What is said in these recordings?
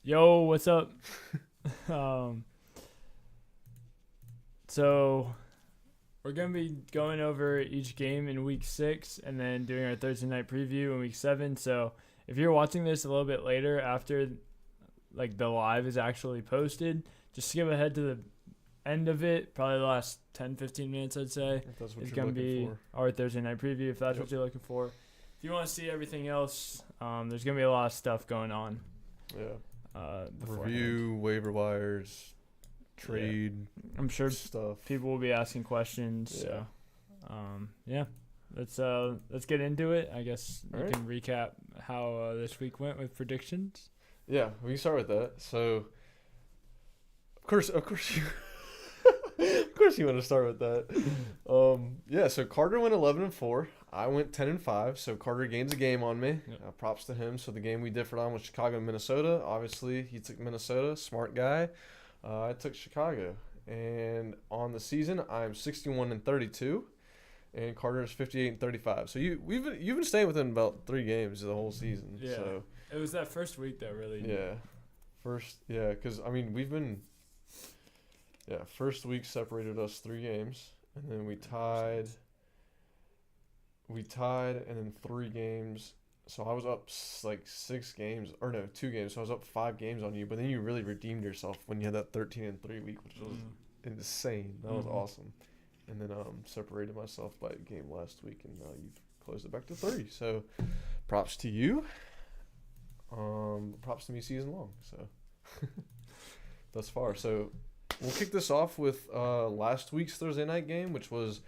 Yo, what's up? um, so we're gonna be going over each game in week 6, and then doing our Thursday night preview in week 7. So if you're watching this a little bit later after like the live is actually posted, just skip ahead to the end of it. Probably the last 10-15 minutes, I'd say. If that's what It's you're gonna looking be for. our Thursday night preview. If that's what you're looking for. If you want to see everything else, there's gonna be a lot of stuff going on. Yeah. Beforehand. Review, waiver wires, trade I'm sure stuff. people will be asking questions. Yeah. So, yeah, let's get into it. I guess you Alright. can recap how this week went with predictions. Yeah, we can start with that. So, of course, you, of course, you want to start with that. Yeah. So Carter went 11-4. I went 10-5. So Carter gains a game on me. Yep. Props to him. So the game we differed on was Chicago and Minnesota. Obviously, he took Minnesota. Smart guy. I took Chicago. And on the season, I'm 61-32. And Carter is 58-35. So you've been staying within about 3 games the whole season. Yeah. So It was that first week that really. yeah, because I mean first week separated us 3 games, and then we tied, and then 3 games. So I was up like 6 games, or no, 2 games. So I was up 5 games on you, but then you really redeemed yourself when you had that 13-3 week, which was insane. That was Mhm. awesome. And then separated myself by a game last week, and you've closed it back to 3. So props to you. Props to me season long. So thus far. So we'll kick this off with last week's Thursday night game, which was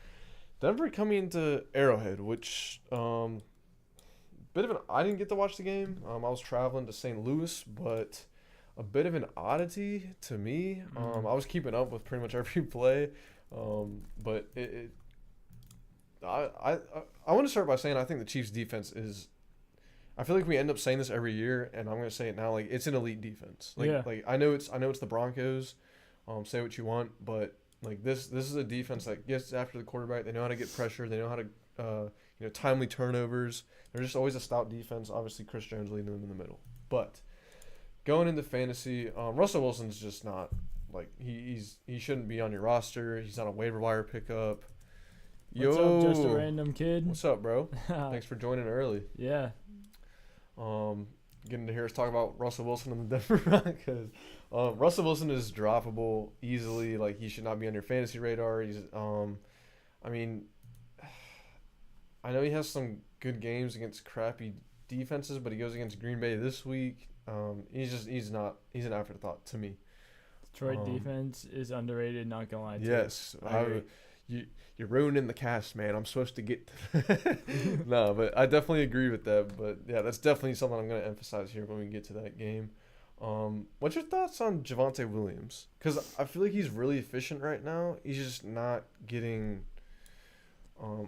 Denver coming into Arrowhead, which I didn't get to watch the game. I was traveling to St. Louis, but a bit of an oddity to me. I was keeping up with pretty much every play, but I want to start by saying I think the Chiefs' defense is. I feel like we end up saying this every year, and I'm gonna say it now. Like, it's an elite defense. Like I know it's the Broncos. Say what you want, but like this is a defense that gets after the quarterback. They know how to get pressure. They know how to timely turnovers. They're just always a stout defense. Obviously, Chris Jones leading them in the middle. But going into fantasy, Russell Wilson's just not like he shouldn't be on your roster. He's not a waiver wire pickup. What's up, just a random kid? What's up, bro? Thanks for joining early. Yeah. Getting to hear us talk about Russell Wilson and the Denver Broncos. Russell Wilson is droppable easily. Like, he should not be on your fantasy radar. He's I mean, I know he has some good games against crappy defenses, but he goes against Green Bay this week. He's an afterthought to me. Detroit defense is underrated. Not gonna lie. Yes, I agree. You're ruining the cast, man. I'm supposed to get no, but I definitely agree with that. But yeah, that's definitely something I'm going to emphasize here when we get to that game. What's your thoughts on Javonte Williams? Because I feel like he's really efficient right now. He's just not getting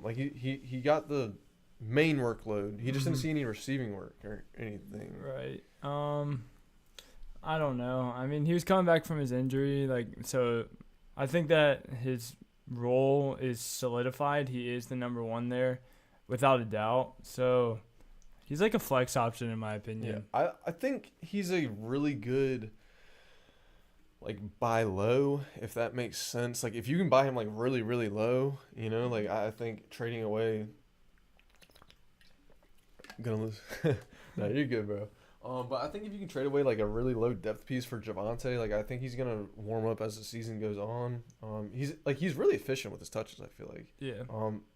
like he got the main workload. He just didn't see any receiving work or anything. Right. I don't know. I mean, he was coming back from his injury, so I think that his role is solidified. He is the number 1 there, without a doubt. So he's like a flex option in my opinion. Yeah, I think he's a really good like buy low, if that makes sense. Like, if you can buy him like really, really low, like I think trading away. I'm gonna lose. No, you're good, bro. But I think if you can trade away like a really low depth piece for Javonte, like I think he's gonna warm up as the season goes on. He's really efficient with his touches, I feel like. Yeah.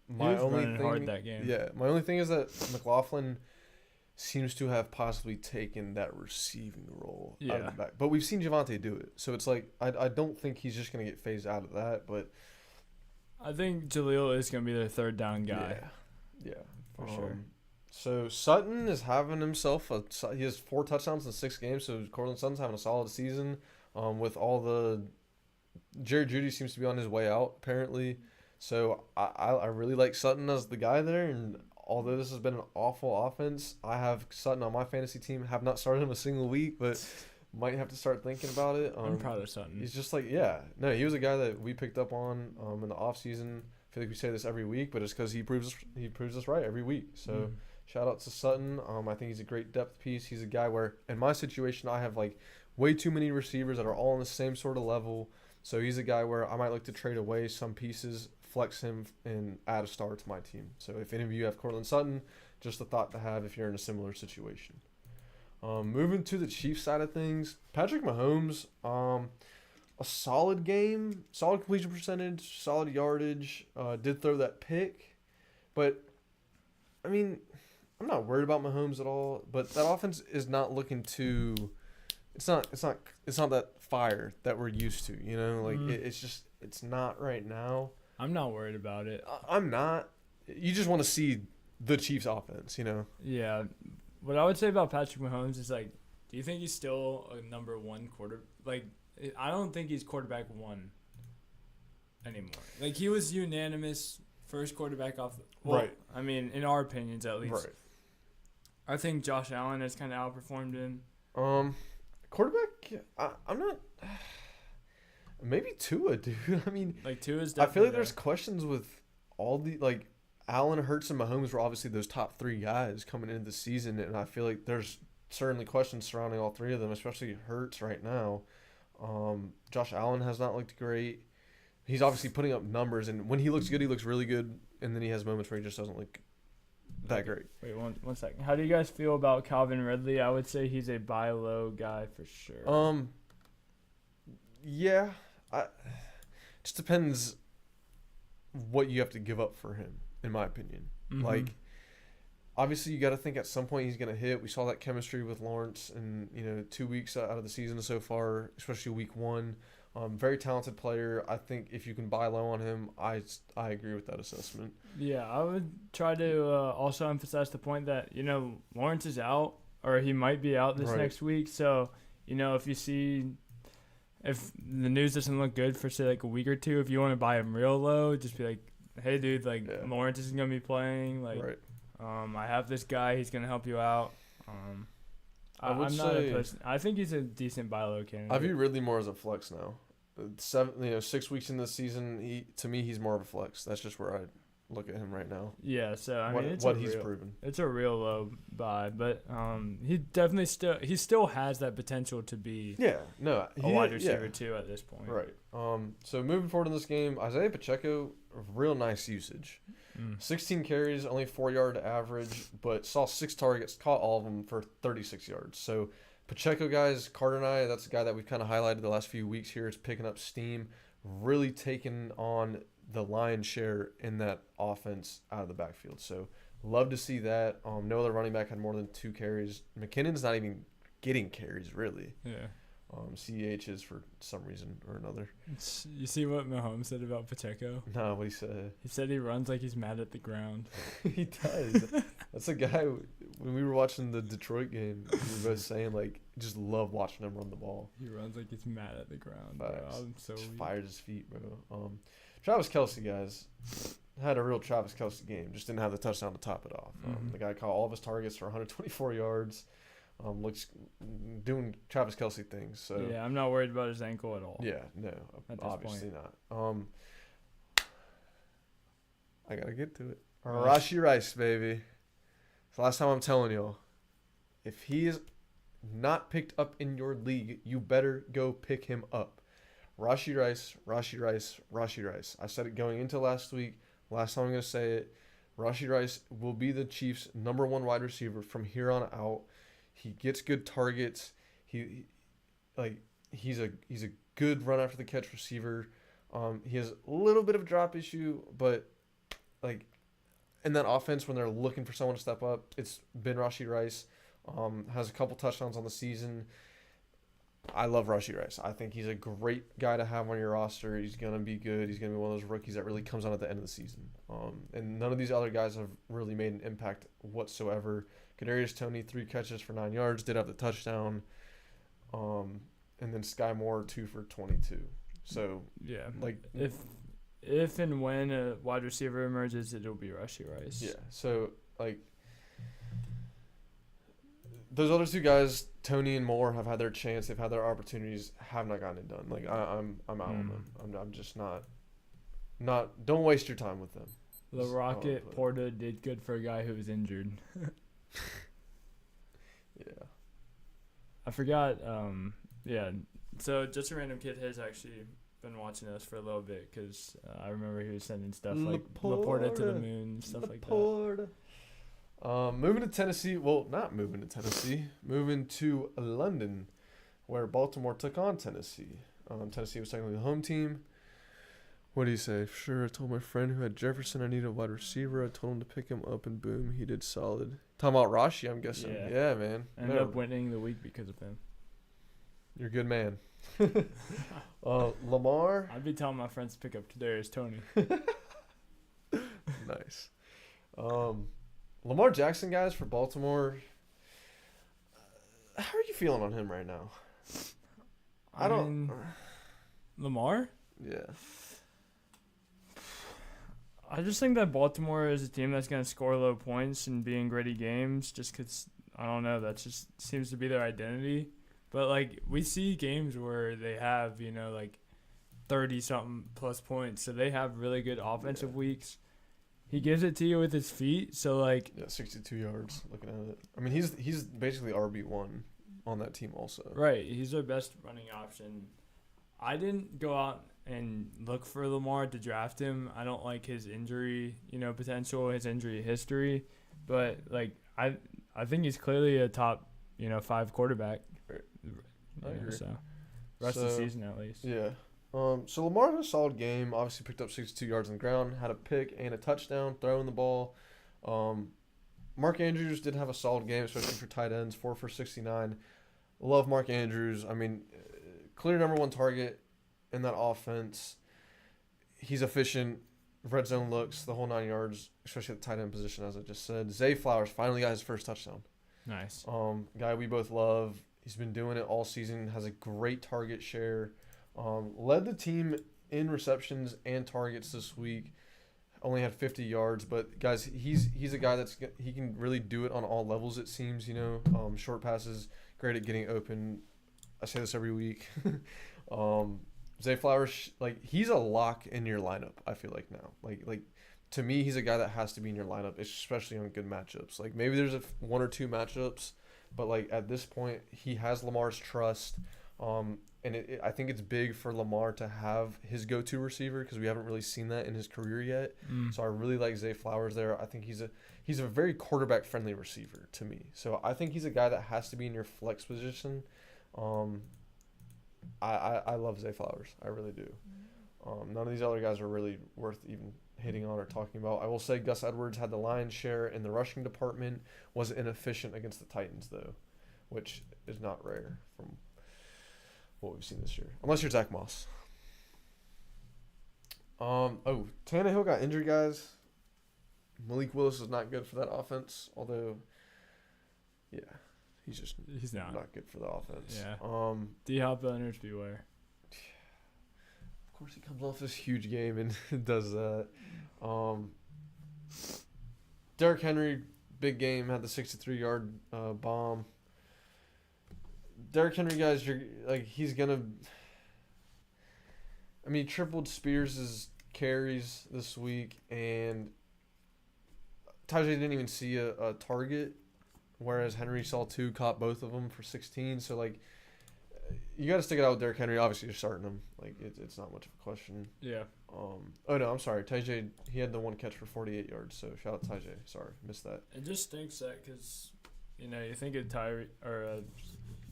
My he was only running thing, hard that game. Yeah, my only thing is that McLaughlin seems to have possibly taken that receiving role out of the back. But we've seen Javonte do it, so it's like I don't think he's just gonna get phased out of that. But I think Jaleel is gonna be their 3rd down guy. Yeah, for sure. So Sutton is having himself he has 4 touchdowns in 6 games. So Cortland Sutton's having a solid season. With all the Jerry Jeudy seems to be on his way out apparently. So I really like Sutton as the guy there. And although this has been an awful offense, I have Sutton on my fantasy team. Have not started him a single week, but might have to start thinking about it. I'm proud of Sutton. He's just like, he was a guy that we picked up on in the offseason. I feel like we say this every week, but it's because he proves us right every week. So. Shout out to Sutton. I think he's a great depth piece. He's a guy where, in my situation, I have like way too many receivers that are all on the same sort of level. So he's a guy where I might look to trade away some pieces, flex him, and add a star to my team. So if any of you have Cortland Sutton, just a thought to have if you're in a similar situation. Moving to the Chiefs side of things, Patrick Mahomes, a solid game, solid completion percentage, solid yardage. Did throw that pick, but I mean, I'm not worried about Mahomes at all. But that offense is not looking to. It's not that fire that we're used to. You know, like it's not right now. I'm not worried about it. I'm not. You just want to see the Chiefs offense. You know. Yeah. What I would say about Patrick Mahomes is, like, do you think he's still a number one quarter? Like, I don't think he's quarterback one anymore. Like, he was unanimous first quarterback off. Well, right. I mean, in our opinions, at least. Right. I think Josh Allen has kind of outperformed him. Quarterback, I'm not. Maybe Tua, dude. I mean, like, Tua's I definitely feel like there's questions with all the, like, Allen, Hurts, and Mahomes were obviously those top three guys coming into the season, and I feel like there's certainly questions surrounding all three of them, especially Hurts right now. Josh Allen has not looked great. He's obviously putting up numbers, and when he looks good, he looks really good, and then he has moments where he just doesn't look that great. Wait, one second. How do you guys feel about Calvin Ridley? I would say he's a buy low guy for sure. Yeah, just depends what you have to give up for him, in my opinion. Mm-hmm. Like, obviously, you got to think at some point he's going to hit. We saw that chemistry with Lawrence in 2 weeks out of the season so far, especially week one. Very talented player. I think if you can buy low on him, I agree with that assessment. Yeah, I would try to also emphasize the point that, Lawrence is out, or he might be out this next week. So, if the news doesn't look good for, say, like a week or two, if you want to buy him real low, just be like, hey, dude, Lawrence isn't going to be playing. Like, I have this guy. He's going to help you out. I'm not opposed. I think he's a decent buy low candidate. I view Ridley more as a flex now. 6 weeks in this season, to me, he's more of a flex. That's just where I look at him right now. Yeah, so I mean, he's proven. It's a real low buy, but he definitely still has that potential to be a wide receiver too at this point. Right. So moving forward in this game, Isaiah Pacheco, real nice usage. 16 carries, only 4-yard average, but saw 6 targets, caught all of them for 36 yards. So Pacheco, guys, Carter and I, that's a guy that we've kind of highlighted the last few weeks here. Is picking up steam, really taking on the lion's share in that offense out of the backfield. So love to see that. No other running back had more than 2 carries. McKinnon's not even getting carries, really. Yeah. CEH is for some reason or another. You see what Mahomes said about Pacheco? No, what he said? He said he runs like he's mad at the ground. He does. That's a guy, when we were watching the Detroit game, we were both saying, like, just love watching him run the ball. He runs like he's mad at the ground, bro. I'm so just fires his feet, bro. Travis Kelce, guys, had a real Travis Kelce game. Just didn't have the touchdown to top it off. The guy caught all of his targets for 124 yards. Looks doing Travis Kelce things. So yeah, I'm not worried about his ankle at all. Yeah, no, obviously not. I gotta get to it. Rashee Rice, baby. It's the last time I'm telling y'all. If he is not picked up in your league, you better go pick him up. Rashee Rice, Rashee Rice, Rashee Rice. I said it going into last week. Last time I'm gonna say it. Rashee Rice will be the Chiefs' number 1 wide receiver from here on out. He gets good targets. He's a good run after the catch receiver. He has a little bit of a drop issue, but like in that offense when they're looking for someone to step up, it's been Rashee Rice. Has a couple touchdowns on the season. I love Rashee Rice. I think he's a great guy to have on your roster. He's gonna be good. He's gonna be one of those rookies that really comes on at the end of the season. And none of these other guys have really made an impact whatsoever. Kadarius Toney, 3 catches for 9 yards, did have the touchdown. And then Sky Moore, 2 for 22. So yeah, like if and when a wide receiver emerges, it'll be Rashee Rice. Yeah. So like those other 2 guys, Toney and Moore, have had their chance. They've had their opportunities. Have not gotten it done. Like I'm out on them. I'm just not. Don't waste your time with them. The Rocket Porta did good for a guy who was injured. Yeah. I forgot Yeah. So just a random kid has actually been watching us for a little bit because I remember he was sending stuff like Laporta to the moon, stuff like that. Moving to Tennessee. Well, not moving to Tennessee. Moving to London, where Baltimore took on Tennessee. Tennessee was technically the home team. What do you say? Sure, I told my friend who had Jefferson I needed a wide receiver. I told him to pick him up, and boom, he did solid. Talking about Rashi, I'm guessing. Yeah man. Ended up winning the week because of him. You're a good man. Lamar. I'd be telling my friends to pick up Kadarius Toney. Nice. Lamar Jackson, guys, for Baltimore. How are you feeling on him right now? I don't. Lamar? Yeah. I just think that Baltimore is a team that's going to score low points and be in gritty games just because, I don't know, that just seems to be their identity. But, like, we see games where they have, 30-something plus points. So they have really good offensive weeks. He gives it to you with his feet. So, like... Yeah, 62 yards looking at it. I mean, he's basically RB1 on that team also. Right. He's their best running option. I didn't go out and look for Lamar to draft him. I don't like his injury, potential, his injury history. But, like, I think he's clearly a top, 5 quarterback. I agree. So, rest of the season at least. Yeah. So Lamar had a solid game. Obviously picked up 62 yards on the ground, had a pick and a touchdown, throwing the ball. Mark Andrews did have a solid game, especially for tight ends, 4 for 69. Love Mark Andrews. I mean, clear number one target in that offense. He's efficient. Red zone looks, the whole 9 yards, especially at the tight end position, as I just said. Zay Flowers finally got his first touchdown. Nice. Guy we both love. He's been doing it all season, has a great target share. Led the team in receptions and targets this week. Only had 50 yards, but guys, he's a guy he can really do it on all levels. It seems, short passes, great at getting open. I say this every week. Zay Flowers, he's a lock in your lineup. I feel like now, like to me, he's a guy that has to be in your lineup, especially on good matchups. Like maybe there's one or two matchups, but at this point, he has Lamar's trust. And I think it's big for Lamar to have his go-to receiver because we haven't really seen that in his career yet. So I really like Zay Flowers there. I think he's a very quarterback-friendly receiver to me. So I think he's a guy that has to be in your flex position. I love Zay Flowers. I really do. None of these other guys are really worth even hitting on or talking about. I will say Gus Edwards had the lion's share in the rushing department, was inefficient against the Titans, though, which is not rare from what we've seen this year. Unless you're Zach Moss. Tannehill got injured, guys. Malik Willis is not good for that offense, although, yeah, he's not good for the offense. Yeah. D-Hop owners beware. Of course, he comes off this huge game and does that. Derrick Henry, big game, had the 63-yard bomb. Derrick Henry, guys, he's gonna. I mean, he tripled Spears' carries this week, and Tajay didn't even see a target, whereas Henry saw 2, caught both of them for 16. So you got to stick it out with Derrick Henry. Obviously, you're starting him. It's not much of a question. Yeah. Oh no, I'm sorry. Tajay, he had the one catch for 48 yards. So shout out Tajay. Sorry, missed that. It just stinks that because you think of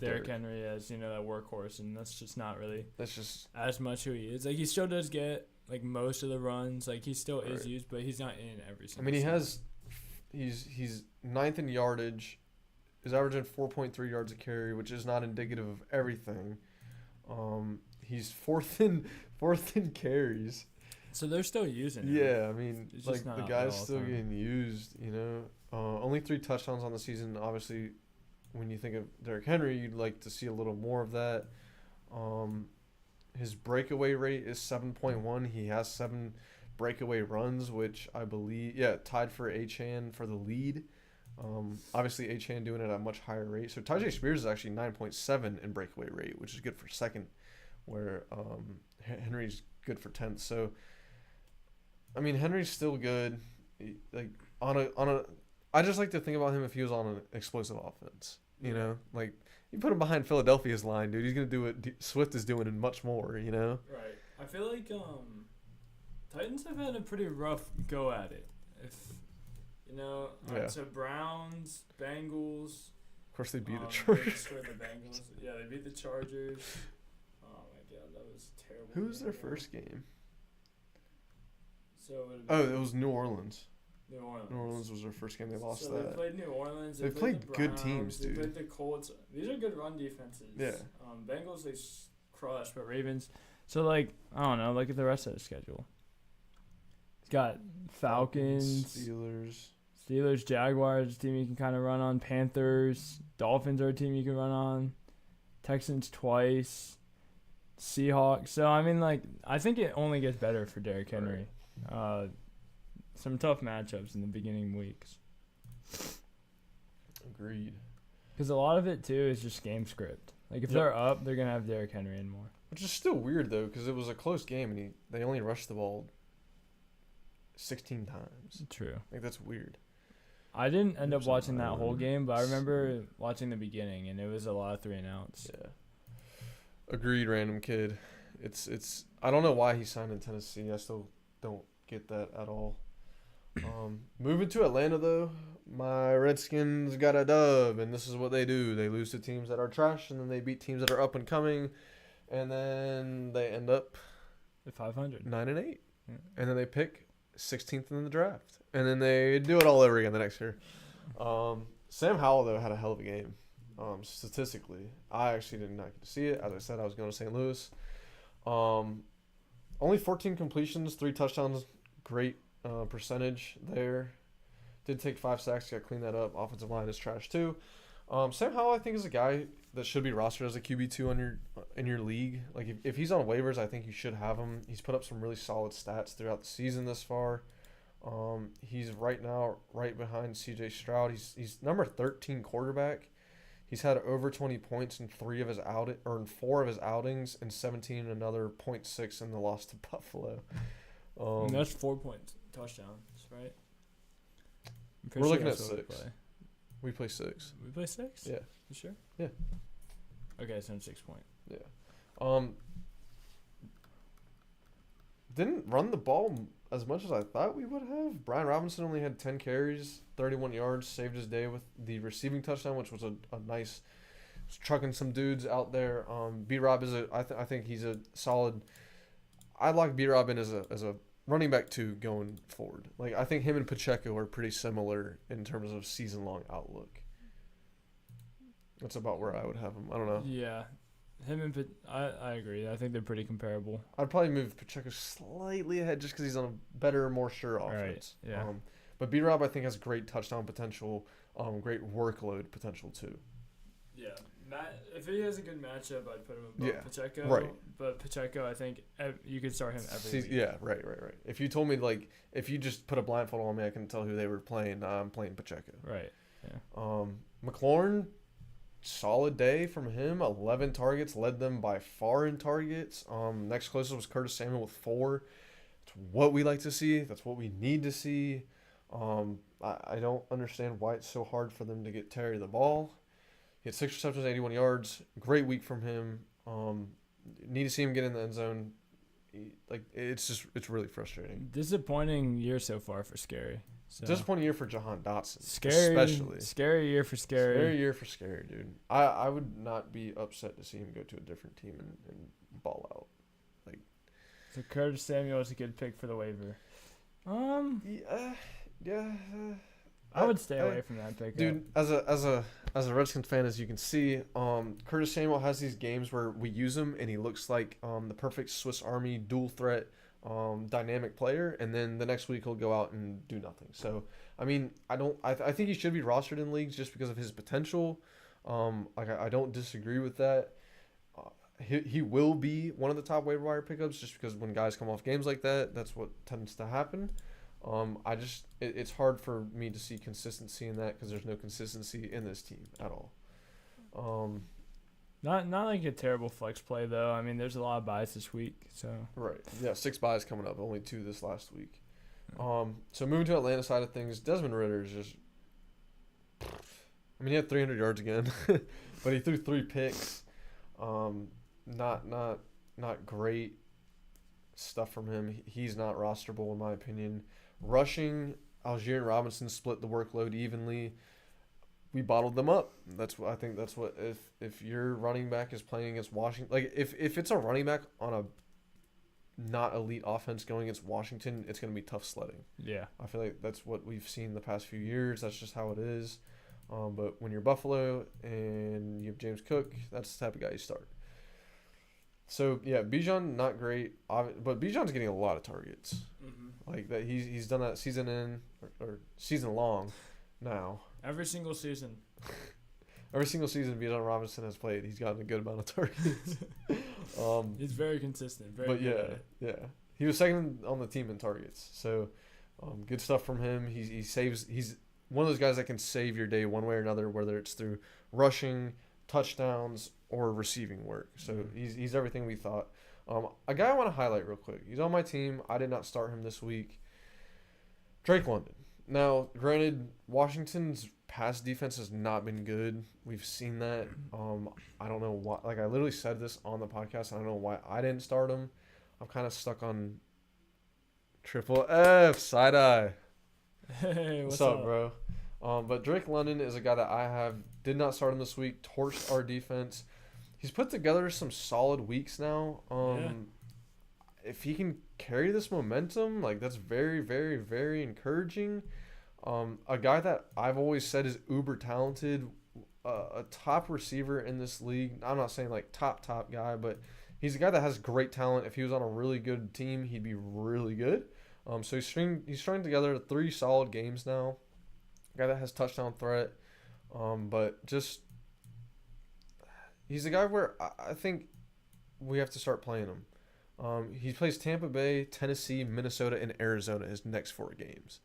Derrick Henry as that workhorse, and that's just not really. That's just as much who he is. He still does get most of the runs. He still is used, but he's not in every single. I mean, he's 9th in yardage. Is averaging 4.3 yards a carry, which is not indicative of everything. He's fourth in carries. So they're still using him. Yeah, I mean, the guy's still getting used. Only 3 touchdowns on the season. Obviously, when you think of Derrick Henry, you'd like to see a little more of that. His breakaway rate is 7.1. He has 7 breakaway runs, which I believe, tied for Achane for the lead. Obviously, Achane doing it at a much higher rate. So Tajay Spears is actually 9.7 in breakaway rate, which is good for second, where Henry's good for 10th. So, I mean, Henry's still good. I just like to think about him if he was on an explosive offense. You put him behind Philadelphia's line, dude. He's gonna do what Swift is doing and much more. Right. I feel like Titans have had a pretty rough go at it. If so Browns, Bengals. Of course, they beat the They Chargers. destroyed the Bengals. Yeah, they beat the Chargers. Oh my god, that was terrible. Who was their first game? So it it was New Orleans. New Orleans. New Orleans was their first game. They lost so that. They played New Orleans. They played the good Browns, teams, dude. They played the Colts. These are good run defenses. Yeah. Bengals they crushed, but Ravens. So I don't know. Look at the rest of the schedule. It's got Falcons, Steelers, Jaguars, a team you can kind of run on. Panthers, Dolphins are a team you can run on. Texans twice. Seahawks. So I think it only gets better for Derrick Henry. Right. Some tough matchups in the beginning weeks. Agreed. Because a lot of it too is just game script. If they're up, they're gonna have Derrick Henry in more. Which is still weird though, because it was a close game and they only rushed the ball 16 times. True. That's weird. I didn't end up watching that whole game, but I remember watching the beginning, and it was a lot of 3-and-outs. Yeah. Agreed, random kid. It's. I don't know why he signed in Tennessee. I still don't get that at all. Moving to Atlanta though, my Redskins got a dub, and this is what they do: they lose to teams that are trash, and then they beat teams that are up and coming, and then they end up at 500, 9-8, and then they pick 16th in the draft, and then they do it all over again the next year. Sam Howell though had a hell of a game. Statistically, I actually did not get to see it. As I said, I was going to St. Louis. Only 14 completions, 3 touchdowns. Great percentage there. Did take 5 sacks. Got to clean that up. Offensive line is trash too. Sam Howell, I think, is a guy that should be rostered as a QB2 in your league. If he's on waivers, I think you should have him. He's put up some really solid stats throughout the season this far. He's right now right behind C.J. Stroud. He's number 13 quarterback. He's had over 20 points in 4 of his outings, and 17 in another 0.6 in the loss to Buffalo. That's 4-point touchdowns, right? We're looking at 6. We play 6. We play 6? Yeah. You sure? Yeah. Okay, so 6 point. Yeah. Didn't run the ball as much as I thought we would have. Brian Robinson only had 10 carries, 31 yards, saved his day with the receiving touchdown, which was a nice trucking some dudes out there. B-Rob is I think he's a solid. I like B-Rob in as a running back too going forward. I think him and Pacheco are pretty similar in terms of season long outlook. That's about where I would have him. I don't know. Yeah. Him and I agree. I think they're pretty comparable. I'd probably move Pacheco slightly ahead just because he's on a better, more sure offense. Right. Yeah. But B-Rob, I think, has great touchdown potential, great workload potential too. Yeah. If he has a good matchup, I'd put him above Pacheco. Right. But Pacheco, I think you could start him every week. Yeah, right. If you told me, if you just put a blindfold on me, I can tell who they were playing. I'm playing Pacheco. Right. Yeah. McLaurin, solid day from him. 11 targets, led them by far in targets. Next closest was Curtis Samuel with 4. It's what we like to see. That's what we need to see. I don't understand why it's so hard for them to get Terry the ball. He had 6 receptions, 81 yards. Great week from him. Need to see him get in the end zone. It's really frustrating. Disappointing year so far for Scary. So. Disappointing year for Jahan Dotson. Especially. Scary year for Scary. Scary year for Scary, dude. I would not be upset to see him go to a different team and ball out. So Curtis Samuel is a good pick for the waiver. Yeah. I would stay away from that pick. Dude, as a Redskins fan, as you can see, Curtis Samuel has these games where we use him and he looks like the perfect Swiss Army dual threat dynamic player, and then the next week he'll go out and do nothing. So I think he should be rostered in leagues just because of his potential. I don't disagree with that. He will be one of the top waiver wire pickups just because when guys come off games like that, that's what tends to happen. It's hard for me to see consistency in that because there's no consistency in this team at all. Not like a terrible flex play though. I mean, there's a lot of buys this week, so right. Yeah, 6 buys coming up, only 2 this last week. So moving to Atlanta side of things, Desmond Ritter is just. I mean, he had 300 yards again. But he threw 3 picks. Not great stuff from him. He's not rosterable in my opinion. Rushing, Algier and Robinson split the workload evenly. We bottled them up. I think that's what if your running back is playing against Washington, like if it's a running back on a not elite offense going against Washington, it's going to be tough sledding. Yeah. I feel like that's what we've seen the past few years. That's just how it is. But when you're Buffalo and you have James Cook, that's the type of guy you start. So, yeah, Bijan, not great. But Bijan's getting a lot of targets. Mm-hmm. Like, that he's done that season in or season long now. Every single season. Every single season Bijan Robinson has played, he's gotten a good amount of targets. He's very consistent. Yeah. He was second on the team in targets. So, good stuff from him. He's one of those guys that can save your day one way or another, whether it's through rushing, touchdowns, or receiving work. So he's everything we thought. A guy I want to highlight real quick. He's on my team. I did not start him this week. Drake London. Now, granted, Washington's pass defense has not been good. We've seen that. I don't know why. Like, I literally said this on the podcast. I don't know why I didn't start him. I'm kind of stuck on triple F, side eye. Hey, what's up, bro? But Drake London is a guy that did not start him this week. Torched our defense. He's put together some solid weeks now. If he can carry this momentum, like, that's very, very, very encouraging. A guy that I've always said is uber talented, a top receiver in this league. I'm not saying like top guy, but he's a guy that has great talent. If he was on a really good team, he'd be really good. So he's stringing together 3 solid games now. A guy that has touchdown threat, but just he's a guy where I think we have to start playing him. He plays Tampa Bay, Tennessee, Minnesota, and Arizona his next 4 games.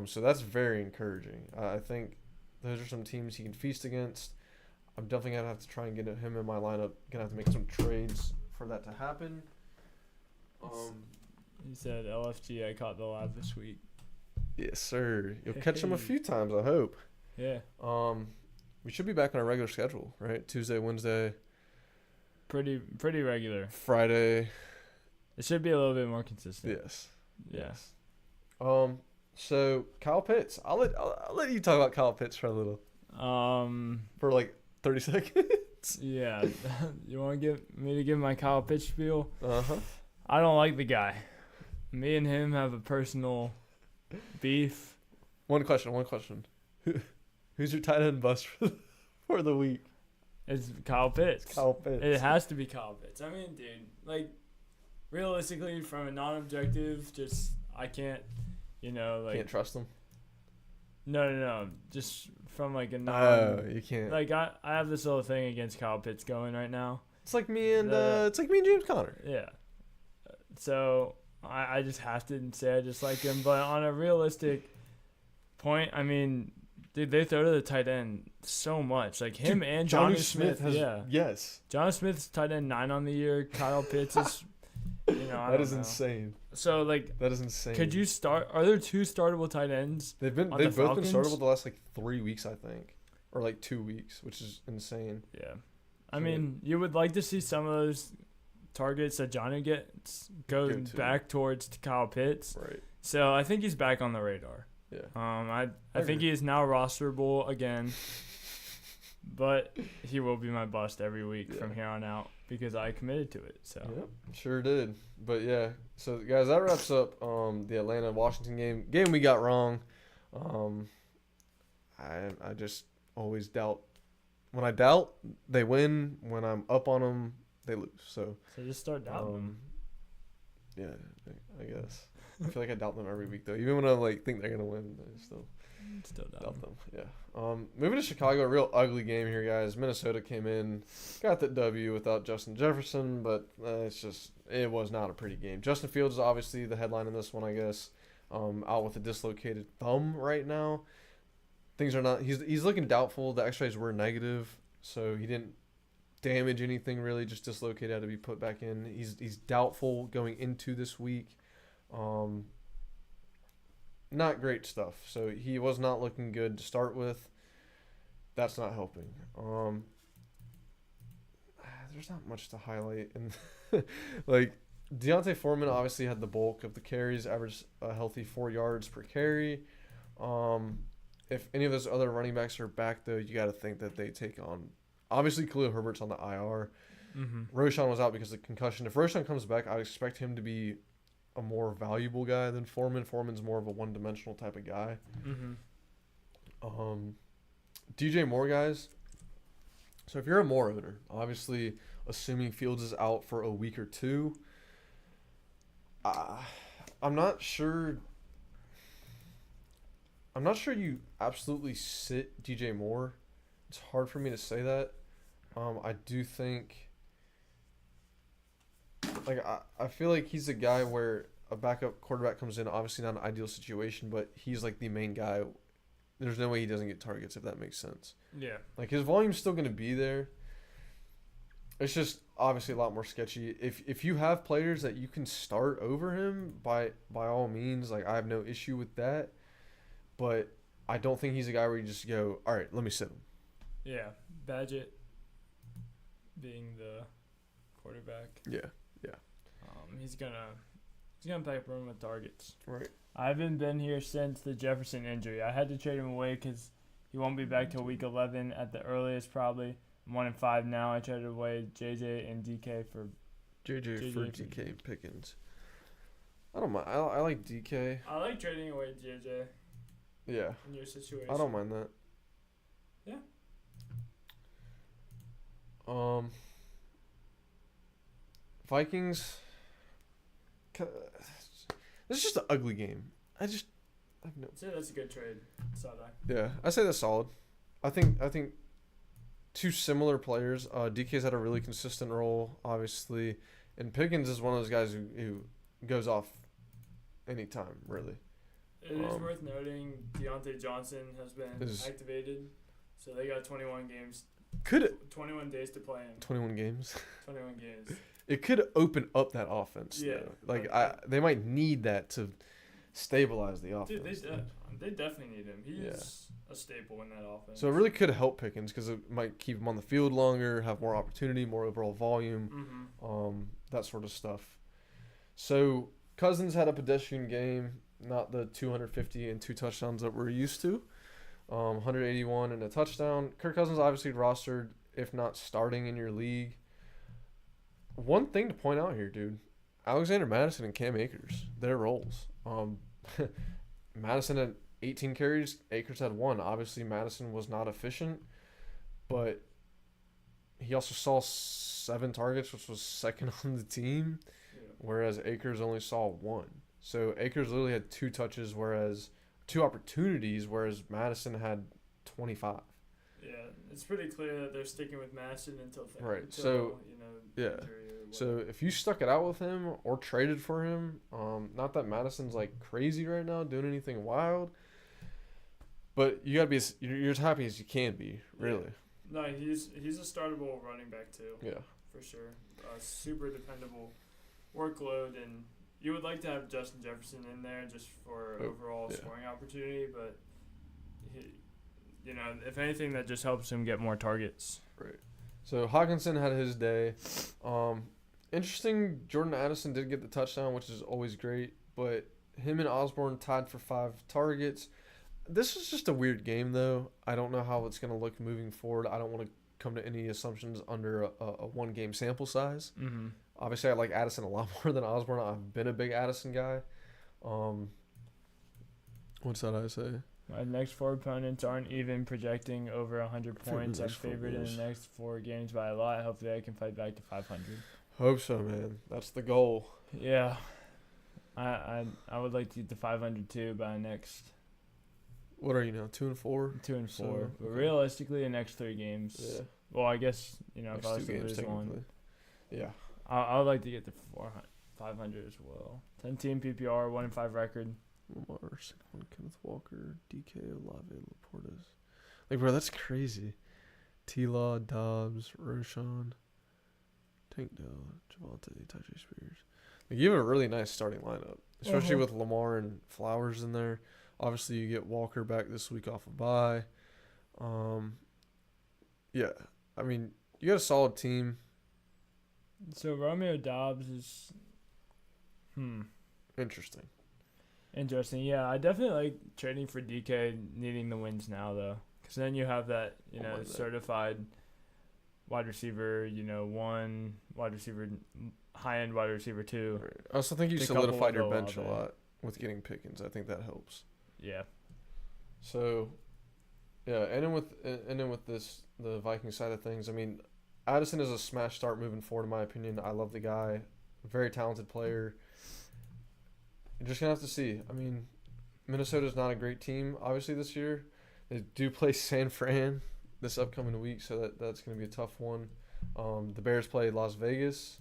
So that's very encouraging. I think those are some teams he can feast against. I'm definitely going to have to try and get him in my lineup. Going to have to make some trades for that to happen. You said LFG, I caught the live this week. Yes, sir. You'll catch him a few times, I hope. Yeah. We should be back on our regular schedule, right? Tuesday, Wednesday. Pretty regular. Friday. It should be a little bit more consistent. Yes. Yeah. Yes. So Kyle Pitts. I'll let you talk about Kyle Pitts for a little. For like 30 seconds. Yeah. You want to give my Kyle Pitts spiel? Uh-huh. I don't like the guy. Me and him have a personal beef. One question. Who's your tight end bust for the week? It's Kyle Pitts. Kyle Pitts. It has to be Kyle Pitts. I mean, dude, like, realistically, from a non-objective, just, I can't, Can't trust him? No. Just from, like, a non... Oh, you can't. Like, I have this little thing against Kyle Pitts going right now. It's like me and James Conner. Yeah. So, I just have to say I just like him. But on a realistic point, I mean, dude, they throw to the tight end so much. Like, him dude, and Johnny Smith. Yes. Johnny Smith's tight end 9 on the year. Kyle Pitts is, that is insane. So, like, that is insane. Could you start? Are there 2 startable tight ends? They've both been startable the last, like, 3 weeks, I think. Or, like, 2 weeks, which is insane. Yeah. I mean, you would like to see some of those targets that Johnny gets go back towards Kyle Pitts. Right. So I think he's back on the radar. Yeah. I think he is now rosterable again, but he will be my bust every week from here on out because I committed to it. So. Yep, sure did. But yeah, so guys, that wraps up the Atlanta-Washington game we got wrong. I just always doubt. When I doubt, they win. When I'm up on them, they lose. So just start doubting them. Yeah, I guess. I feel like I doubt them every week though. Even when I think they're gonna win, I still doubt them. Yeah. Moving to Chicago, a real ugly game here, guys. Minnesota came in, got the W without Justin Jefferson, but it was not a pretty game. Justin Fields is obviously the headline in this one, I guess. Out with a dislocated thumb right now. Things are not. He's looking doubtful. The X-rays were negative, so he didn't damage anything really. Just dislocated, had to be put back in. He's doubtful going into this week. Not great stuff. So he was not looking good to start with. That's not helping. there's not much to highlight. And like Deontay Foreman obviously had the bulk of the carries, averaged a healthy 4 yards per carry. If any of those other running backs are back, though, you got to think that they take on. Obviously, Khalil Herbert's on the IR. Mm-hmm. Roshan was out because of concussion. If Roshan comes back, I'd expect him to be a more valuable guy than Foreman. Foreman's more of a one-dimensional type of guy. Mm-hmm. DJ Moore, guys. So if you're a Moore owner, obviously, assuming Fields is out for a week or two, I'm not sure. I'm not sure you absolutely sit DJ Moore. It's hard for me to say that. I do think, like, I feel like he's a guy where a backup quarterback comes in, obviously not an ideal situation, but he's like the main guy. There's no way he doesn't get targets, if that makes sense. Yeah. Like, his volume's still going to be there. It's just obviously a lot more sketchy. If you have players that you can start over him, by all means, like, I have no issue with that. But I don't think he's a guy where you just go, all right, let me sit him. Yeah. Badgett being the quarterback. Yeah. He's gonna pick up room with targets. Right. I haven't been here since the Jefferson injury. I had to trade him away because he won't be back till week 11 at the earliest, probably. I'm 1-5 now. I traded away JJ and DK for JJ for DK Pickens. I don't mind. I like DK. I like trading away JJ. Yeah. In your situation. I don't mind that. Yeah. Vikings. This is just an ugly game. I have no. I'd say that's a good trade. Yeah, I say that's solid. I think two similar players. DK's had a really consistent role, obviously, and Pickens is one of those guys who goes off anytime, really. It is worth noting Deontay Johnson has been activated, so they got 21 games. 21 days to play in. 21 games. 21 games. It could open up that offense. Yeah. Though. Like they might need that to stabilize the offense. Dude, they definitely need him. He's a staple in that offense. So it really could help Pickens because it might keep him on the field longer, have more opportunity, more overall volume, that sort of stuff. So Cousins had a pedestrian game, not the 250 and 2 touchdowns that we're used to. 181 and a touchdown. Kirk Cousins obviously rostered, if not starting in your league. One thing to point out here, dude. Alexander Madison and Cam Akers, their roles. Madison had 18 carries. Akers had 1. Obviously, Madison was not efficient, but he also saw 7 targets, which was second on the team, whereas Akers only saw 1. So Akers literally had 2 touches, whereas 2 opportunities, whereas Madison had 25. Yeah, it's pretty clear that they're sticking with Madison until So if you stuck it out with him or traded for him, not that Madison's like crazy right now doing anything wild, but you gotta be you're as happy as you can be, really. Yeah. No, he's a startable running back too. Yeah, for sure. Super dependable workload, and you would like to have Justin Jefferson in there just for overall scoring opportunity, but if anything, that just helps him get more targets. Right. So Hawkinson had his day. Interesting, Jordan Addison did get the touchdown, which is always great, but him and Osborne tied for 5 targets. This is just a weird game, though. I don't know how it's going to look moving forward. I don't want to come to any assumptions under a one-game sample size. Mm-hmm. Obviously, I like Addison a lot more than Osborne. I've been a big Addison guy. What's that I say? My next 4 opponents aren't even projecting over 100 points. I'm favored in the next 4 games by a lot. Hopefully, I can fight back to 500. Hope so, man. That's the goal. Yeah. I would like to get to 500 too by next. What are you now? 2-4. 2-4. So, but realistically, the next 3 games. Yeah. Well, I guess if I was to lose one. Yeah. I would like to get to 500 as well. 10-team PPR, 1-5 record. Lamar, Saquon, Kenneth Walker, DK, Olave, Laportas. Like, bro, that's crazy. T-Law, Dobbs, Roshan, Tank Dell, Javonte, Tajay Spears. Like, you have a really nice starting lineup, especially with Lamar and Flowers in there. Obviously, you get Walker back this week off of bye. Yeah, I mean, you got a solid team. So Romeo Dobbs is, Interesting. interesting. Yeah, I definitely like trading for DK, needing the wins now though, because then you have that certified wide receiver, one wide receiver, high end wide receiver 2. Right. I also think you The couple solidified your will bench a go out lot with getting Pickens. I think that helps. Yeah. So, yeah, ending with this the Viking side of things. I mean, Addison is a smash start moving forward in my opinion. I love the guy, very talented player. You're just gonna have to see. I mean, Minnesota's not a great team obviously this year. They do play San Fran this upcoming week, so that's gonna be a tough one. The Bears play Las Vegas,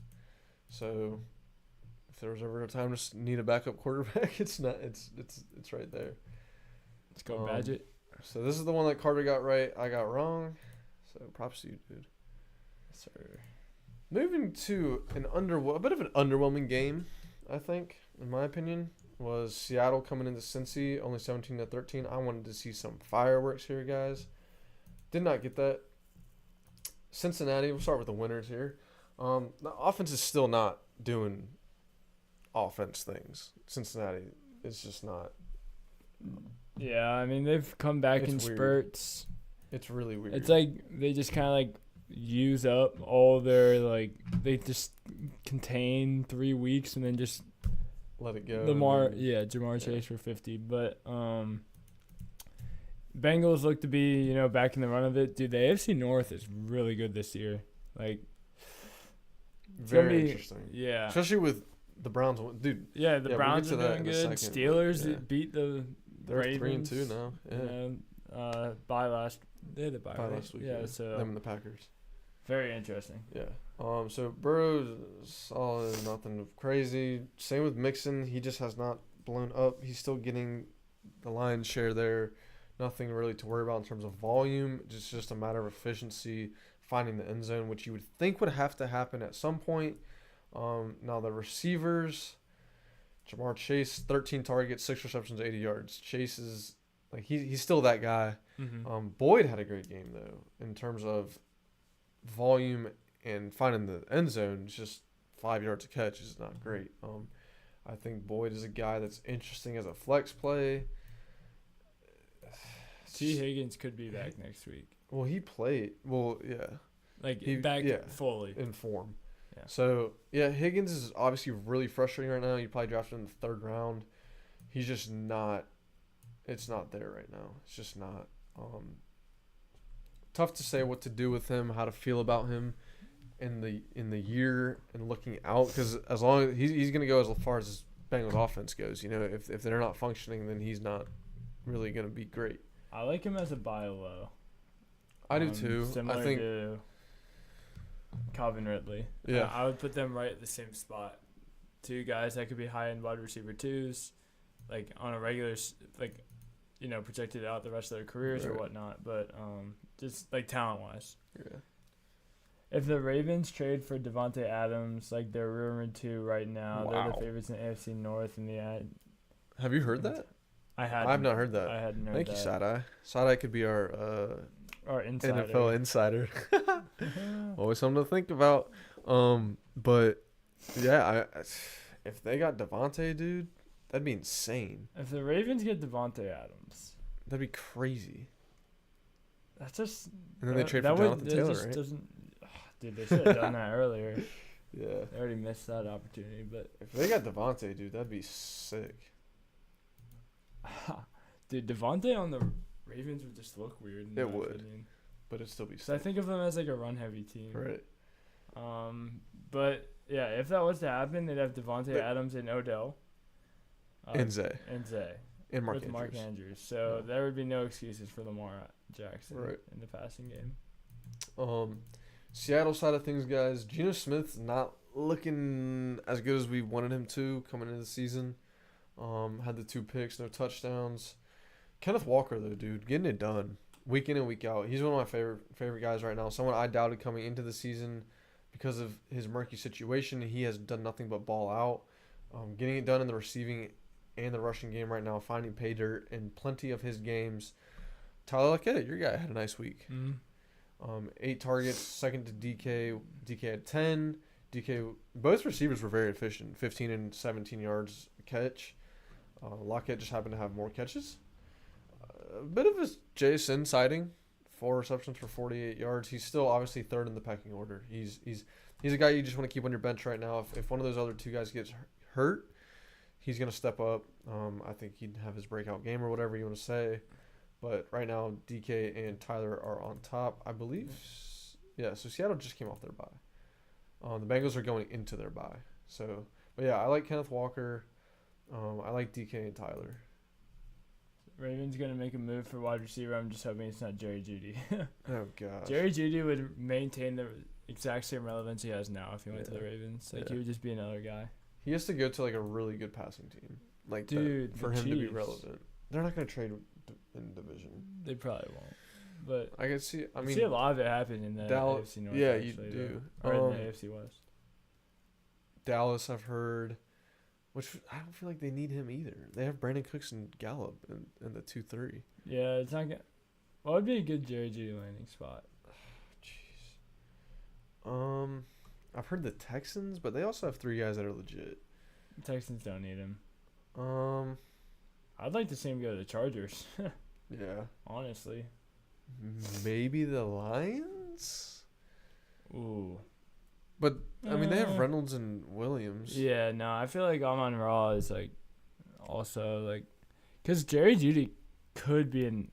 so if there was ever a time to need a backup quarterback, it's not. It's right there. Let's go Badgett. So this is the one that Carter got right. I got wrong. So props to you, dude. Yes, sir. Moving to a bit of an underwhelming game, I think, in my opinion, was Seattle coming into Cincy, only 17-13. I wanted to see some fireworks here, guys. Did not get that. Cincinnati, we'll start with the winners here. The offense is still not doing offense things. Cincinnati is just not. Yeah, I mean, they've come back in It's weird. spurts. It's really weird. It's like they just kind of like use up all their they just contain 3 weeks and then just let it go. Jamar Chase for 50. But Bengals look to be back in the run of it. Dude, the AFC North is really good this year. Like, very interesting. Yeah, especially with the Browns. Dude. Yeah, the Browns are doing good. Steelers beat the Ravens. 3-2 now. Yeah. Bye last. They had the bye last week. Yeah, so them and the Packers. Very interesting. Yeah. So Burrow's solid, nothing crazy. Same with Mixon. He just has not blown up. He's still getting the lion's share there. Nothing really to worry about in terms of volume. It's just a matter of efficiency, finding the end zone, which you would think would have to happen at some point. Now the receivers, Jamar Chase, 13 targets, 6 receptions, 80 yards. Chase is he's still that guy. Mm-hmm. Boyd had a great game though in terms of volume and finding the end zone. It's just 5 yards a catch is not great. I think Boyd is a guy that's interesting as a flex play. T. Higgins could be back next week. Well, he played. Well, yeah. Fully. In form. Yeah. So, yeah, Higgins is obviously really frustrating right now. You probably drafted him in the 3rd round. He's just not – it's not there right now. It's just not. Tough to say what to do with him, how to feel about him in the year and looking out, because as long as he's going to go as far as Bengals offense goes. If they're not functioning, then he's not really going to be great. I like him as a buy low. I do too. Similar I think to Calvin Ridley. Yeah. I would put them right at the same spot. 2 guys that could be high end wide receiver 2s, on a regular projected out the rest of their careers or whatnot. But just talent wise. Yeah. If the Ravens trade for Devontae Adams, they're rumored to right now, they're the favorites in the AFC North in the ad. Have you heard that? I've not heard that. I hadn't heard Thank that. you, Side-Eye. Side-Eye could be our insider. NFL insider. Always something to think about. But yeah, if they got Devontae, dude, that'd be insane. If the Ravens get Devontae Adams, that'd be crazy. That's just. And then they trade for Jonathan Taylor, right? Dude, they should have done that earlier. Yeah. They already missed that opportunity, but if they got Devontae, dude, that'd be sick. Dude, Devontae on the Ravens would just look weird. It would, but it'd still be sick. So I think of them as a run-heavy team. Right. But yeah, if that was to happen, they'd have Devontae Adams and Odell. And Zay. And Mark Andrews. So there would be no excuses for Lamar Jackson in the passing game. Seattle side of things, guys. Geno Smith's not looking as good as we wanted him to coming into the season. Had the 2 picks, no touchdowns. Kenneth Walker, though, dude, getting it done week in and week out. He's one of my favorite guys right now. Someone I doubted coming into the season because of his murky situation. He has done nothing but ball out. Getting it done in the receiving and the rushing game right now. Finding pay dirt in plenty of his games. Tyler Lockett, your guy, had a nice week. 8 targets, second to DK. DK had 10. DK, both receivers were very efficient, 15 and 17 yards a catch. Lockett just happened to have more catches. A bit of a JSN sighting, 4 receptions for 48 yards. He's still obviously third in the pecking order. He's a guy you just want to keep on your bench right now. If one of those other 2 guys gets hurt, he's going to step up. I think he'd have his breakout game or whatever you want to say. But right now, DK and Tyler are on top, I believe. Yeah, so Seattle just came off their bye. The Bengals are going into their bye. So, but yeah, I like Kenneth Walker. I like DK and Tyler. Ravens going to make a move for wide receiver. I'm just hoping it's not Jerry Jeudy. Oh, gosh. Jerry Jeudy would maintain the exact same relevance he has now if he went to the Ravens. Like, he would just be another guy. He has to go to, like, a really good passing team. Like, dude, for him to be relevant. They're not going to trade in division. They probably won't. But I can see. I mean, see a lot of it happen in the AFC North. Yeah, actually, you do. Or in the AFC West. Dallas, I've heard. Which I don't feel like they need him either. They have Brandon Cooks and Gallup in the 2-3. Yeah, it's not gonna. What would be a good Jerry Jeudy landing spot? Jeez. I've heard the Texans, but they also have 3 guys that are legit. The Texans don't need him. I'd like to see him go to the Chargers. Yeah. Honestly. Maybe the Lions? Ooh. But, I mean, they have Reynolds and Williams. Yeah, no, I feel like Amon-Ra is, like, also, like, because Jerry Jeudy could be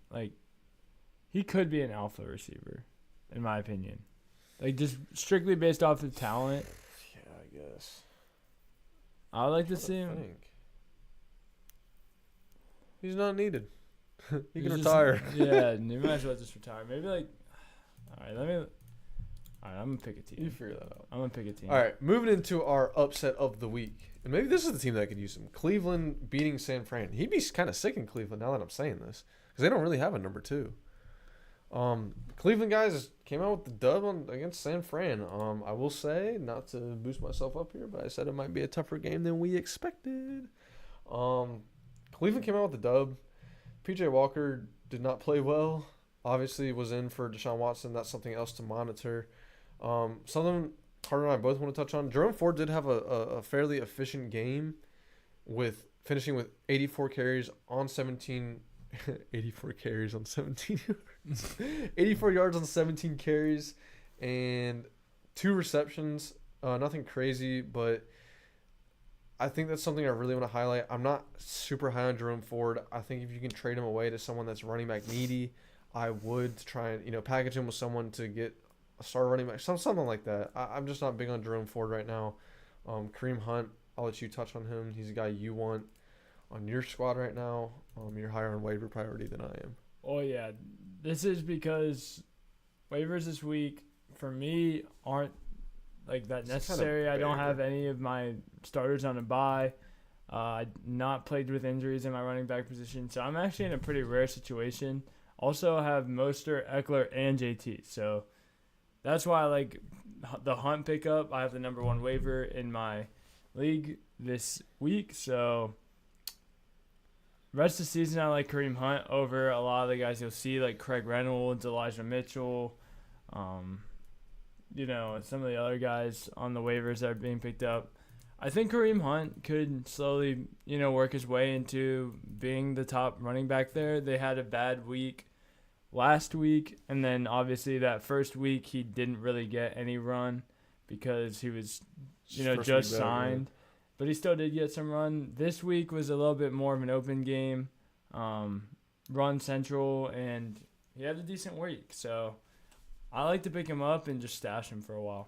he could be an alpha receiver, in my opinion. Like, just strictly based off of talent. Yeah, I guess. I would like to see him. He's not needed. He can retire. Yeah, you might as well just retire. Maybe, like, all right, I'm going to pick a team. You figure that out. I'm going to pick a team. All right, moving into our upset of the week. And maybe this is the team that could use him. Cleveland beating San Fran. He'd be kind of sick in Cleveland now that I'm saying this. Because they don't really have a number 2. Cleveland guys came out with the dub against San Fran. I will say, not to boost myself up here, but I said it might be a tougher game than we expected. Cleveland came out with the dub. PJ Walker did not play well. Obviously was in for Deshaun Watson. That's something else to monitor. Something Carter and I both want to touch on. Jerome Ford did have a fairly efficient game with finishing with 84 carries on 17 84 carries on 17 yards. 84 yards on 17 carries and 2 receptions. Nothing crazy, but I think that's something I really want to highlight. I'm not super high on Jerome Ford. I think if you can trade him away to someone that's running back needy, I would try and package him with someone to get a star running back, something like that. I'm just not big on Jerome Ford right now. Kareem Hunt, I'll let you touch on him. He's a guy you want on your squad right now. You're higher on waiver priority than I am. Oh, yeah. This is because waivers this week, for me, aren't like that necessary. I don't have any of my starters on a bye. Not played with injuries in my running back position. So I'm actually in a pretty rare situation. Also have Mostert, Eckler, and JT. So that's why I like the Hunt pickup. I have the number 1 waiver in my league this week. So rest of the season, I like Kareem Hunt over a lot of the guys you'll see, like Craig Reynolds, Elijah Mitchell, some of the other guys on the waivers that are being picked up. I think Kareem Hunt could slowly, work his way into being the top running back there. They had a bad week last week, and then obviously that first week he didn't really get any run because he was, just signed. But he still did get some run. This week was a little bit more of an open game, run central, and he had a decent week. So I like to pick him up and just stash him for a while.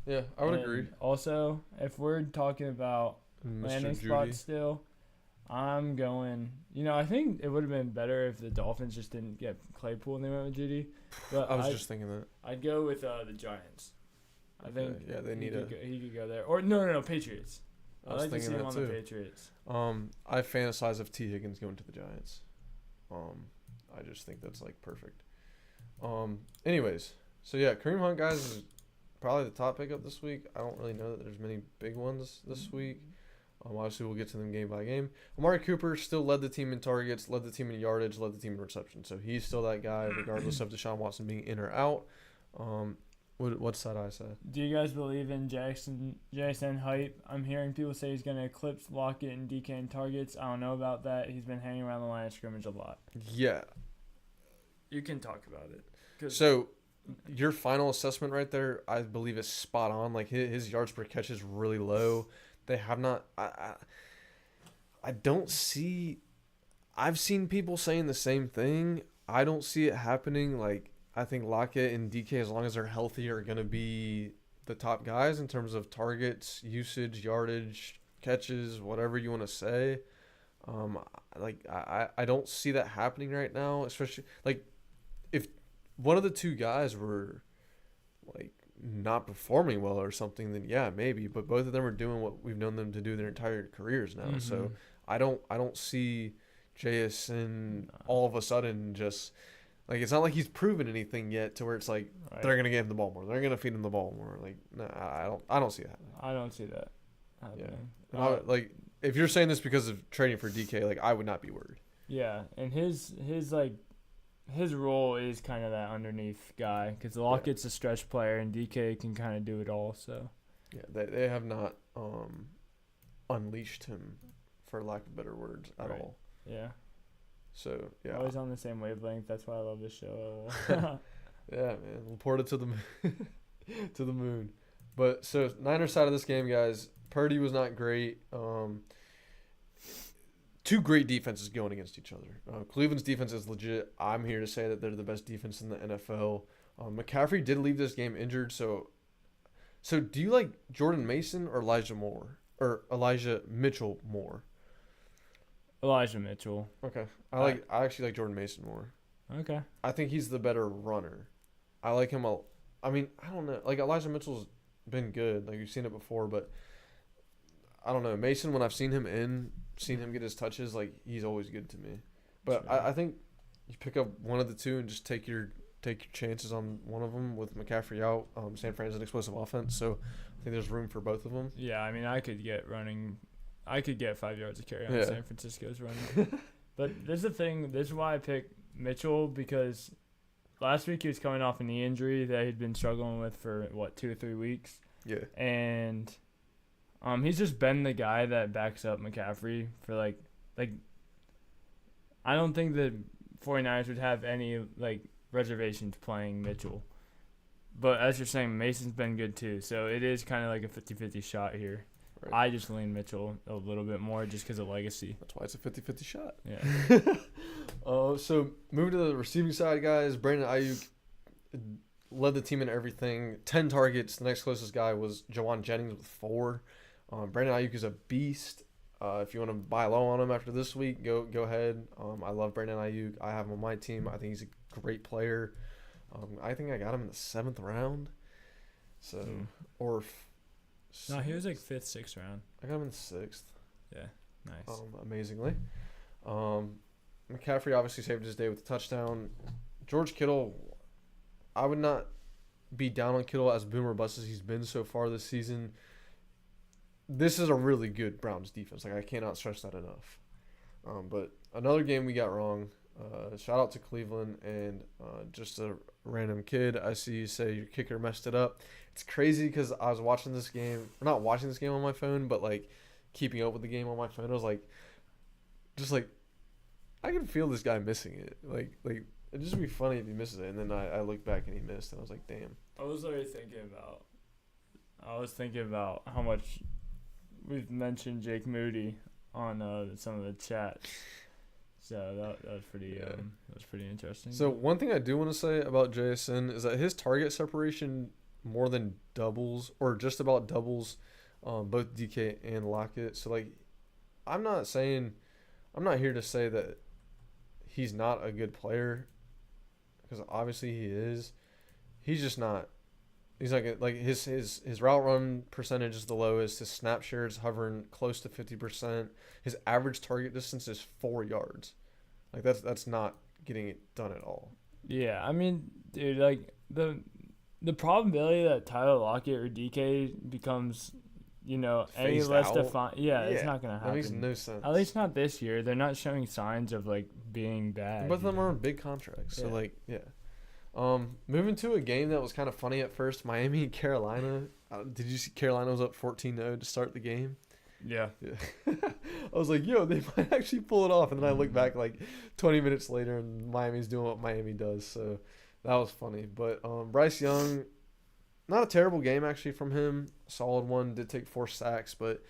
Yeah, I would agree. Also, if we're talking about landing spots still, I'm going. I think it would have been better if the Dolphins just didn't get Claypool and they went with Jeudy. But I was just thinking that. I'd go with the Giants. I think they need he could go there. Or no, Patriots. I was like to see him on too. the Patriots. I fantasize of T. Higgins going to the Giants. I just think that's like perfect. Anyways, so yeah, Kareem Hunt guys is probably the top pickup this week. I don't really know that there's many big ones this week. Obviously, we'll get to them game by game. Amari Cooper still led the team in targets, led the team in yardage, led the team in reception. So he's still that guy, regardless of Deshaun Watson being in or out. What side I said? Do you guys believe in JSN hype? I'm hearing people say he's going to eclipse Lockett and DK in targets. I don't know about that. He's been hanging around the line of scrimmage a lot. Yeah. You can talk about it. So, your final assessment right there, I believe, is spot on. Like, his yards per catch is really low. They have not... I don't see... I've seen people saying the same thing. I don't see it happening. Like, I think Lockett and DK, as long as they're healthy, are going to be the top guys in terms of targets, usage, yardage, catches, whatever you want to say. I don't see that happening right now, especially, like, if one of the two guys were, like, not performing well or something, then yeah, maybe. But both of them are doing what we've known them to do their entire careers now. Mm-hmm. So I don't see JSN all of a sudden just like, it's not like he's proven anything yet to where it's like they're gonna get him the ball more, they're gonna feed him the ball more. Like, no, I don't see that. I don't see that happening. Yeah. Like, if you're saying this because of trading for DK, like, I would not be worried. Yeah, and his role is kind of that underneath guy because Lockett's a stretch player and DK can kind of do it all. So yeah, they have not unleashed him, for lack of better words, at all. Yeah. So yeah, always on the same wavelength. That's why I love this show. Yeah, man, we'll port it to the to the moon. But so Niners side of this game, guys, Purdy was not great. Two great defenses going against each other. Cleveland's defense is legit. I'm here to say that they're the best defense in the NFL. McCaffrey did leave this game injured, so do you like Jordan Mason or Elijah Mitchell more? Elijah Mitchell. Okay. I actually like Jordan Mason more. Okay. I think he's the better runner. I like him I don't know. Like, Elijah Mitchell's been good. Like, you've seen it before, but I don't know. Mason, when I've seen him get his touches, like, he's always good to me. But sure. I think you pick up one of the two and just take your chances on one of them with McCaffrey out. San Fran's an explosive offense, so I think there's room for both of them. Yeah, I mean, I could get 5 yards of carry on San Francisco's running. But this is the thing. This is why I picked Mitchell, because last week he was coming off a knee injury that he'd been struggling with for, 2 or 3 weeks. Yeah. And he's just been the guy that backs up McCaffrey for, like I don't think the 49ers would have any, reservations playing Mitchell. But as you're saying, Mason's been good too. So it is kind of like a 50-50 shot here. Right. I just lean Mitchell a little bit more just because of legacy. That's why it's a 50-50 shot. Yeah. So moving to the receiving side, guys, Brandon Ayuk led the team in everything. 10 targets. The next closest guy was Jawan Jennings with 4. Brandon Ayuk is a beast. If you want to buy low on him after this week, go ahead. I love Brandon Ayuk. I have him on my team. I think he's a great player. I think I got him in the 7th round. So, No, he was 5th, 6th round. I got him in the 6th. Yeah, nice. Amazingly. McCaffrey obviously saved his day with a touchdown. George Kittle, I would not be down on Kittle as boom or bust as he's been so far this season. This is a really good Browns defense. I cannot stress that enough. But another game we got wrong. Shout out to Cleveland and just a random kid. I see you say your kicker messed it up. It's crazy because I was watching this game, not watching this game on my phone, but keeping up with the game on my phone. I was I can feel this guy missing it. It'd just be funny if he misses it. And then I looked back and he missed, and I was like, damn. I was thinking about how much we've mentioned Jake Moody on some of the chats. So that was pretty interesting. So one thing I do want to say about JSN is that his target separation more than doubles, or just about doubles, both DK and Lockett. So I'm not here to say that he's not a good player, because obviously he is. He's just not. He's his route run percentage is the lowest. His snap share is hovering close to 50%. His average target distance is 4 yards. That's not getting it done at all. Yeah, I mean, dude, the probability that Tyler Lockett or DK becomes, any less defined. Yeah, it's not gonna happen. That makes no sense. At least not this year. They're not showing signs of being bad. Both of them are on big contracts. So Moving to a game that was kind of funny at first, Miami and Carolina. Did you see Carolina was up 14-0 to start the game? Yeah. I was like, yo, they might actually pull it off. And then I look back like 20 minutes later and Miami's doing what Miami does. So that was funny. But Bryce Young, not a terrible game actually from him. Solid one. Did take 4 sacks. But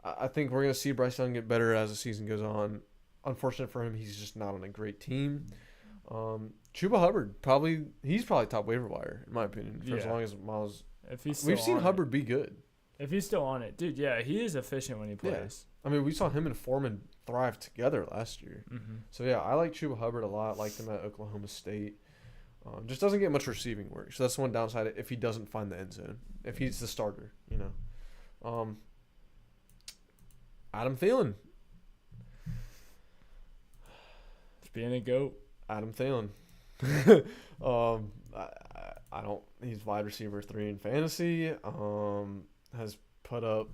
I think we're going to see Bryce Young get better as the season goes on. Unfortunate for him, he's just not on a great team. Chuba Hubbard, he's probably top waiver wire, in my opinion, for as long as Miles. We've seen Hubbard be good. If he's still on it. Dude, yeah, he is efficient when he plays. Yeah. I mean, we saw him and Foreman thrive together last year. Mm-hmm. So, yeah, I like Chuba Hubbard a lot. Liked him at Oklahoma State. Just doesn't get much receiving work. So, that's the one downside if he doesn't find the end zone. If he's the starter, you know. Adam Thielen. Just being a GOAT. Adam Thielen. I don't. He's wide receiver 3 in fantasy. Has put up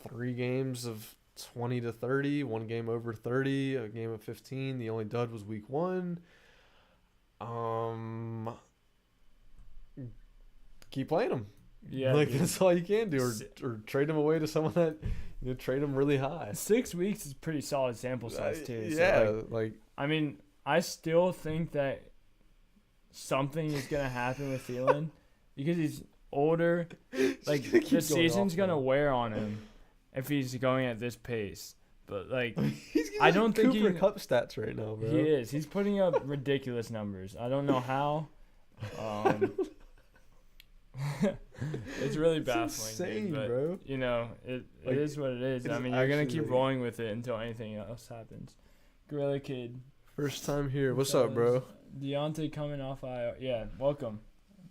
3 games of 20 to 30, 1 game over 30, a game of 15. The only dud was week 1. Keep playing him. Yeah, like that's all you can do, or trade him away to someone that trade him really high. 6 weeks is pretty solid sample size too. Yeah, so like I mean, I still think that something is gonna happen with Thielen because he's older. Like the season's gonna wear on him if he's going at this pace. But like, I don't think Cooper Kupp stats right now, bro. He is. He's putting up ridiculous numbers. I don't know how. It's really baffling, insane, dude, but, bro. You know, it is what it is. I mean, you're gonna keep rolling with it until anything else happens. Gorilla Kid. First time here. What's up, bro? Deontay coming off IR. Yeah, welcome.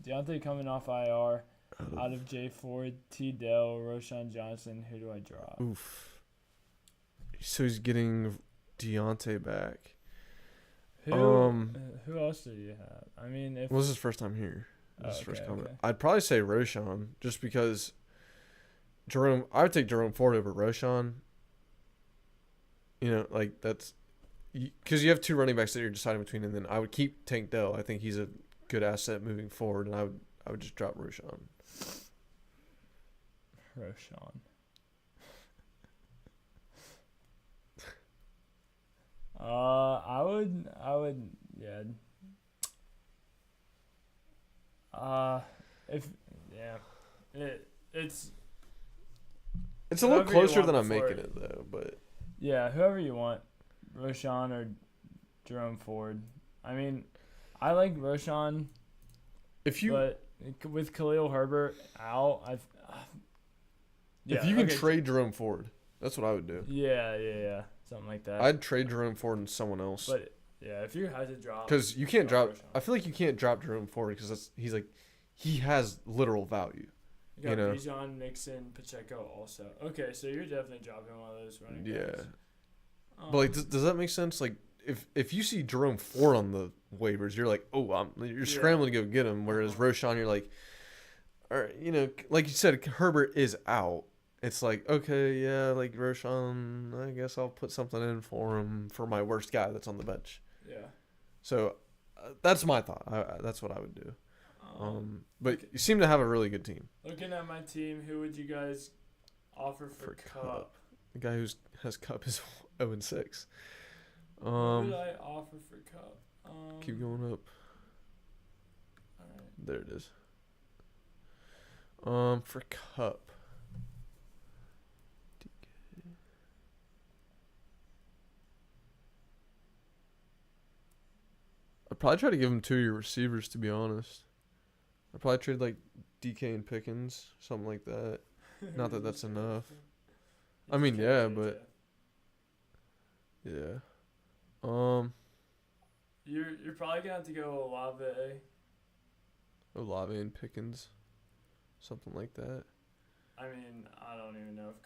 Deontay coming off IR. Out of J Ford, T Dell, Roshan Johnson. Who do I drop? Oof. So he's getting Deontay back. Who else do you have? I mean, if well, this is his first time here. This is his first comment. Okay. I'd probably say Roshan, just because Jerome. I would take Jerome Ford over Roshan. You know, like that's because you have 2 running backs that you're deciding between, and then I would keep Tank Dell. I think he's a good asset moving forward, and I would just drop Roshan. I would, yeah. It's a little closer than I'm making it though, but yeah, whoever you want, Roshan or Jerome Ford. I mean, I like Roshan. But with Khalil Herbert out, if you can trade Jerome Ford, that's what I would do. Yeah, something like that. I'd trade Jerome Ford and someone else. But yeah, if you had to drop, because you can't drop. Roshan. I feel like you can't drop Jerome Ford because he has literal value. You got Bijan, Mixon, Pacheco also. Okay, so you're definitely dropping one of those running backs. Yeah. But like, does that make sense? Like, if you see Jerome Ford on the waivers, you're like, oh, you're scrambling to go get him. Whereas Roshan, you're like, or like you said, Herbert is out. It's like, okay, yeah, like Roshan, I guess I'll put something in for him for my worst guy that's on the bench. Yeah. So that's my thought. That's what I would do. But you seem to have a really good team. Looking at my team, who would you guys offer for Kupp? The guy who has Kupp is 0-6. What would I offer for Kupp? Keep going up. All right. There it is. For Kupp. I'd probably try to give him 2 of your receivers, to be honest. I'd probably trade like DK and Pickens, something like that. Not that that's enough. I mean, yeah, but yeah. You're probably gonna have to go Olave and Pickens, something like that. I mean, I don't even know if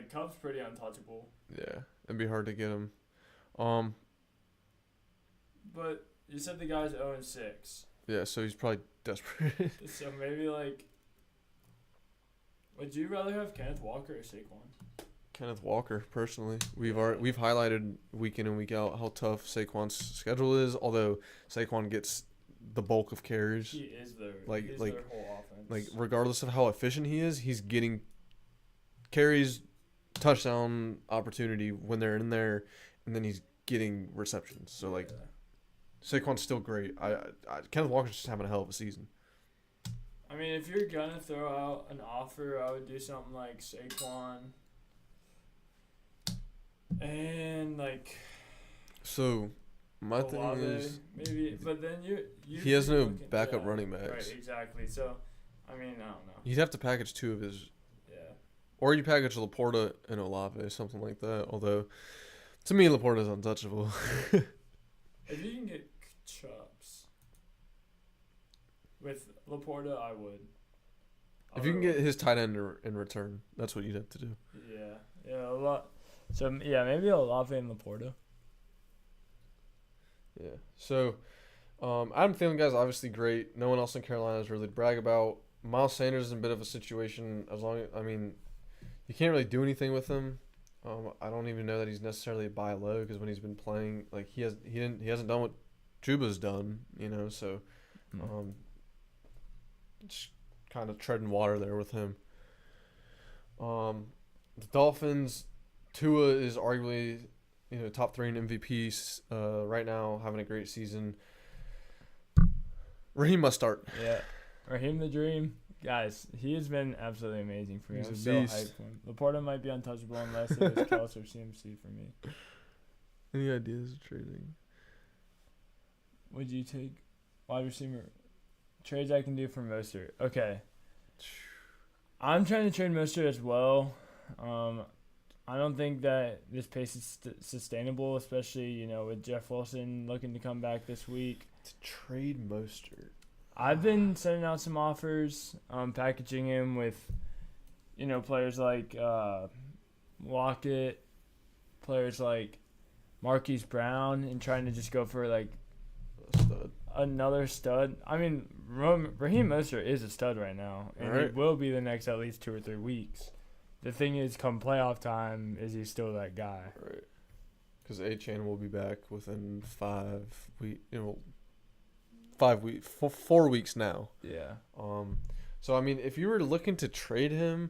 Kupp's pretty untouchable. Yeah, it'd be hard to get him. But you said the guy's 0-6. Yeah, so he's probably desperate. So maybe would you rather have Kenneth Walker or Saquon? Kenneth Walker, personally. We've highlighted week in and week out how tough Saquon's schedule is. Although Saquon gets the bulk of carries. He is their whole offense. Like regardless of how efficient he is, he's getting carries, touchdown opportunity when they're in there, and then he's getting receptions. So like, Saquon's still great. Kenneth Walker's just having a hell of a season. I mean, if you're gonna throw out an offer, I would do something like Saquon, and like. So, my Olave, thing is maybe, but then he has no backup running backs. Right, exactly. So, I mean, I don't know. You'd have to package two of his. Yeah. Or you package Laporta and Olave, something like that. Although, to me, Laporta's untouchable. If you can get Chubbs with Laporta, I would. If you can get his tight end in return, that's what you'd have to do. Yeah, a lot. So maybe Olave and Laporta. Yeah. So, Adam Thielen, guys, obviously great. No one else in Carolina is really to brag about. Miles Sanders is in a bit of a situation. You can't really do anything with him. I don't even know that he's necessarily a buy low because when he's been playing, like he hasn't done what Chuba's done, So, just kind of treading water there with him. The Dolphins, Tua is arguably, top 3 in MVPs right now, having a great season. Raheem must start. Yeah, Raheem the Dream. Guys, he has been absolutely amazing for me. He's I'm a so beast. hyped for him. Laporta might be untouchable unless it was Kels or CMC for me. Any ideas of trading? Would you take wide receiver? Trades I can do for Mostert. Okay. I'm trying to trade Mostert as well. I don't think that this pace is sustainable, especially, with Jeff Wilson looking to come back this week. To trade Mostert. I've been sending out some offers, packaging him with, players like Lockett, players like Marquise Brown, and trying to just go for, like, another stud. I mean, Raheem Mostert is a stud right now, and he will be the next at least 2 or 3 weeks. The thing is, come playoff time, is he still that guy? Right. Because A-Chain will be back within 4 weeks now. Yeah. So I mean, if you were looking to trade him,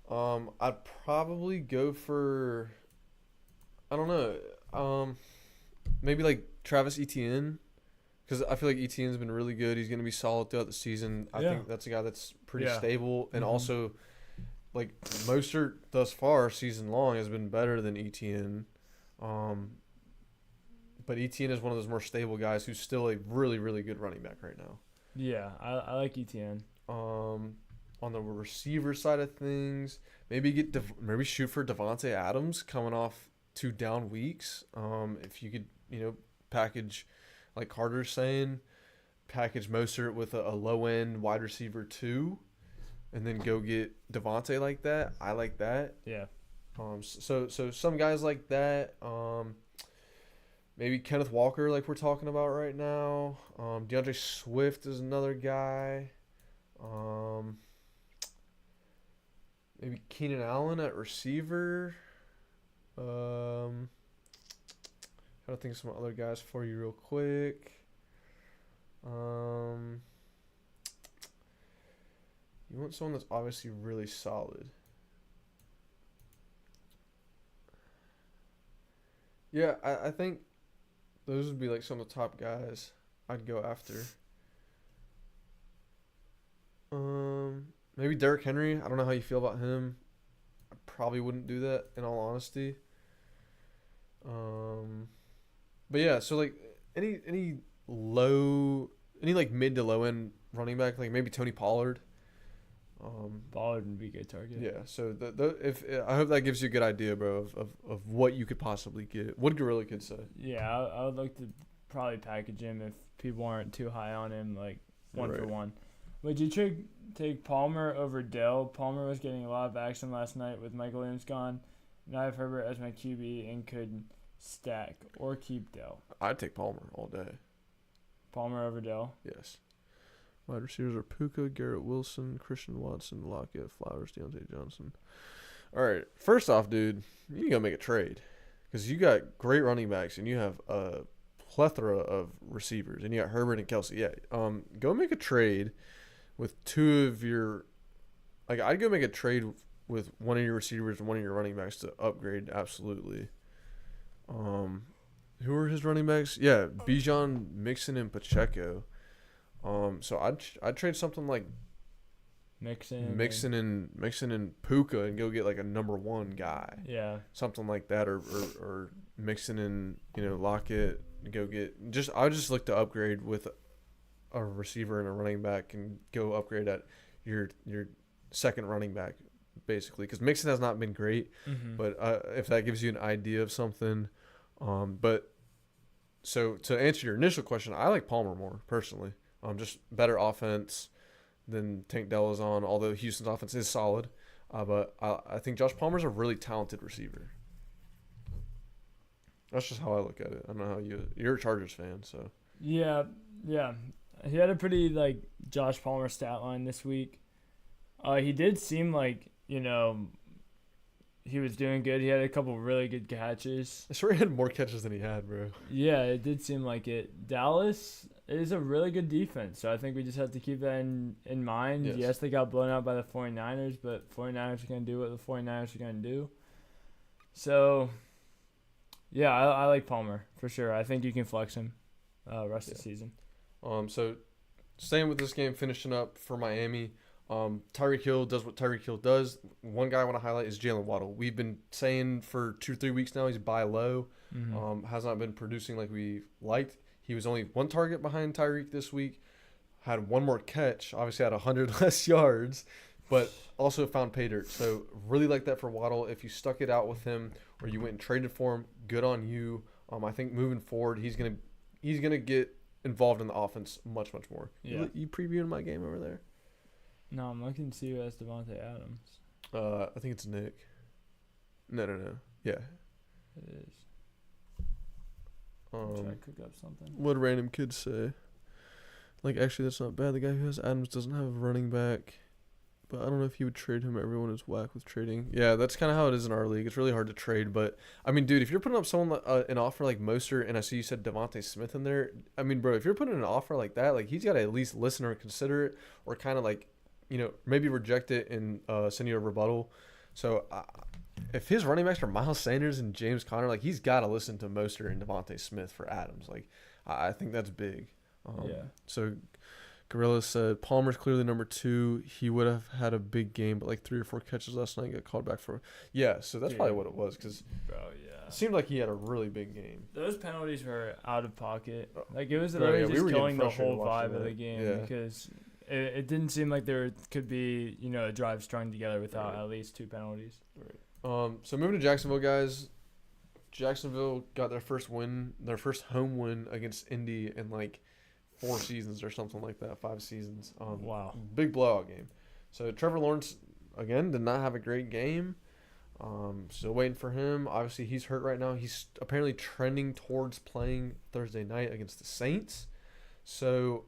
I'd probably go for, I don't know, maybe like Travis Etienne, because I feel like Etienne's been really good. He's going to be solid throughout the season. I think that's a guy that's pretty stable, and also, like, Mostert thus far season long has been better than Etienne. But Etienne is one of those more stable guys who's still a really, really good running back right now. Yeah, I like Etienne. On the receiver side of things, maybe shoot for Devontae Adams coming off 2 down weeks. If you could, package, like Carter's saying, package Mostert with a low end wide receiver 2, and then go get Devontae like that. I like that. Yeah. So some guys like that. Maybe Kenneth Walker, like we're talking about right now. DeAndre Swift is another guy. Maybe Keenan Allen at receiver. Trying to think of some other guys for you real quick. You want someone that's obviously really solid. Yeah, I think those would be like some of the top guys I'd go after. Maybe Derrick Henry. I don't know how you feel about him. I probably wouldn't do that in all honesty. But yeah, so like any like mid to low end running back, like maybe Tony Pollard. Pollard would be a good target. Yeah, so if I hope that gives you a good idea, bro, of what you could possibly get. What Gorilla could say. Yeah, I would like to probably package him if people aren't too high on him, like one for one. Would you take Palmer over Dell? Palmer was getting a lot of action last night with Michael Williams gone. Now I have Herbert as my QB and could stack or keep Dell. I'd take Palmer all day. Palmer over Dell? Yes. Wide receivers are Puka, Garrett Wilson, Christian Watson, Lockett, Flowers, Deontay Johnson. All right. First off, dude, you got to make a trade because you got great running backs and you have a plethora of receivers, and you got Herbert and Kelsey. Yeah, go make a trade with two of your. Like, I'd go make a trade with one of your receivers and one of your running backs to upgrade. Absolutely. Who are his running backs? Yeah, Bijan, Mixon, and Pacheco. So I'd trade something like Mixon and Puka and go get like a number one guy. Yeah. Something like that, or Mixon and Lockett and go get I would just look to upgrade with a receiver and a running back and go upgrade at your second running back basically, because Mixon has not been great, but if that gives you an idea of something, but so to answer your initial question, I like Palmer more personally. Just better offense than Tank Dell is on, although Houston's offense is solid. But I think Josh Palmer's a really talented receiver. That's just how I look at it. I don't know how you're a Chargers fan, so. Yeah. He had a pretty, Josh Palmer stat line this week. He did seem like, he was doing good. He had a couple really good catches. I swear he had more catches than he had, bro. Yeah, it did seem like it. Dallas is a really good defense, so I think we just have to keep that in mind. Yes, they got blown out by the 49ers, but 49ers are going to do what the 49ers are going to do. So, yeah, I like Palmer for sure. I think you can flex him rest of the season. So, staying with this game, finishing up for Miami, Tyreek Hill does what Tyreek Hill does. One guy I want to highlight is Jalen Waddle. We've been saying for 2-3 weeks now he's buy low. Has not been producing like we liked. He was only one target behind Tyreek this week. Had one more catch. Obviously had 100 less yards, but also found pay dirt. So really like that for Waddle. If you stuck it out with him or you went and traded for him, good on you. I think moving forward he's gonna get involved in the offense much more. Yeah. You previewing my game over there? No, I'm looking to see who has Devontae Adams. I think it's Nick. No. Yeah. It is. Try to cook up something. What random kids say? Actually, that's not bad. The guy who has Adams doesn't have a running back, but I don't know if he would trade him. Everyone is whack with trading. Yeah, that's kind of how it is in our league. It's really hard to trade, but I mean, dude, if you're putting up someone an offer like Mostert, and I see you said Devontae Smith in there. I mean, bro, if you're putting an offer like that, he's got to at least listen or consider it, or kind of maybe reject it and send you a rebuttal. So if his running backs are Miles Sanders and James Conner, he's got to listen to Mostert and Devontae Smith for Adams. I think that's big. Yeah. So Gorilla said Palmer's clearly number 2. He would have had a big game, but 3 or 4 catches last night, got called back for. Yeah, so that's probably what it was, because it seemed like he had a really big game. Those penalties were out of pocket. It was literally just killing the whole vibe of the game because it didn't seem like there could be a drive strung together without at least 2 penalties. Right. So moving to Jacksonville, guys. Jacksonville got their first home win against Indy in 4 seasons or something like that, 5 seasons. Wow. Big blowout game. So Trevor Lawrence, again, did not have a great game. Still waiting for him. Obviously, he's hurt right now. He's apparently trending towards playing Thursday night against the Saints. So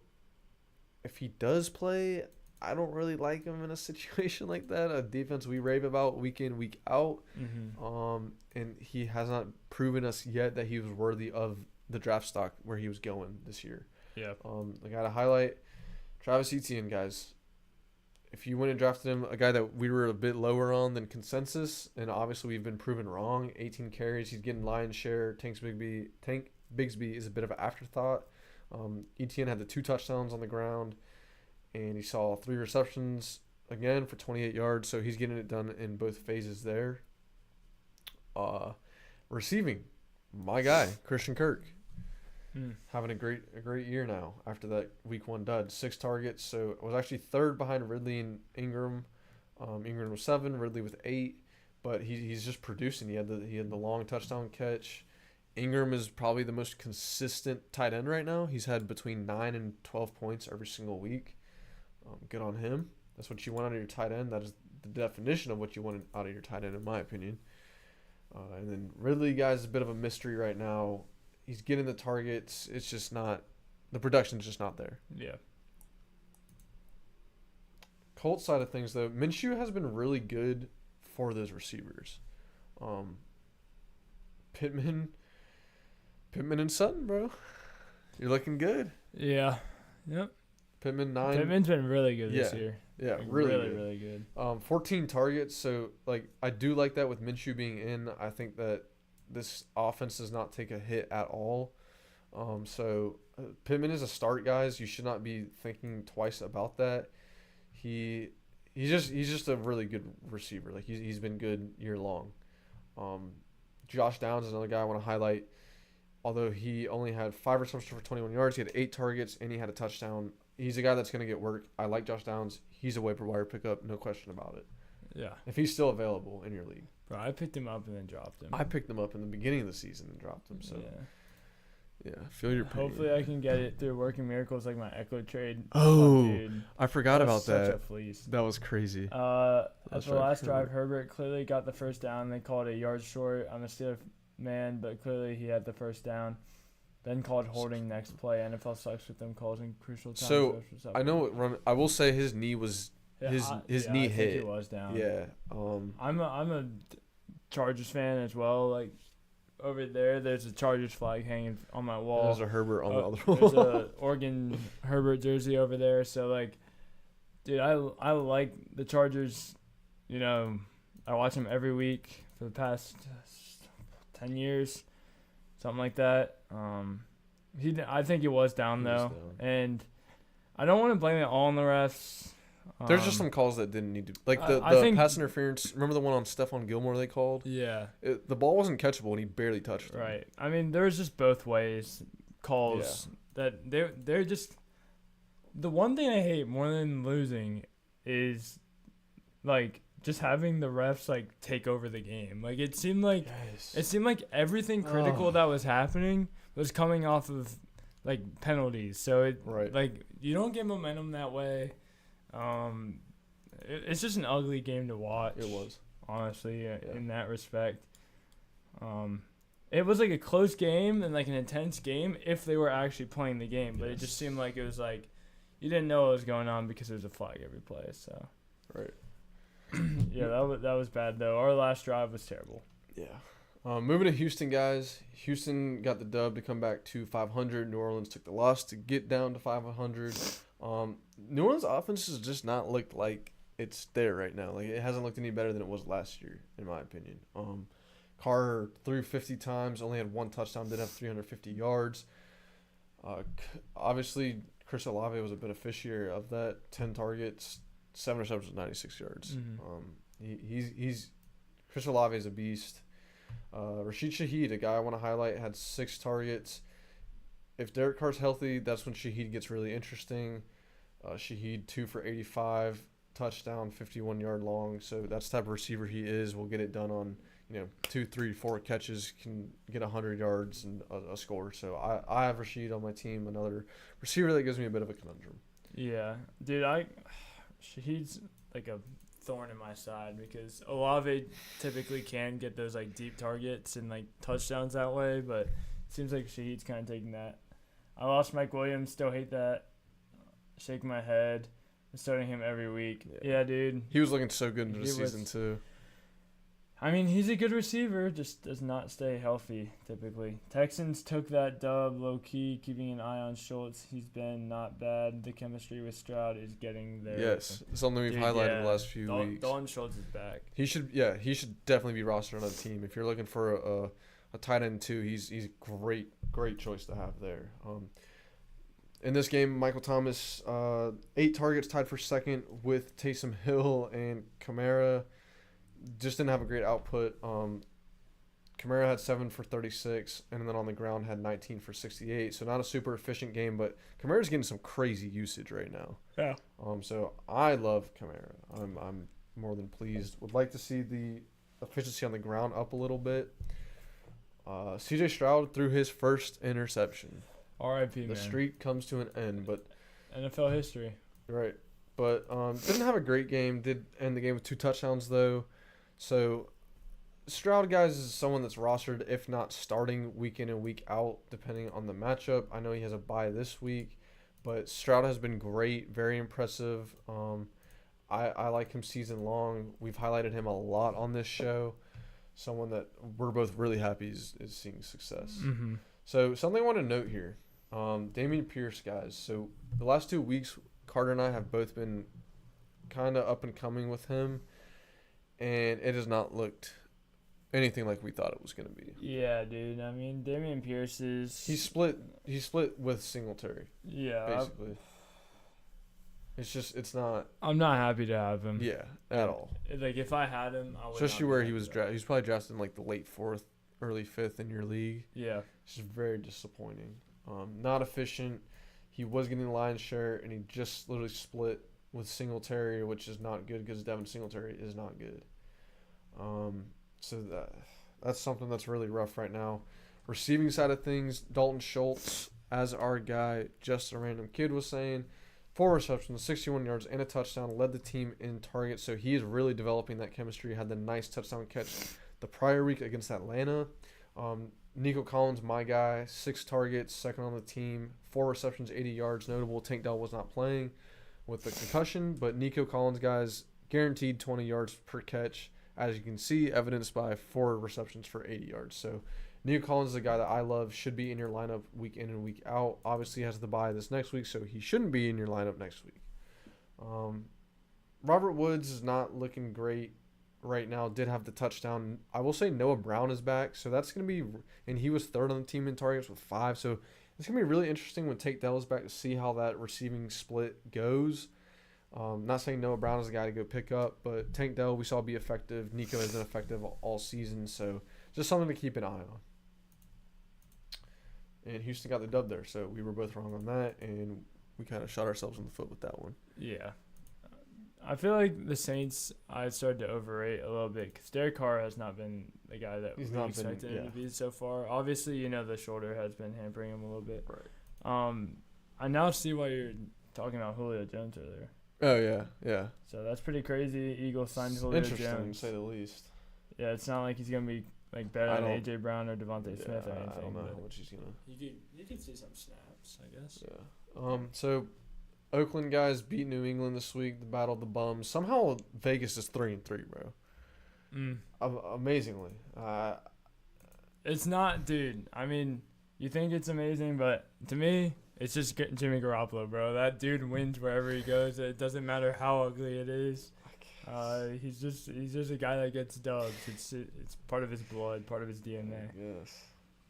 if he does play, I don't really like him in a situation like that. A defense we rave about week in, week out. And he has not proven us yet that he was worthy of the draft stock where he was going this year. Yeah. I got to highlight Travis Etienne, guys. If you went and drafted him, a guy that we were a bit lower on than consensus, and obviously we've been proven wrong. 18 carries, he's getting lion's share. Tank Bigsby is a bit of an afterthought. Etienne had the 2 touchdowns on the ground, and he saw 3 receptions again for 28 yards. So he's getting it done in both phases there. Receiving, my guy Christian Kirk. Having a great year now after that week 1 dud. 6 targets, so it was actually 3rd behind Ridley and Ingram. Ingram was 7, Ridley with 8, but he's just producing. He had the long touchdown catch. Ingram is probably the most consistent tight end right now. He's had between 9 and 12 points every single week. Good on him. That's what you want out of your tight end. That is the definition of what you want out of your tight end, in my opinion. And then Ridley, guys, is a bit of a mystery right now. He's getting the targets. It's just not – the production's just not there. Yeah. Colts side of things, though, Minshew has been really good for those receivers. Pittman Pittman and Sutton, bro. You're looking good. Yeah. Yep. Pittman 9. Pittman's been really good this year. Yeah, Like, really good. 14 targets. So, like, I do like that with Minshew being in. I think that this offense does not take a hit at all. Pittman is a start, guys. You should not be thinking twice about that. He's just a really good receiver. Like, he's been good year long. Josh Downs is another guy I want to highlight. Although he only had 5 receptions for 21 yards, he had 8 targets and he had a touchdown. He's a guy that's going to get work. I like Josh Downs. He's a waiver wire pickup, no question about it. Yeah. If he's still available in your league. Bro, I picked him up and then dropped him. I picked him up in the beginning of the season and dropped him. So, yeah, feel your pain. Hopefully I can get it through working miracles like my Echo trade. Oh, dude. I forgot about Such that. a fleece. That was crazy. At the last drive, Herbert clearly got the first down. They called it a yard short. I'm a Steelers man, but clearly he had the first down. Then called holding next play. NFL sucks with them calls in crucial times. So I know what run. I will say his knee was his knee hit. Think he was down. Yeah. I'm a Chargers fan as well. Like over there's a Chargers flag hanging on my wall. There's a Herbert on the other wall. There's a Oregon Herbert jersey over there. So like, dude, I like the Chargers. You know, I watch them every week for the past 10 years. Something like that. I think he was down though, and I don't want to blame it all on the refs. There's just some calls that didn't need to, like the pass interference. Remember the one on Stephon Gilmore they called? Yeah. The ball wasn't catchable and he barely touched it. Right. I mean, there was just both ways calls that they're just. The one thing I hate more than losing is, like, just having the refs like take over the game. Like it seemed like everything critical that was happening was coming off of like penalties. So like you don't get momentum that way. It's just an ugly game to watch. It was, honestly, in that respect. It was like a close game and like an intense game if they were actually playing the game, but it just seemed like it was like you didn't know what was going on because there was a flag every play. So right. Yeah, that was bad though. Our last drive was terrible. Yeah. Moving to Houston, guys. Houston got the dub to come back to 500. New Orleans took the loss to get down to 500. New Orleans' offense has just not looked like it's there right now. Like it hasn't looked any better than it was last year, in my opinion. Carr threw 50 times, only had 1 touchdown, did have 350 yards. Obviously, Chris Olave was a beneficiary of that. 10 targets. 7 receptions, 96 yards. Mm-hmm. He's Chris Olave is a beast. Rashid Shaheed, a guy I want to highlight, had 6 targets. If Derek Carr's healthy, that's when Shaheed gets really interesting. Shaheed 2 for 85, touchdown, 51-yard long. So that's the type of receiver he is. Will get it done on 2, 3, 4 catches, can get 100 yards and a score. So I have Rashid on my team, another receiver that gives me a bit of a conundrum. Yeah, dude, Shaheed's like a thorn in my side because Olave typically can get those like deep targets and like touchdowns that way, but it seems like Shaheed's kind of taking that. I lost Mike Williams, still hate that. Shaking my head. I'm starting him every week. Yeah, dude. He was looking so good in the season too. I mean, he's a good receiver, just does not stay healthy typically. Texans took that dub low-key, keeping an eye on Schultz. He's been not bad. The chemistry with Stroud is getting there. Yes, something we've highlighted the last few weeks. Dalton Schultz is back. He should definitely be rostered on a team. If you're looking for a tight end too, he's great choice to have there. In this game, Michael Thomas, 8 targets, tied for second with Taysom Hill and Kamara. Just didn't have a great output. Kamara had 7 for 36, and then on the ground had 19 for 68. So not a super efficient game, but Kamara's getting some crazy usage right now. Yeah. So I love Kamara. I'm more than pleased. Would like to see the efficiency on the ground up a little bit. C.J. Stroud threw his first interception. R.I.P. The streak comes to an end, but NFL history. Right, but didn't have a great game. Did end the game with 2 touchdowns though. So Stroud, guys, is someone that's rostered, if not starting week in and week out, depending on the matchup. I know he has a bye this week, but Stroud has been great, very impressive. I like him season long. We've highlighted him a lot on this show. Someone that we're both really happy is seeing success. Mm-hmm. So something I want to note here, Dameon Pierce, guys. So the last 2 weeks, Carter and I have both been kind of up and coming with him, and it has not looked anything like we thought it was going to be. Yeah, dude. I mean, Dameon Pierce is... He split with Singletary. Yeah. Basically. It's not... I'm not happy to have him. Yeah, at all. Like, if I had him, I would Especially where he was drafted. He was probably drafted in, like, the late 4th, early 5th in your league. Yeah. It's just very disappointing. Not efficient. He was getting the lion's share, and he just literally split with Singletary, which is not good because Devin Singletary is not good. So that's something that's really rough right now. Receiving side of things, Dalton Schultz, as our guy, just a random kid, was saying, 4 receptions, 61 yards, and a touchdown, led the team in targets. So he is really developing that chemistry. Had the nice touchdown catch the prior week against Atlanta. Nico Collins, my guy, 6 targets, second on the team, 4 receptions, 80 yards. Notable, Tank Dell was not playing with the concussion, but Nico Collins, guys, guaranteed 20 yards per catch. As you can see, evidenced by 4 receptions for 80 yards. So Nico Collins is a guy that I love, should be in your lineup week in and week out. Obviously, he has the bye this next week, so he shouldn't be in your lineup next week. Robert Woods is not looking great right now. Did have the touchdown. I will say Noah Brown is back, so that's going to be – and he was 3rd on the team in targets with 5. So it's going to be really interesting when Tate Dell is back to see how that receiving split goes. Not saying Noah Brown is the guy to go pick up, but Tank Dell we saw be effective. Nico has been effective all season, so just something to keep an eye on. And Houston got the dub there, so we were both wrong on that, and we kind of shot ourselves in the foot with that one. Yeah. I feel like the Saints, I started to overrate a little bit because Derek Carr has not been the guy that we expected him to be so far. Obviously, the shoulder has been hampering him a little bit. Right. I now see why you're talking about Julio Jones earlier. Oh, yeah. So that's pretty crazy. Eagles signed Julio Jones. Interesting, to say the least. Yeah, it's not like he's going to be better than A.J. Brown or Devontae Smith or anything. I don't know how much he's going to. You could see some snaps, I guess. Yeah. So Oakland guys beat New England this week, the Battle of the Bums. Somehow Vegas is 3-3, bro. Amazingly. It's not, dude. I mean, you think it's amazing, but to me, it's just Jimmy Garoppolo, bro. That dude wins wherever he goes. It doesn't matter how ugly it is. He's just a guy that gets dubs. It's part of his blood, part of his DNA. Yes.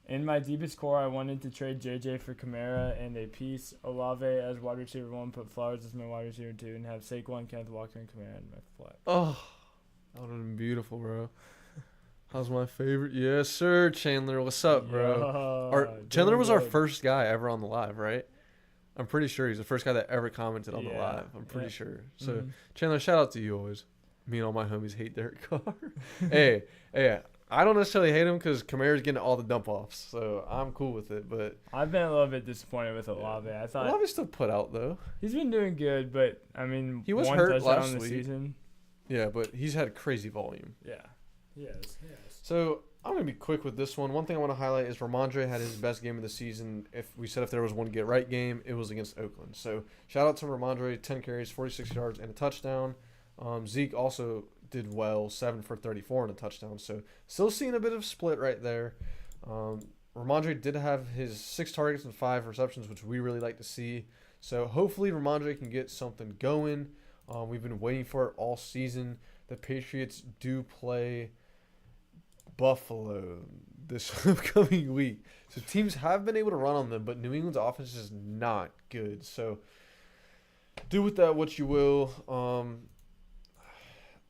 In my deepest core, I wanted to trade JJ for Kamara and a piece Olave as wide receiver 1, put Flowers as my wide receiver 2, and have Saquon, Kenneth Walker, and Kamara in my flex. Oh, that would have been beautiful, bro. How's my favorite? Yes, sir, Chandler. What's up, bro? Chandler was our first guy ever on the live, right? I'm pretty sure he's the first guy that ever commented on the live. I'm pretty sure. So, Chandler, shout out to you always. Me and all my homies hate Derek Carr. hey, I don't necessarily hate him because Kamara's getting all the dump offs, so I'm cool with it. But I've been a little bit disappointed with Olave. I thought Olave's still put out though. He's been doing good, but I mean, he was one hurt touchdown last in the week. season. Yeah, but he's had crazy volume. Yeah, yes. So I'm gonna be quick with this one. One thing I want to highlight is Ramondre had his best game of the season. If there was one get right game, it was against Oakland. So shout out to Ramondre, 10 carries, 46 yards, and a touchdown. Zeke also did well, 7 for 34 and a touchdown. So still seeing a bit of split right there. Ramondre did have his 6 targets and 5 receptions, which we really like to see. So hopefully Ramondre can get something going. We've been waiting for it all season. The Patriots do play Buffalo this upcoming week. So teams have been able to run on them, but New England's offense is not good. So do with that what you will.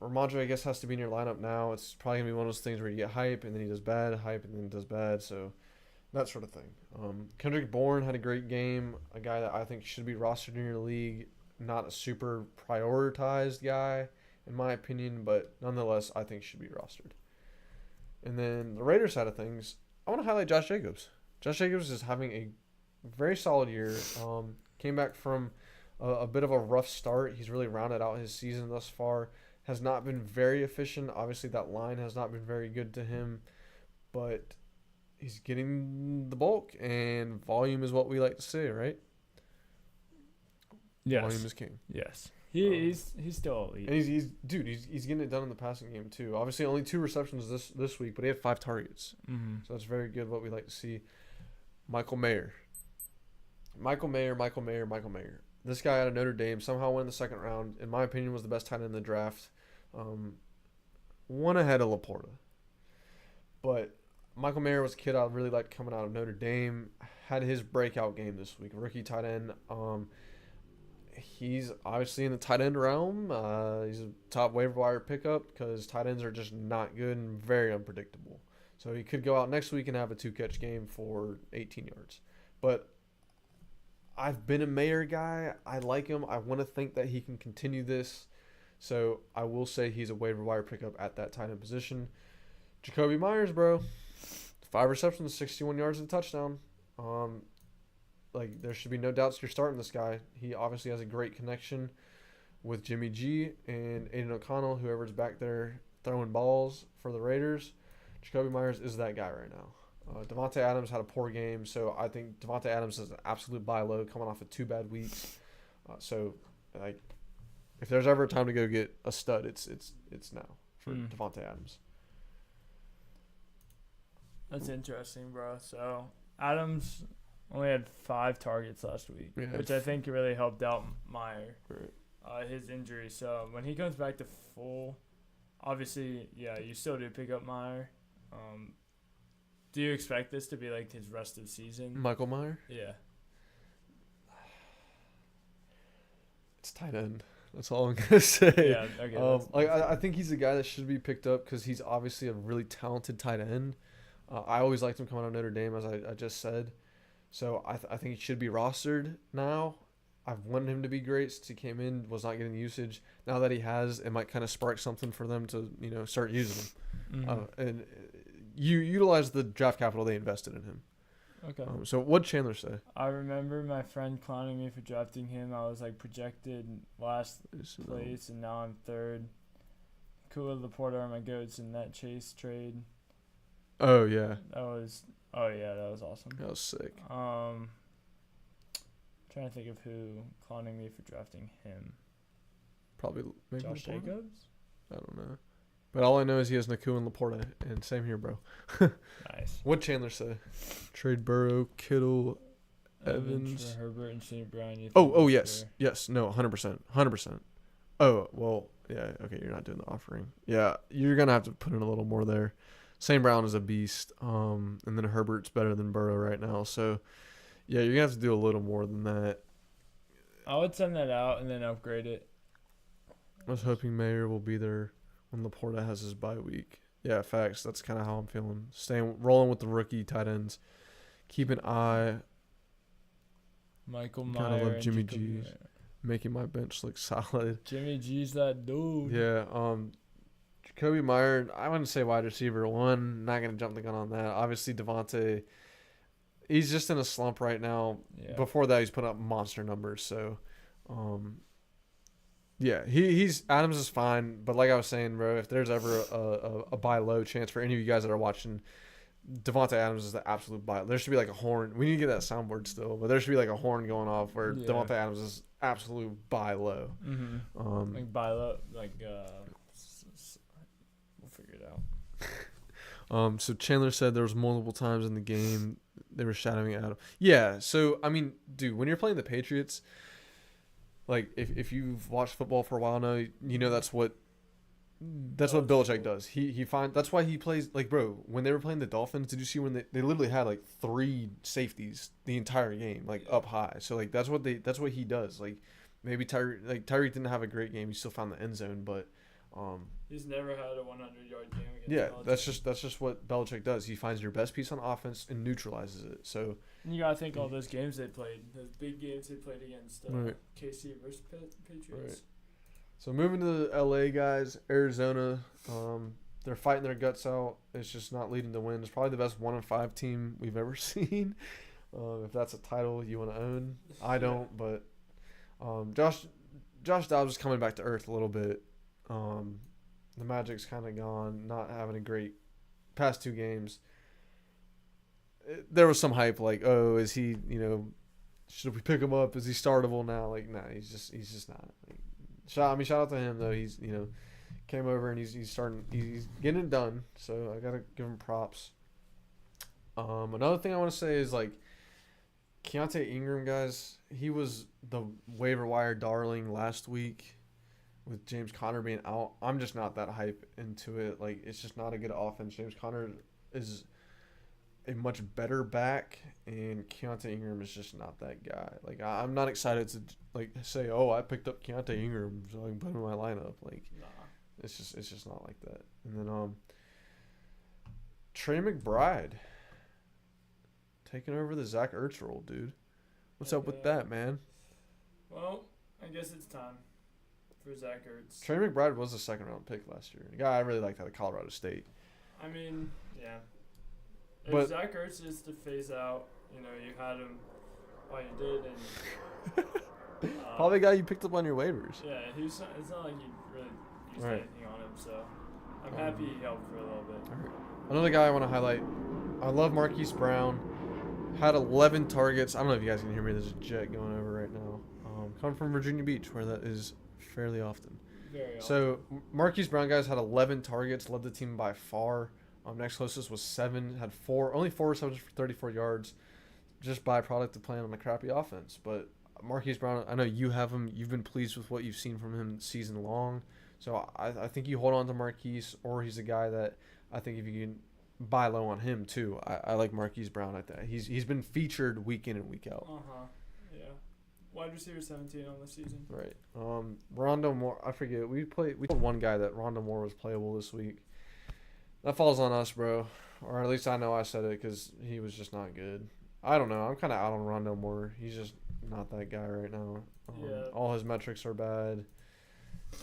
Ramondre, I guess, has to be in your lineup now. It's probably going to be one of those things where you get hype, and then he does bad, hype, and then does bad. So that sort of thing. Kendrick Bourne had a great game, a guy that I think should be rostered in your league. Not a super prioritized guy, in my opinion, but nonetheless, I think should be rostered. And then the Raiders side of things, I want to highlight Josh Jacobs. Josh Jacobs is having a very solid year. Came back from a bit of a rough start. He's really rounded out his season thus far. Has not been very efficient. Obviously, that line has not been very good to him, but he's getting the bulk, and volume is what we like to see, right? Yes. Volume is king. Yes. He's still elite. And he's getting it done in the passing game too. Obviously, only 2 receptions this week, but he had 5 targets. Mm-hmm. So that's very good. What we like to see. Michael Mayer. Michael Mayer. This guy out of Notre Dame somehow went in the second round. In my opinion, was the best tight end in the draft. One ahead of Laporta. But Michael Mayer was a kid I really liked coming out of Notre Dame. Had his breakout game this week. Rookie tight end. He's obviously in the tight end realm. He's a top waiver wire pickup because tight ends are just not good and very unpredictable. So he could go out next week and have a 2-catch game for 18 yards. But I've been a Mayer guy. I like him. I want to think that he can continue this. So I will say he's a waiver wire pickup at that tight end position. Jacoby Myers, bro. 5 receptions, 61 yards and a touchdown. There should be no doubts you're starting this guy. He obviously has a great connection with Jimmy G and Aiden O'Connell, whoever's back there throwing balls for the Raiders. Jacoby Myers is that guy right now. Devontae Adams had a poor game, so I think Devontae Adams is an absolute buy low coming off of 2 bad weeks. If there's ever a time to go get a stud, it's now for Devontae Adams. That's interesting, bro. So Adams only had 5 targets last week, which I think really helped out Meyer, his injury. So when he comes back to full, obviously, you still do pick up Meyer. Do you expect this to be like his rest of the season? Michael Meyer? Yeah. It's tight end. That's all I'm going to say. Yeah, okay. I think he's a guy that should be picked up because he's obviously a really talented tight end. I always liked him coming out of Notre Dame, as I just said. So I think he should be rostered now. I've wanted him to be great since he came in, was not getting usage. Now that he has, it might kind of spark something for them to, start using him. And you utilize the draft capital they invested in him. Okay. So what'd Chandler say? I remember my friend clowning me for drafting him. I was projected last place, and now I'm third. Kua Laporta are my goats in that Chase trade. Oh yeah. That was awesome. That was sick. Trying to think of who clowning me for drafting him. Probably maybe Josh Laporta? Jacobs? I don't know. But all I know is he has Naku and Laporta, and same here, bro. Nice. What'd Chandler say? Trade Burrow, Kittle, Evans. For Herbert and St. Brown. Yes. Yes. No, 100%. 100%. Oh, well, yeah, okay, you're not doing the offering. Yeah, you're going to have to put in a little more there. St. Brown is a beast, and then Herbert's better than Burrow right now. So, yeah, you're going to have to do a little more than that. I would send that out and then upgrade it. I was hoping Mayer will be there when Laporta has his bye week. Yeah, facts. That's kind of how I'm feeling. Rolling with the rookie tight ends. Keep an eye. Michael Meyer. Gotta love Jimmy G. Making my bench look solid. Jimmy G's that dude. Yeah. Jacoby Meyer, I wouldn't say wide receiver 1. Not going to jump the gun on that. Obviously, Devontae, he's just in a slump right now. Yeah. Before that, he's put up monster numbers. So, yeah, he's Adams is fine. But like I was saying, bro, if there's ever a buy low chance for any of you guys that are watching, Devontae Adams is the absolute buy. There should be like a horn. We need to get that soundboard still, but there should be like a horn going off where Devontae Adams is absolute buy low. Mm-hmm. Buy low, we'll figure it out. So Chandler said there was multiple times in the game they were shadowing Adam. Yeah, so I mean, dude, when you're playing the Patriots, like if you've watched football for a while now, you know that's what Belichick does. He finds that's why he plays bro. When they were playing the Dolphins, did you see when they literally had 3 safeties the entire game up high? So that's what he does. Maybe Tyreek didn't have a great game. He still found the end zone, but he's never had a 100-yard game against Belichick. that's just what Belichick does. He finds your best piece on offense and neutralizes it. So you gotta think all those games they played, those big games they played against KC versus Patriots. Right. So moving to the LA guys, Arizona, they're fighting their guts out. It's just not leading to wins. Probably the best 1-5 team we've ever seen. If that's a title you want to own, I don't. But Josh Dobbs is coming back to earth a little bit. The Magic's kind of gone, not having a great past 2 games. There was some hype is he, should we pick him up? Is he startable now? Nah, he's just not. Shout out to him though. He's came over and he's getting it done. So I gotta give him props. Another thing I want to say is Keontae Ingram, guys, he was the waiver wire darling last week with James Conner being out. I'm just not that hype into it. Like, it's just not a good offense. James Conner is a much better back, and Keontae Ingram is just not that guy. Like, I'm not excited to, like, say, oh, I picked up Keontae Ingram so I can put him in my lineup. Like, Nah. it's just not like that. And then Trey McBride taking over the Zach Ertz role, dude. What's up with that, man? Well, I guess it's time for Zach Ertz. Trey McBride was a second-round pick last year. A guy I really liked out of Colorado State. I mean, yeah. If But Zach Ertz is to phase out, you had him while you did, and probably a guy you picked up on your waivers. yeah, it's not like you really used Right. anything on him, so I'm happy he helped for a little bit. All right. Another guy I want to highlight. I love Marquise Brown. Had 11 targets. I don't know if you guys can hear me. There's a jet going over right now. Coming from Virginia Beach, where that is fairly often. Very often. So Marquise Brown, guys, had 11 targets, led the team by far. Next closest was 7, had only 4 receptions for 34 yards, just byproduct of playing on a crappy offense. But Marquise Brown, I know you have him. You've been pleased with what you've seen from him season long. So I think you hold on to Marquise, or he's a guy that I think if you can buy low on him too. I like Marquise Brown at that. He's been featured week in and week out. Yeah. Wide receiver 17 on the season. Right. Rondo Moore. I forget. We told one guy that Rondo Moore was playable this week. That falls on us, bro. Or at least I know I said it because he was just not good. I don't know. I'm kind of out on Rondo Moore. He's just not that guy right now. All his metrics are bad.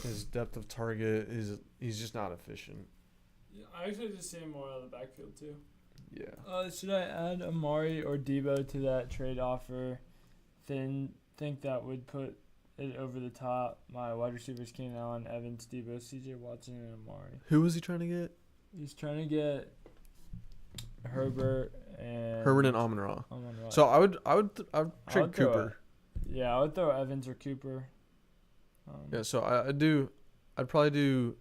His depth of target he's just not efficient. Yeah, I actually just see him more out of the backfield too. Yeah. Should I add Amari or Debo to that trade offer? Then think that would put it over the top. My wide receivers: Keenan Allen, Evans, Debo, C.J. Watson, and Amari. Who was he trying to get? He's trying to get Herbert and Amon-Ra. Amon-Ra. So I would trade Cooper. I would throw Evans or Cooper. Yeah, so I'd probably do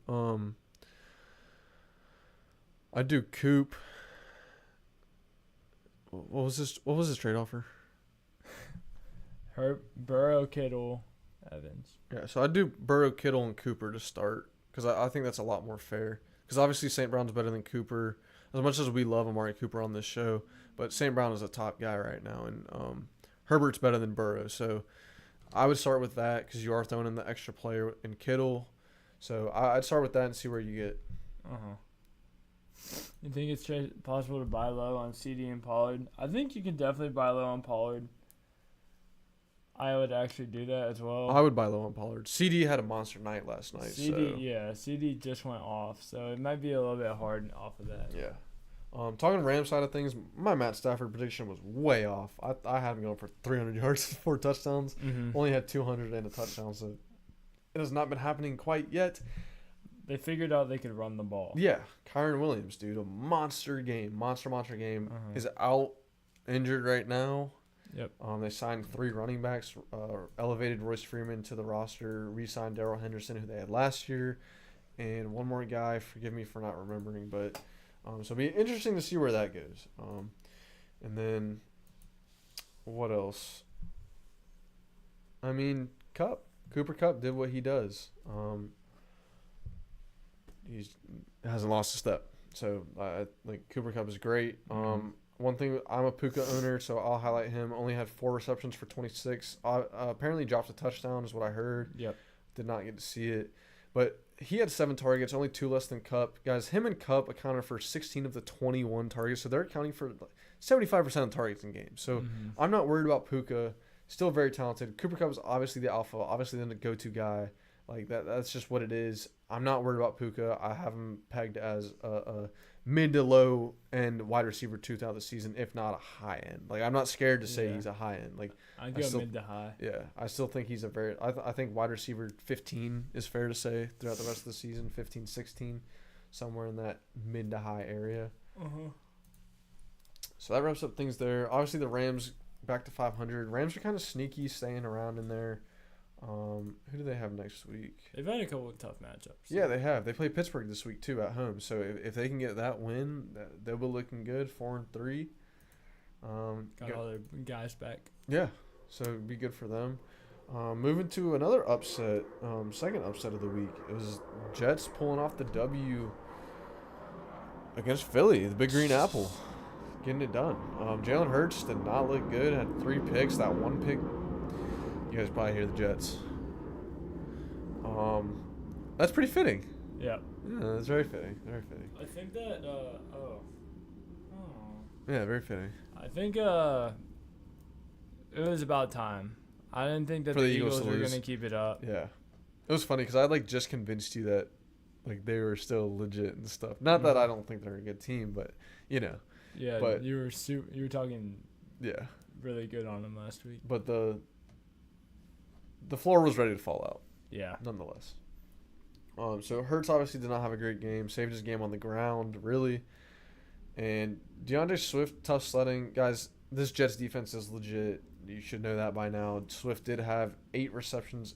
I'd do Coop. What was his trade offer? Burrow, Kittle, Evans. Yeah, so I'd do Burrow, Kittle, and Cooper to start because I think that's a lot more fair. Because obviously St. Brown's better than Cooper. As much as we love Amari Cooper on this show, but St. Brown is a top guy right now, and Herbert's better than Burrow. So I would start with that because you are throwing in the extra player in Kittle. So I'd start with that and see where you get. You think it's possible to buy low on CD and Pollard? I think you can definitely buy low on Pollard. I would actually do that as well. I would buy low on Pollard. CD had a monster night last night. CD just went off, so it might be a little bit hard off of that. Yeah. Talking Rams side of things, my Matt Stafford prediction was way off. I had him going for 300 yards, 4 touchdowns. Mm-hmm. Only had 200 and a touchdown, so it has not been happening quite yet. They figured out they could run the ball. Yeah, Kyron Williams, dude, a monster game, monster game. Is out, injured right now. Yep. They signed 3 running backs, elevated Royce Freeman to the roster, re-signed Darrell Henderson, who they had last year, and one more guy. Forgive me for not remembering, but so it'll be interesting to see where that goes. And then what else? I mean, Cooper Kupp did what he does. He hasn't lost a step. So I think Cooper Kupp is great. One thing, I'm a Puka owner, so I'll highlight him. Only had 4 receptions for 26. Apparently dropped a touchdown is what I heard. Yep. Did not get to see it. But he had 7 targets, only 2 less than Kupp. Guys, him and Kupp accounted for 16 of the 21 targets. So they're accounting for 75% of targets in games. So I'm not worried about Puka. Still very talented. Cooper Kupp is obviously the alpha, obviously the go-to guy. Like that's just what it is. I'm not worried about Puka. I have him pegged as a mid to low end wide receiver 2 throughout the season, if not a high end. Like I'm not scared to say he's a high end. Like I go mid to high. Yeah, I still think he's a very. I think wide receiver 15 is fair to say throughout the rest of the season. 15, 16, somewhere in that mid to high area. So that wraps up things there. Obviously the Rams back to 500. Rams are kind of sneaky, staying around in there. Who do they have next week? They've had a couple of tough matchups. Yeah, they have. They play Pittsburgh this week too at home. So if they can get that win, they'll be looking good, 4-3. Got all their guys back. Yeah, so it'd be good for them. Moving to another upset, second upset of the week. It was Jets pulling off the W against Philly, the Big Green Apple, getting it done. Jalen Hurts did not look good. Had 3 picks. That one pick, you guys probably hear the Jets. That's pretty fitting. Yeah. Yeah, that's very fitting. Very fitting. I think that. Yeah, very fitting. I think it was about time. I didn't think that For the the Eagles Eagles to were lose. gonna keep it up. Yeah, it was funny because I just convinced you that they were still legit and stuff. Not that I don't think they're a good team, but Yeah, but you were talking yeah. really good on them last week. But the floor was ready to fall out. Yeah. Nonetheless. So Hurts obviously did not have a great game. Saved his game on the ground, really. And DeAndre Swift, tough sledding. Guys, this Jets defense is legit. You should know that by now. Swift did have 8 receptions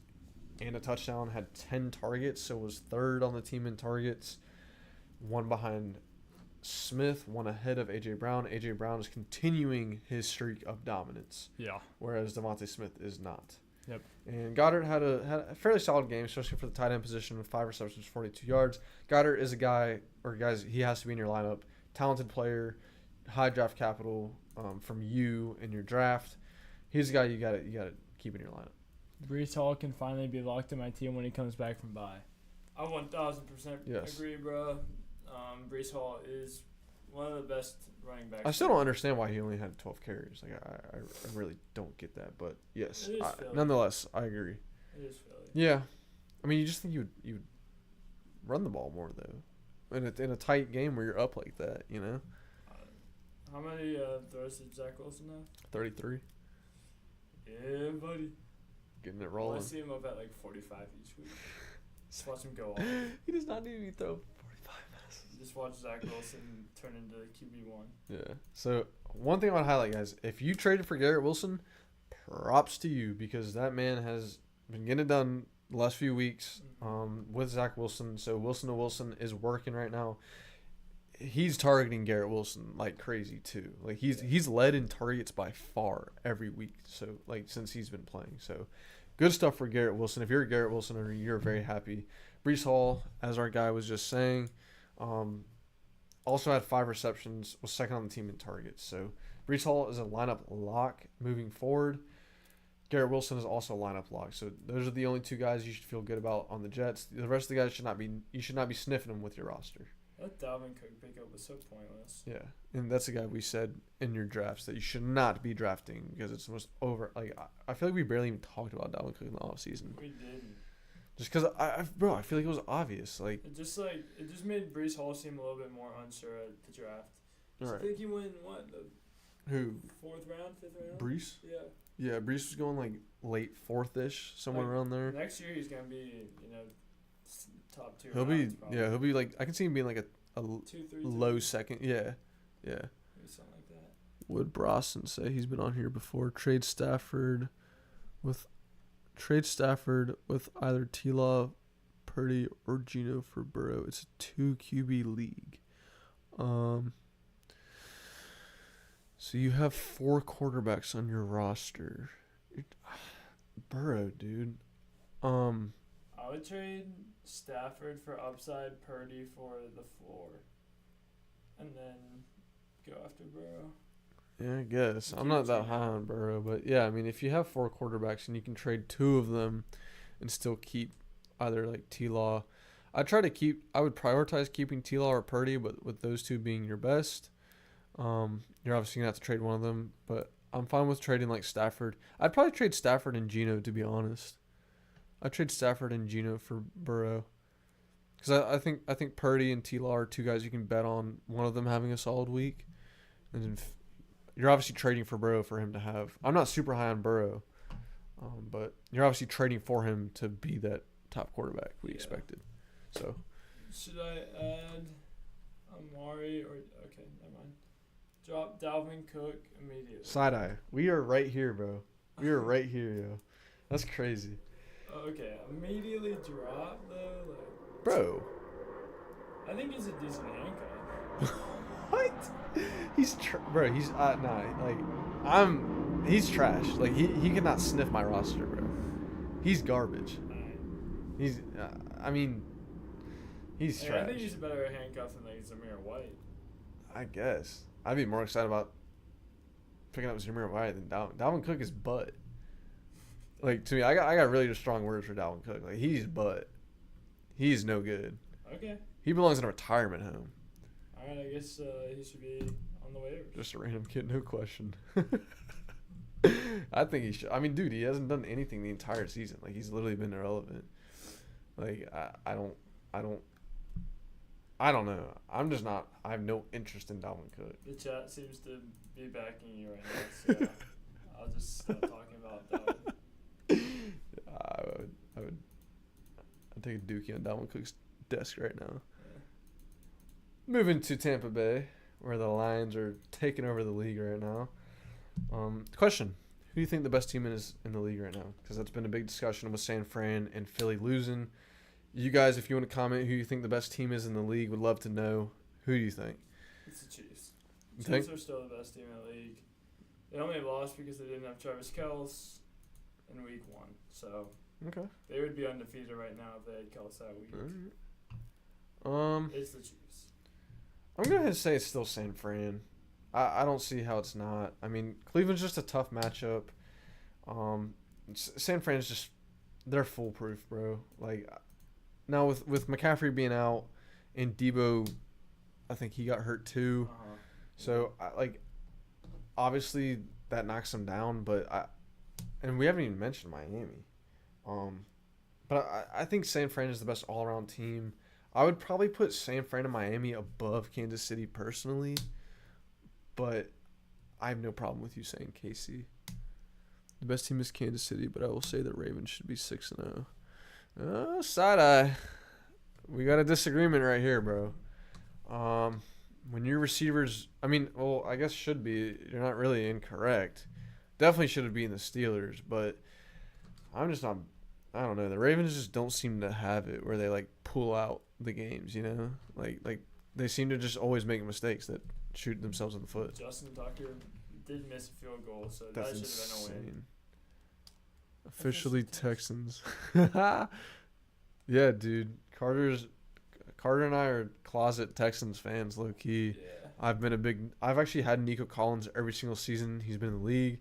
and a touchdown. Had 10 targets, so was third on the team in targets. 1 behind Smith, 1 ahead of A.J. Brown. A.J. Brown is continuing his streak of dominance. Yeah. Whereas Devontae Smith is not. Yep. And Goddard had a fairly solid game, especially for the tight end position with 5 receptions, 42 yards. Goddard is a guy, or guys, he has to be in your lineup. Talented player, high draft capital from you in your draft. He's a guy you gotta keep in your lineup. Breece Hall can finally be locked in my team when he comes back from bye. I 1,000% Yes. agree, bro. Breece Hall is one of the best running backs. I still don't understand why he only had 12 carries. I really don't get that, but yes, It is Philly. nonetheless, I agree. It is Philly. Yeah, I mean, you just think you would run the ball more though, in a tight game where you're up like that, you know. How many throws did Zach Wilson have? 33, Yeah, buddy. getting it I rolling. want to see him up at like 45 each week. Just watch him go off. He does not need to throw 45 passes. Just watch Zach Wilson turn into QB1. Yeah. So one thing I want to highlight, guys, if you traded for Garrett Wilson, props to you because that man has been getting it done the last few weeks with Zach Wilson. So Wilson to Wilson is working right now. He's targeting Garrett Wilson like crazy too. Like he's led in targets by far every week. So since he's been playing. So good stuff for Garrett Wilson. If you're a Garrett Wilson owner, you're very happy. Breece Hall, as our guy was just saying, also had 5 receptions, was second on the team in targets. So Breece Hall is a lineup lock moving forward. Garrett Wilson is also a lineup lock. So those are the only 2 guys you should feel good about on the Jets. The rest of the guys you should not be sniffing them with your roster. That Dalvin Cook pickup was so pointless. Yeah, and that's a guy we said in your drafts that you should not be drafting because it's almost over. I feel like we barely even talked about Dalvin Cook in the offseason. We didn't. Just because I feel like it was obvious. It just made Breece Hall seem a little bit more unsure at the draft. All I right. think he went the Who? 4th round, 5th round. Breece? Yeah. Yeah, Breece was going late 4th-ish, somewhere around there. Next year he's gonna be top 2. He'll be like I can see him being like a 2, 3, low second. Yeah. maybe something like that. Would Brosnan say he's been on here before? Trade Stafford with either T-Law, Purdy, or Geno for Burrow. It's a 2 QB league. So you have 4 quarterbacks on your roster. Burrow, dude. I would trade Stafford for upside, Purdy for the floor, and then go after Burrow. Yeah, I guess. I'm not that high on Burrow, but yeah, I mean, if you have 4 quarterbacks and you can trade 2 of them and still keep either like T-Law, I would prioritize keeping T-Law or Purdy, but with those 2 being your best, you're obviously gonna have to trade one of them. But I'm fine with trading like Stafford. I'd probably trade Stafford and Geno, to be honest. I'd trade Stafford and Geno for Burrow, because I think Purdy and T-Law are 2 guys you can bet on one of them having a solid week, and then you're obviously trading for Burrow for him to have. I'm not super high on Burrow, but you're obviously trading for him to be that top quarterback we expected. So should I add Amari or okay, never mind. Drop Dalvin Cook immediately. Side eye. We are right here, bro. We are right here, yo. That's crazy. Okay, immediately drop though. Bro. I think he's a decent handcuff. What? Bro. He's nah. He's trash. Like he cannot sniff my roster, bro. He's garbage. He's. I mean, he's trash. I think he's a better handcuff than like Zamir White. I guess I'd be more excited about picking up Zamir White than Dalvin. Dalvin Cook is butt. Like, to me, I got really just strong words for Dalvin Cook. Like, he's butt. He's no good. Okay. He belongs in a retirement home. All right, I guess he should be on the waivers. Just a random kid, no question. I think he should. I mean, dude, he hasn't done anything the entire season. Like, he's literally been irrelevant. Like, I don't know. I'm just not. I have no interest in Dalvin Cook. The chat seems to be backing you right now, so I'll just stop talking about Dalvin. I'd take a dookie on Dalvin Cook's desk right now. Yeah. Moving to Tampa Bay, where the Lions are taking over the league right now. Question: who do you think the best team is in the league right now? Because that's been a big discussion with San Fran and Philly losing. You guys, if you want to comment who you think the best team is in the league, would love to know. Who do you think? It's the Chiefs. Chiefs are still the best team in the league. They only lost because they didn't have Travis Kelce in week 1. So okay, they would be undefeated right now if they had Kelce that week. It's the Chiefs. I'm going to say it's still San Fran. I don't see how it's not. I mean, Cleveland's just a tough matchup. San Fran's just, they're foolproof, bro. Like, now with McCaffrey being out and Debo, I think he got hurt too. Uh-huh. So, obviously that knocks them down, and we haven't even mentioned Miami. But I think San Fran is the best all-around team. I would probably put San Fran and Miami above Kansas City personally, but I have no problem with you saying KC. The best team is Kansas City, but I will say the Ravens should be 6-0. Side-eye. We got a disagreement right here, bro. When your receivers, I guess should be, you're not really incorrect. Definitely should have been the Steelers, but I'm just not, I don't know. The Ravens just don't seem to have it where they, pull out the games, you know? Like they seem to just always make mistakes that shoot themselves in the foot. Justin Tucker did miss a field goal, so that's that should have been a win. Officially Texans. Yeah, dude. Carter and I are closet Texans fans, low key. Yeah. I've actually had Nico Collins every single season he's been in the league.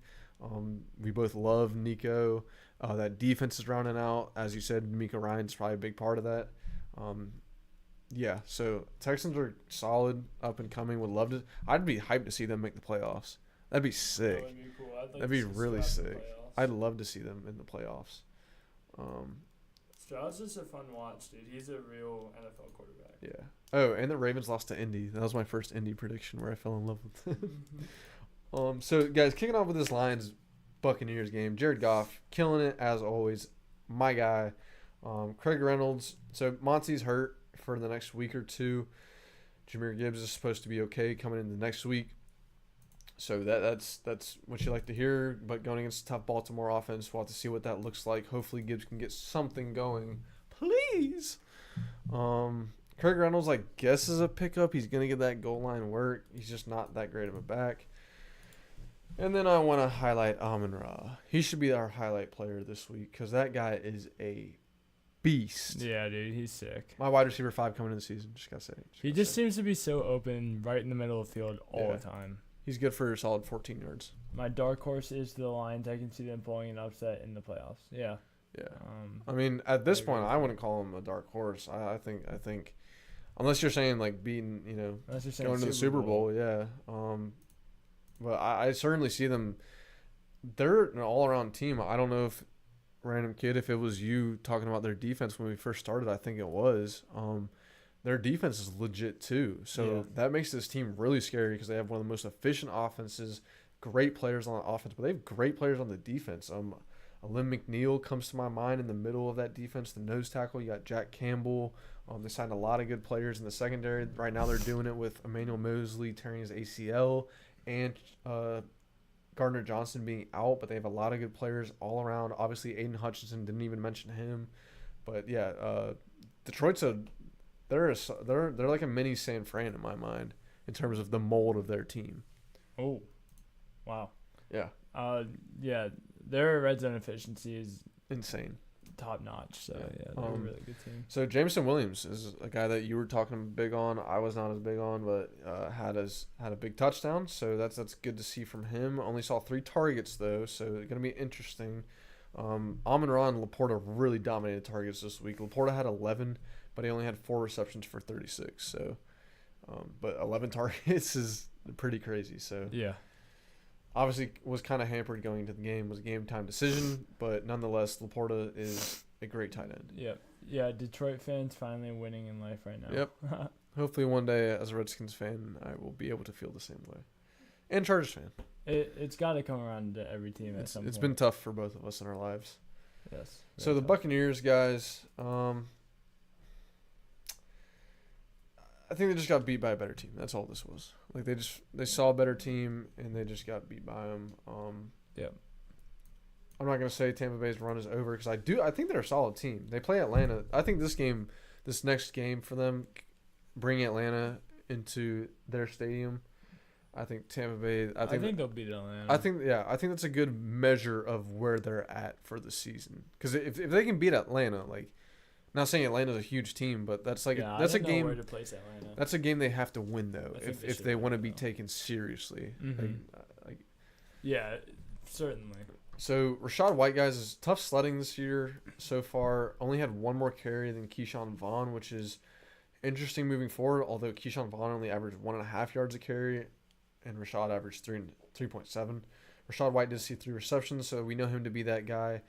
We both love Nico. That defense is rounding out. As you said, D'Amico Ryan's probably a big part of that. Yeah, so Texans are solid, up and coming. Would love to. I'd be hyped to see them make the playoffs. That'd be sick. That would be cool. That'd be really sick. I'd love to see them in the playoffs. Stroud's just a fun watch, dude. He's a real NFL quarterback. Yeah. Oh, and the Ravens lost to Indy. That was my first Indy prediction where I fell in love with them. So, guys, kicking off with this Lions-Buccaneers game. Jared Goff, killing it as always. My guy. Craig Reynolds. So, Monty's hurt for the next week or two. Jahmyr Gibbs is supposed to be okay coming into next week. So that's what you like to hear. But going against a tough Baltimore offense, we'll have to see what that looks like. Hopefully Gibbs can get something going. Please. Craig Reynolds, I guess, is a pickup. He's going to get that goal line work. He's just not that great of a back. And then I want to highlight Amon-Ra. He should be our highlight player this week because that guy is a beast. Yeah, dude, he's sick. My wide receiver 5 coming into the season. Just got to say. He just seems to be so open right in the middle of the field all the time. He's good for a solid 14 yards. My dark horse is the Lions. I can see them pulling an upset in the playoffs. Yeah. Yeah. At this point, I wouldn't call him a dark horse. I think, unless you're saying beating, going to the Super Bowl, yeah. But I certainly see them. They're an all-around team. I don't know if random kid, if it was you talking about their defense when we first started. I think it was. Their defense is legit too. So that makes this team really scary because they have one of the most efficient offenses, great players on the offense, but they have great players on the defense. Alim McNeil comes to my mind in the middle of that defense, the nose tackle. You got Jack Campbell. They signed a lot of good players in the secondary. Right now they're doing it with Emmanuel Mosley tearing his ACL and Gardner Johnson being out, but they have a lot of good players all around. Obviously, Aiden Hutchinson, didn't even mention him. But, yeah, Detroit's they're like a mini San Fran in my mind. in terms of the mold of their team. Oh, wow. Yeah. Yeah, their red zone efficiency is insane, top notch. So yeah, they're a really good team. So Jameson Williams is a guy that you were talking big on. I was not as big on, but had a big touchdown. So that's good to see from him. Only saw 3 targets though, so it's gonna be interesting. Amon-Ra and Laporta really dominated targets this week. Laporta had 11, but he only had 4 receptions for 36. So, but 11 targets is pretty crazy. So yeah. Obviously, was kind of hampered going into the game. It was a game time decision, but nonetheless, Laporta is a great tight end. Yep. Yeah, Detroit fans finally winning in life right now. Yep. Hopefully one day, as a Redskins fan, I will be able to feel the same way. And Chargers fan. It's got to come around to every team at some point. It's been tough for both of us in our lives. Yes. So the Buccaneers, guys, I think they just got beat by a better team. That's all this was. Like they saw a better team and they just got beat by them. Yep. I'm not gonna say Tampa Bay's run is over because I think they're a solid team. They play Atlanta. I think this next game for them, bring Atlanta into their stadium. I think Tampa Bay. I think they'll beat Atlanta. I think that's a good measure of where they're at for the season. Because if they can beat Atlanta, like. Not saying Atlanta's a huge team, but that's a game. Where to place Atlanta. That's a game they have to win though, if they want to be taken seriously. Mm-hmm. Yeah, certainly. So Rachaad White, guys, is tough sledding this year so far. Only had 1 more carry than Keyshawn Vaughn, which is interesting moving forward. Although Keyshawn Vaughn only averaged 1.5 yards a carry, and Rachaad averaged 3.7. Rachaad White did see 3 receptions, so we know him to be that guy.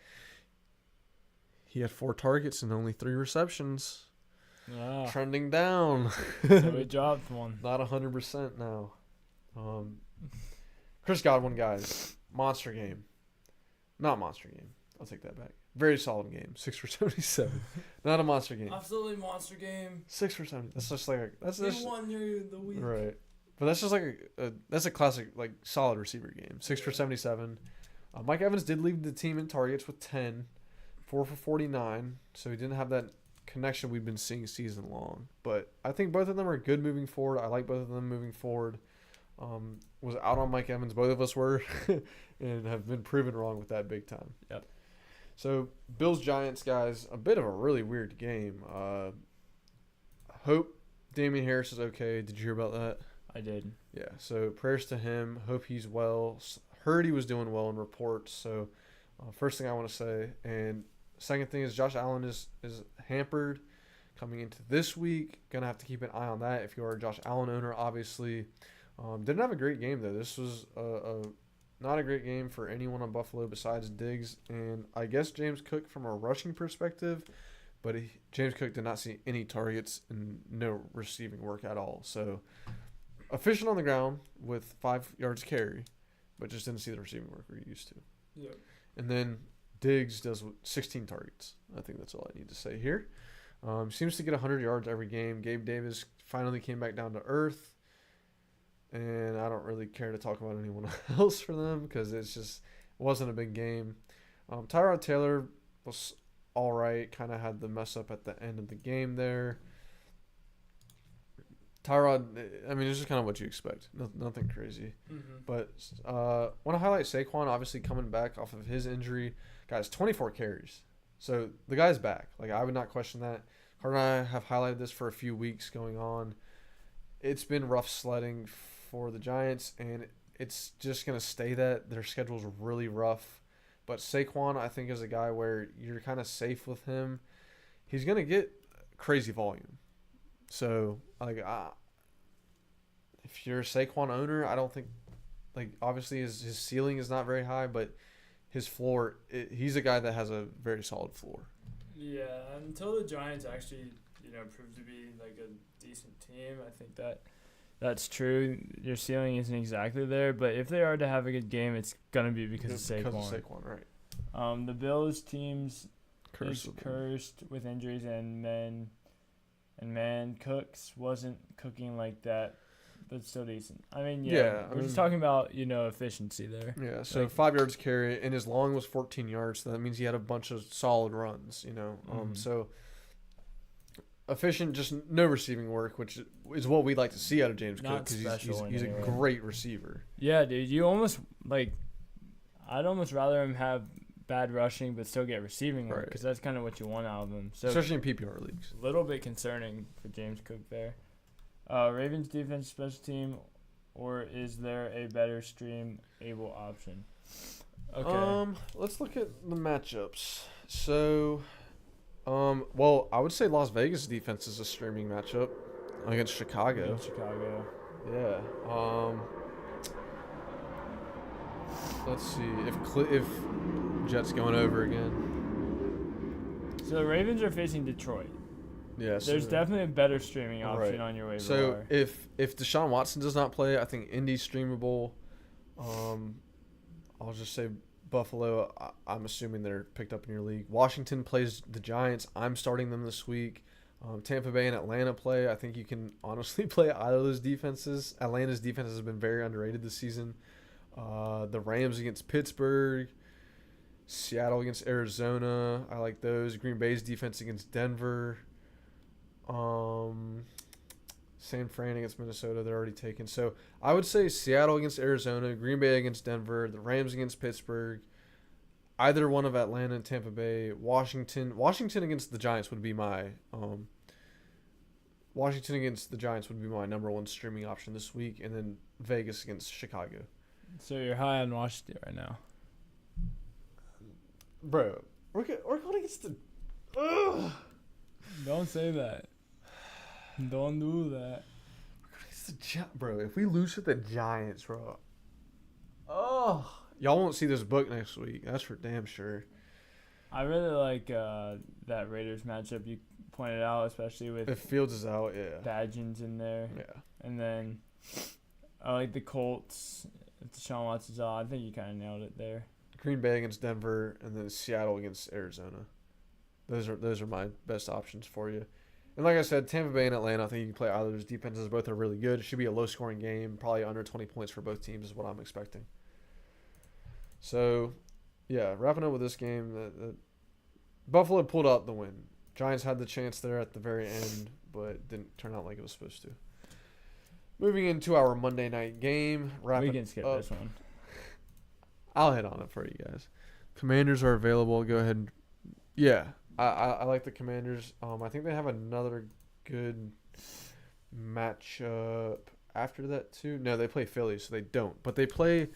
He had 4 targets and only 3 receptions. Trending down. So he dropped one. Not 100% now. Chris Godwin, guys. Monster game. Not monster game. I'll take that back. Very solid game. 6 for 77. Not a monster game. Absolutely monster game. 6 for 70. That's just like He won the week. Right. But that's just like that's a classic, like, solid receiver game. 6 for 77. Mike Evans did lead the team in targets with 10. 4 for 49, so he didn't have that connection we've been seeing season long. But I think both of them are good moving forward. I like both of them moving forward. Was out on Mike Evans. Both of us were and have been proven wrong with that big time. Yep. So Bills-Giants, guys, a bit of a really weird game. Hope Damian Harris is okay. Did you hear about that? I did. Yeah, so prayers to him. Hope he's well. Heard he was doing well in reports. So first thing I want to say. And second thing is Josh Allen is hampered coming into this week. Going to have to keep an eye on that if you are a Josh Allen owner, obviously. Didn't have a great game, though. This was not a great game for anyone on Buffalo besides Diggs. And I guess James Cook from a rushing perspective, but James Cook did not see any targets and no receiving work at all. So efficient on the ground with 5 yards carry, but just didn't see the receiving work we're used to. Yep. And then Diggs does 16 targets. I think that's all I need to say here. Seems to get 100 yards every game. Gabe Davis finally came back down to earth. And I don't really care to talk about anyone else for them because it wasn't a big game. Tyrod Taylor was all right. Kind of had the mess up at the end of the game there. Tyrod, I mean, it's just kind of what you expect. Nothing crazy. Mm-hmm. But want to highlight Saquon, obviously coming back off of his injury. Guys, 24 carries. So the guy's back. Like, I would not question that. Carter and I have highlighted this for a few weeks going on. It's been rough sledding for the Giants, and it's just going to stay that. Their schedule's really rough. But Saquon, I think, is a guy where you're kind of safe with him. He's going to get crazy volume. So, like, if you're a Saquon owner, I don't think, like, obviously his ceiling is not very high, but his floor, he's a guy that has a very solid floor. Yeah, until the Giants actually, prove to be, like, a decent team, I think that's true. Your ceiling isn't exactly there, but if they are to have a good game, it's going to be because of Saquon. Because of Saquon, right. The Bills team's cursed with injuries, and Cooks wasn't cooking like that, but still decent. I mean, we're just talking about, efficiency there. Yeah, so 5 yards carry, and his long was 14 yards, so that means he had a bunch of solid runs, Mm-hmm. So efficient, just no receiving work, which is what we'd like to see out of James Cook because he's a great receiver. Yeah, dude. You almost like. I'd almost rather him have bad rushing but still get receiving work because that's kind of what you want out of him. So especially in PPR leagues. A little bit concerning for James Cook there. Ravens defense special team, or is there a better stream able option? Okay. Let's look at the matchups. So, well, I would say Las Vegas defense is a streaming matchup against Chicago. Yeah. Let's see if Jets going over again. So the Ravens are facing Detroit. Yeah. So there's definitely a better streaming option on your waiver. So if Deshaun Watson does not play, I think Indy's streamable. I'll just say Buffalo. I'm assuming they're picked up in your league. Washington plays the Giants. I'm starting them this week. Tampa Bay and Atlanta play. I think you can honestly play either of those defenses. Atlanta's defense has been very underrated this season. The Rams against Pittsburgh. Seattle against Arizona. I like those. Green Bay's defense against Denver. San Fran against Minnesota. They're already taken. So I would say Seattle against Arizona. Green Bay against Denver. The Rams against Pittsburgh. Either one of Atlanta and Tampa Bay. Washington against the Giants would be my number one streaming option this week, and then Vegas against Chicago. So you're high on Washington right now, bro. We're going against the. Ugh. Don't say that. Don't do that. We're going against the bro. If we lose to the Giants, bro. Oh. Y'all won't see this book next week. That's for damn sure. I really like that Raiders matchup you pointed out, especially with if Fields is out, yeah. Badgins in there. Yeah. And then I like the Colts. If Deshaun Watson's out, I think you kind of nailed it there. Green Bay against Denver, and then Seattle against Arizona. Those are my best options for you. And like I said, Tampa Bay and Atlanta, I think you can play either of those defenses. Both are really good. It should be a low-scoring game, probably under 20 points for both teams is what I'm expecting. So, yeah, wrapping up with this game, the Buffalo pulled out the win. Giants had the chance there at the very end, but didn't turn out like it was supposed to. Moving into our Monday night game. We can skip this one. I'll hit on it for you guys. Commanders are available. Go ahead and yeah, I like the Commanders. I think they have another good matchup after that too. No, they play Philly, so they don't. But they play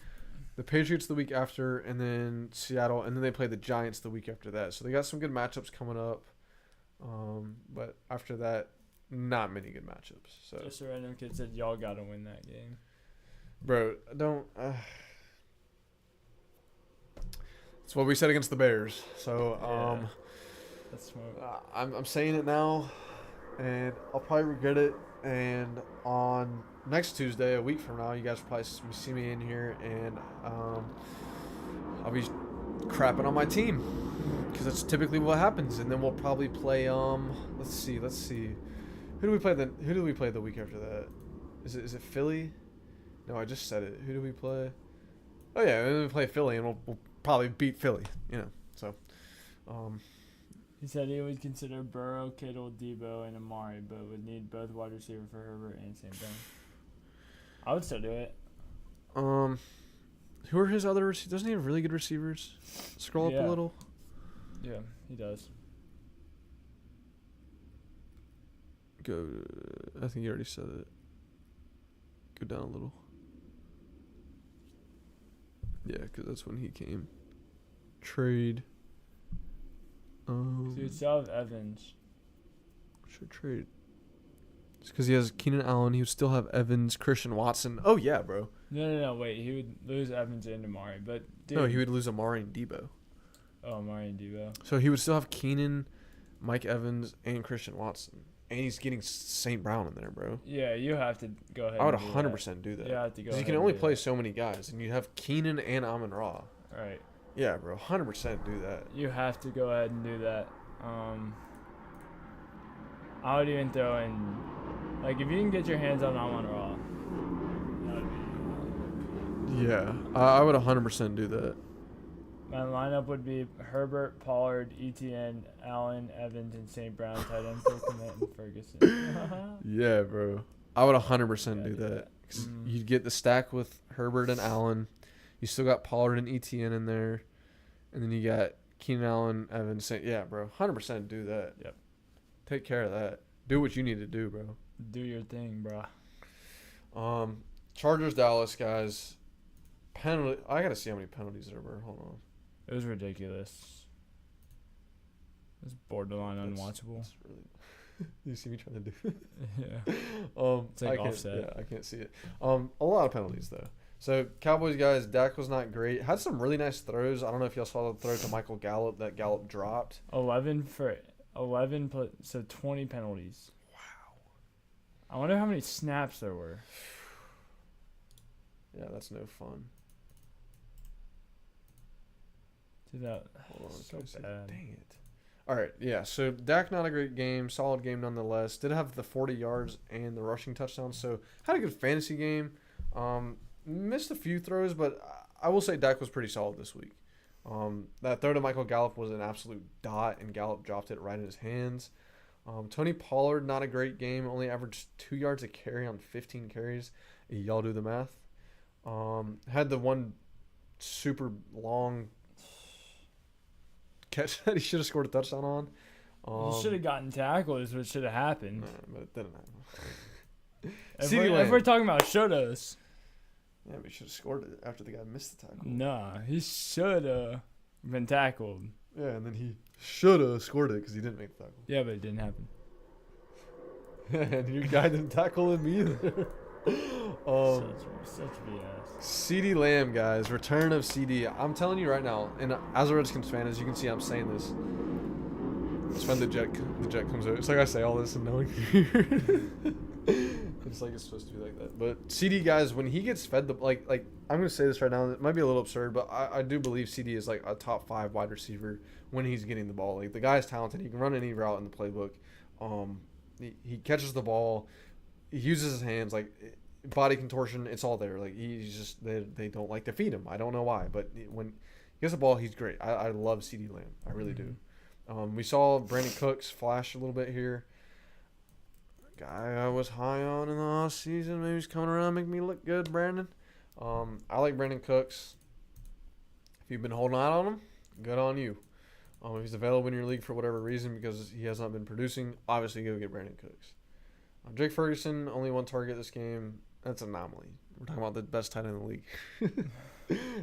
the Patriots the week after, and then Seattle, and then they play the Giants the week after that. So they got some good matchups coming up. But after that, not many good matchups. So just a random kid said y'all gotta win that game. Bro, don't. That's what we said against the Bears. So yeah, that's smart. I'm saying it now, and I'll probably regret it. And on next Tuesday, a week from now, you guys will probably see me in here, and I'll be crapping on my team because that's typically what happens. And then we'll probably play. Let's see. Who do we play the week after that? Is it Philly? No, I just said it. Who do we play? Oh yeah, and then we play Philly, and we'll probably beat Philly. You know, so. He said he would consider Burrow, Kittle, Debo, and Amari, but would need both wide receiver for Herbert and St. Brown. I would still do it. Who are his other receivers? Doesn't he have really good receivers? Scroll up a little. Yeah, he does. Go. I think you already said it. Go down a little. Yeah, because that's when he came. Trade. So you'd still have Evans. Should trade. It's because he has Keenan Allen. He would still have Evans, Christian Watson. Oh, yeah, bro. No. Wait, he would lose Evans and Amari. But dude, no, he would lose Amari and Debo. Oh, Amari and Debo. So he would still have Keenan, Mike Evans, and Christian Watson. And he's getting St. Brown in there, bro. Yeah, you have to go ahead. I would 100% do that. You have to go. Because you can only play so many guys, and you have Keenan and Amon-Ra. Right. Yeah, bro, 100% do that. You have to go ahead and do that. I would even throw in, like, if you can get your hands on Amon-Ra, that would be. Yeah, I would 100% do that. My lineup would be Herbert, Pollard, ETN, Allen, Evans, and St. Brown, tight end for Kmet and Ferguson. Yeah, bro. I would 100% do that. 'Cause you'd get the stack with Herbert and Allen. You still got Pollard and ETN in there. And then you got Keenan Allen, Evans. Yeah, bro. 100% do that. Yep. Take care of that. Do what you need to do, bro. Do your thing, bro. Chargers, Dallas, guys. Penalty. I got to see how many penalties there were. Hold on. It was ridiculous. It was borderline unwatchable. That's really. You see me trying to do. Yeah. It's like offset. Yeah, I can't see it. A lot of penalties though. So Cowboys guys, Dak was not great. Had some really nice throws. I don't know if y'all saw the throw to Michael Gallup that Gallup dropped. 11 for 11, so 20 penalties. Wow. I wonder how many snaps there were. Yeah, that's no fun. Dude, that Hold on, so can I see? bad. Dang it. All right, yeah. So Dak, not a great game, solid game nonetheless. Did have the 40 yards and the rushing touchdown, so had a good fantasy game. Missed a few throws, but I will say Dak was pretty solid this week. That throw to Michael Gallup was an absolute dot, and Gallup dropped it right in his hands. Tony Pollard, not a great game, only averaged 2 yards a carry on 15 carries. Y'all do the math. Had the one super long catch that he should have scored a touchdown on. He should have gotten tackled is what should have happened. But it didn't happen. If we're talking about shouldas. Yeah, but he should have scored it after the guy missed the tackle. Nah, he should have been tackled. Yeah, and then he should have scored it because he didn't make the tackle. Yeah, but it didn't happen. And your guy didn't tackle him either. Such BS. CeeDee Lamb, guys. Return of CeeDee. I'm telling you right now, and as a Redskins fan, as you can see, I'm saying this. It's when the jet comes out. It's like I say all this and no one can hear. It's like it's supposed to be like that. But CeeDee, guys, when he gets fed the like I'm gonna say this right now, it might be a little absurd, but I do believe CeeDee is like a top 5 wide receiver when he's getting the ball. Like the guy's talented. He can run any route in the playbook. He catches the ball. He uses his hands, like body contortion. It's all there. Like he's just they don't like to feed him. I don't know why, but when he gets the ball, he's great. I love CeeDee Lamb. I really do. We saw Brandon Cooks flash a little bit here. Guy I was high on in the off season. Maybe he's coming around, make me look good, Brandon. I like Brandon Cooks. If you've been holding out on him, good on you. If he's available in your league for whatever reason because he has not been producing, obviously go get Brandon Cooks. Jake Ferguson, only 1 target this game. That's an anomaly. We're talking about the best tight end in the league.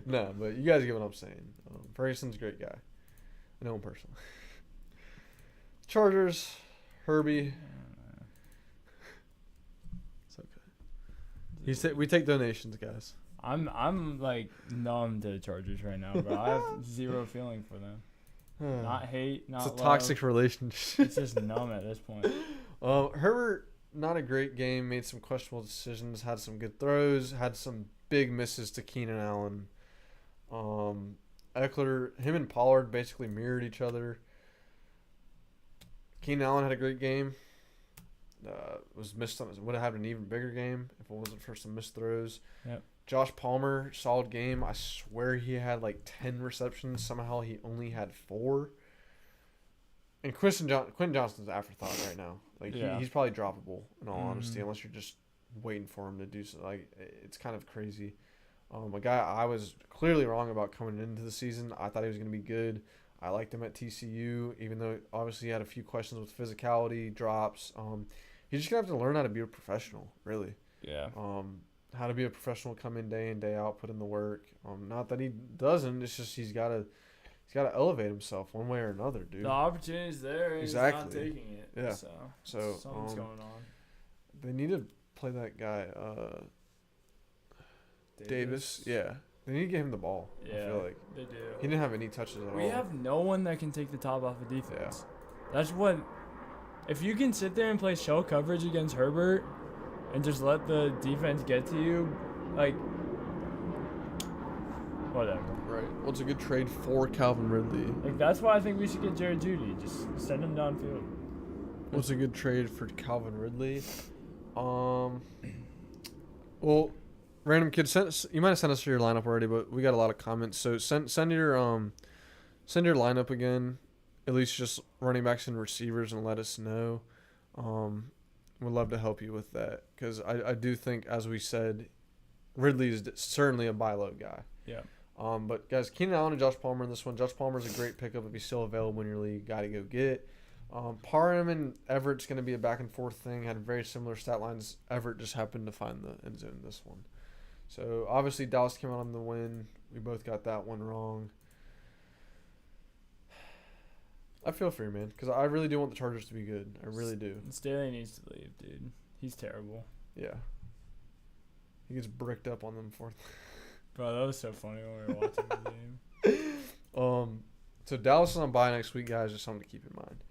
No, but you guys get what I'm saying. Ferguson's a great guy. I know him personally. Chargers, Herbie. It's okay. He said we take donations, guys. I'm like numb to the Chargers right now, bro. I have zero feeling for them. Not hate, not love. It's a toxic relationship. It's just numb at this point. Herbert, not a great game. Made some questionable decisions. Had some good throws. Had some big misses to Keenan Allen. Eckler, him and Pollard basically mirrored each other. Keenan Allen had a great game. Would have had an even bigger game if it wasn't for some missed throws. Yep. Josh Palmer, solid game. I swear he had like 10 receptions. Somehow he only had 4. And Quentin Johnston's an afterthought right now. Like he's probably droppable in all honesty, unless you're just waiting for him to do something. Like it's kind of crazy. A guy I was clearly wrong about coming into the season. I thought he was going to be good. I liked him at TCU, even though obviously he had a few questions with physicality, drops. He's just gonna have to learn how to be a professional, really. Yeah. How to be a professional, come in day out, put in the work. Not that he doesn't. It's just he's gotta elevate himself one way or another, dude. The opportunity's there. And Exactly. He's not taking it. Yeah. So something's going on. They need to play that guy, Davis. Yeah. They need to get him the ball. Yeah, I feel like they do. He didn't have any touches at all. We have no one that can take the top off of defense. Yeah. That's what. If you can sit there and play shell coverage against Herbert and just let the defense get to you, like, whatever. Right. Well, it's a good trade for Calvin Ridley. Like, that's why I think we should get Jared Judy. Just send him downfield. What's a good trade for Calvin Ridley? Well, random kid, you might have sent us your lineup already, but we got a lot of comments. So send your lineup again, at least just running backs and receivers, and let us know. We'd love to help you with that because I do think, as we said, Ridley is certainly a buy low guy. Yeah. But guys, Keenan Allen and Josh Palmer in this one. Josh Palmer is a great pickup if he's still available in your league. Got to go get. Parham and Everett's going to be a back and forth thing. Had very similar stat lines. Everett just happened to find the end zone in this one. So obviously Dallas came out on the win. We both got that one wrong. I feel for you, man, because I really do want the Chargers to be good. I really do. Staley needs to leave, dude. He's terrible. Yeah. He gets bricked up on them fourth. Bro, that was so funny when we were watching the game. So Dallas is on bye next week, guys. Just something to keep in mind.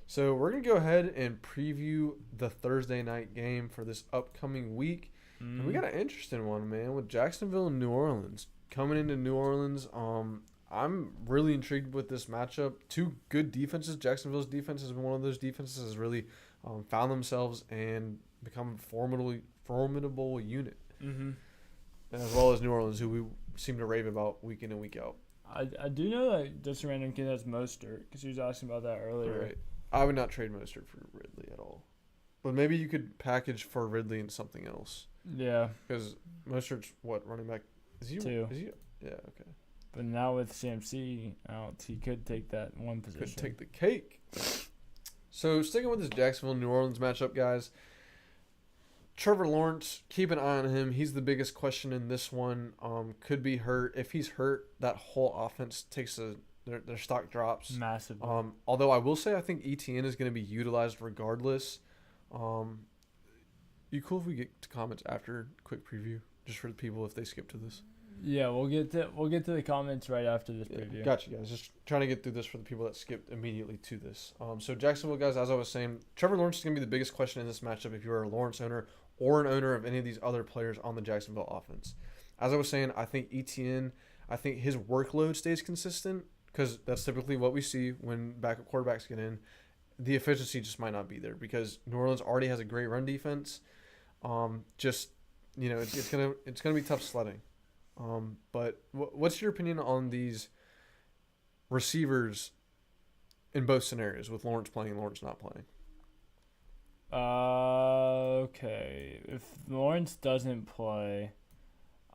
So we're going to go ahead and preview the Thursday night game for this upcoming week. And we got an interesting one, man, with Jacksonville and New Orleans. Coming into New Orleans, I'm really intrigued with this matchup. Two good defenses. Jacksonville's defense has been one of those defenses that has really found themselves and become a formidable unit. Mm-hmm. As well as New Orleans, who we seem to rave about week in and week out. I do know that just a random kid has Mostert because he was asking about that earlier. Right. I would not trade Mostert for Ridley at all. But maybe you could package for Ridley and something else. Yeah. Because Mostert's, running back? Is he? 2. Is he? Yeah, okay. But now with CMC out, he could take that one position. Could take the cake. So sticking with this Jacksonville-New Orleans matchup, guys. Trevor Lawrence, keep an eye on him. He's the biggest question in this one. Could be hurt. If he's hurt, that whole offense takes their stock drops massively. Although I will say I think ETN is going to be utilized regardless. You cool if we get to comments after quick preview, just for the people if they skip to this? Yeah, we'll get to the comments right after this preview. Gotcha, guys. Just trying to get through this for the people that skipped immediately to this. So Jacksonville, guys, as I was saying, Trevor Lawrence is going to be the biggest question in this matchup if you're a Lawrence owner or an owner of any of these other players on the Jacksonville offense. As I was saying, I think ETN, I think his workload stays consistent because that's typically what we see when backup quarterbacks get in. The efficiency just might not be there because New Orleans already has a great run defense. It's gonna be tough sledding. But what's your opinion on these receivers in both scenarios with Lawrence playing and Lawrence not playing? Okay. If Lawrence doesn't play,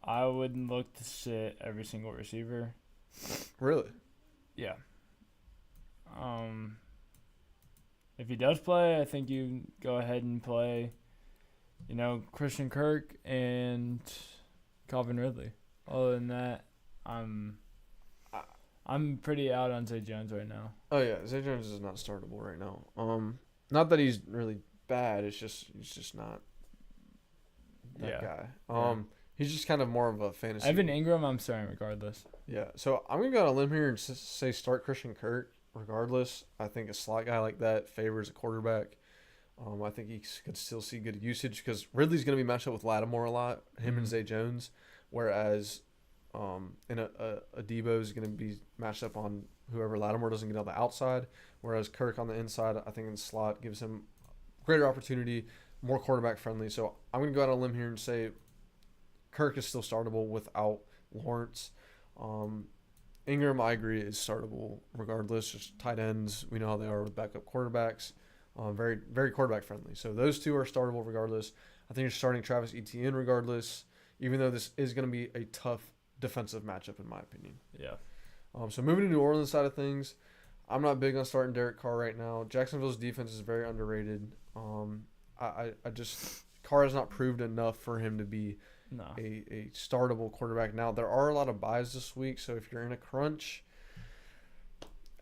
I would look to sit every single receiver. Really? Yeah. If he does play, I think you go ahead and play, Christian Kirk and Calvin Ridley. Other than that, I'm pretty out on Zay Jones right now. Oh yeah, Zay Jones is not startable right now. Not that he's really bad. It's just he's just not that guy. He's just kind of more of a fantasy. Evan Ingram, I'm starting regardless. Yeah, so I'm gonna go on a limb here and say start Christian Kirk regardless. I think a slot guy like that favors a quarterback. I think he could still see good usage because Ridley's going to be matched up with Lattimore a lot, him and Zay Jones, whereas Debo is going to be matched up on whoever Lattimore doesn't get on the outside, whereas Kirk on the inside, I think in the slot gives him greater opportunity, more quarterback friendly. So I'm going to go out on a limb here and say Kirk is still startable without Lawrence. Ingram, I agree, is startable regardless. Just tight ends, we know how they are with backup quarterbacks. Very, very quarterback friendly. So those two are startable regardless. I think you're starting Travis Etienne regardless, even though this is going to be a tough defensive matchup in my opinion. Yeah. So moving to New Orleans side of things, I'm not big on starting Derek Carr right now. Jacksonville's defense is very underrated. Carr has not proved enough for him to be a startable quarterback. Now, there are a lot of buys this week, so if you're in a crunch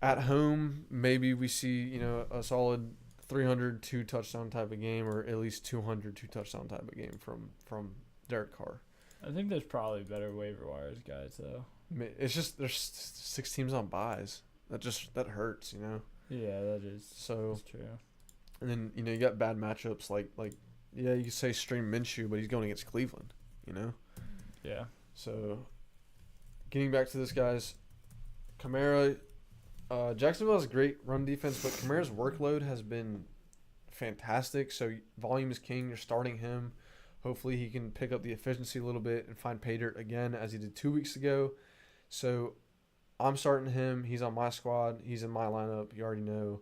at home, maybe we see, a solid 300 2-touchdown type of game or at least 200 2-touchdown type of game from Derek Carr. I think there's probably better waiver wires guys, though. It's just there's 6 teams on buys. That hurts, Yeah, that is. So that's true. And then, you got bad matchups like you could say stream Minshew, but he's going against Cleveland, Yeah. So, getting back to this, guys, Kamara, Jacksonville has a great run defense, but Kamara's workload has been fantastic. So, volume is king. You're starting him. Hopefully he can pick up the efficiency a little bit and find pay dirt again as he did 2 weeks ago. So I'm starting him. He's on my squad. He's in my lineup. You already know.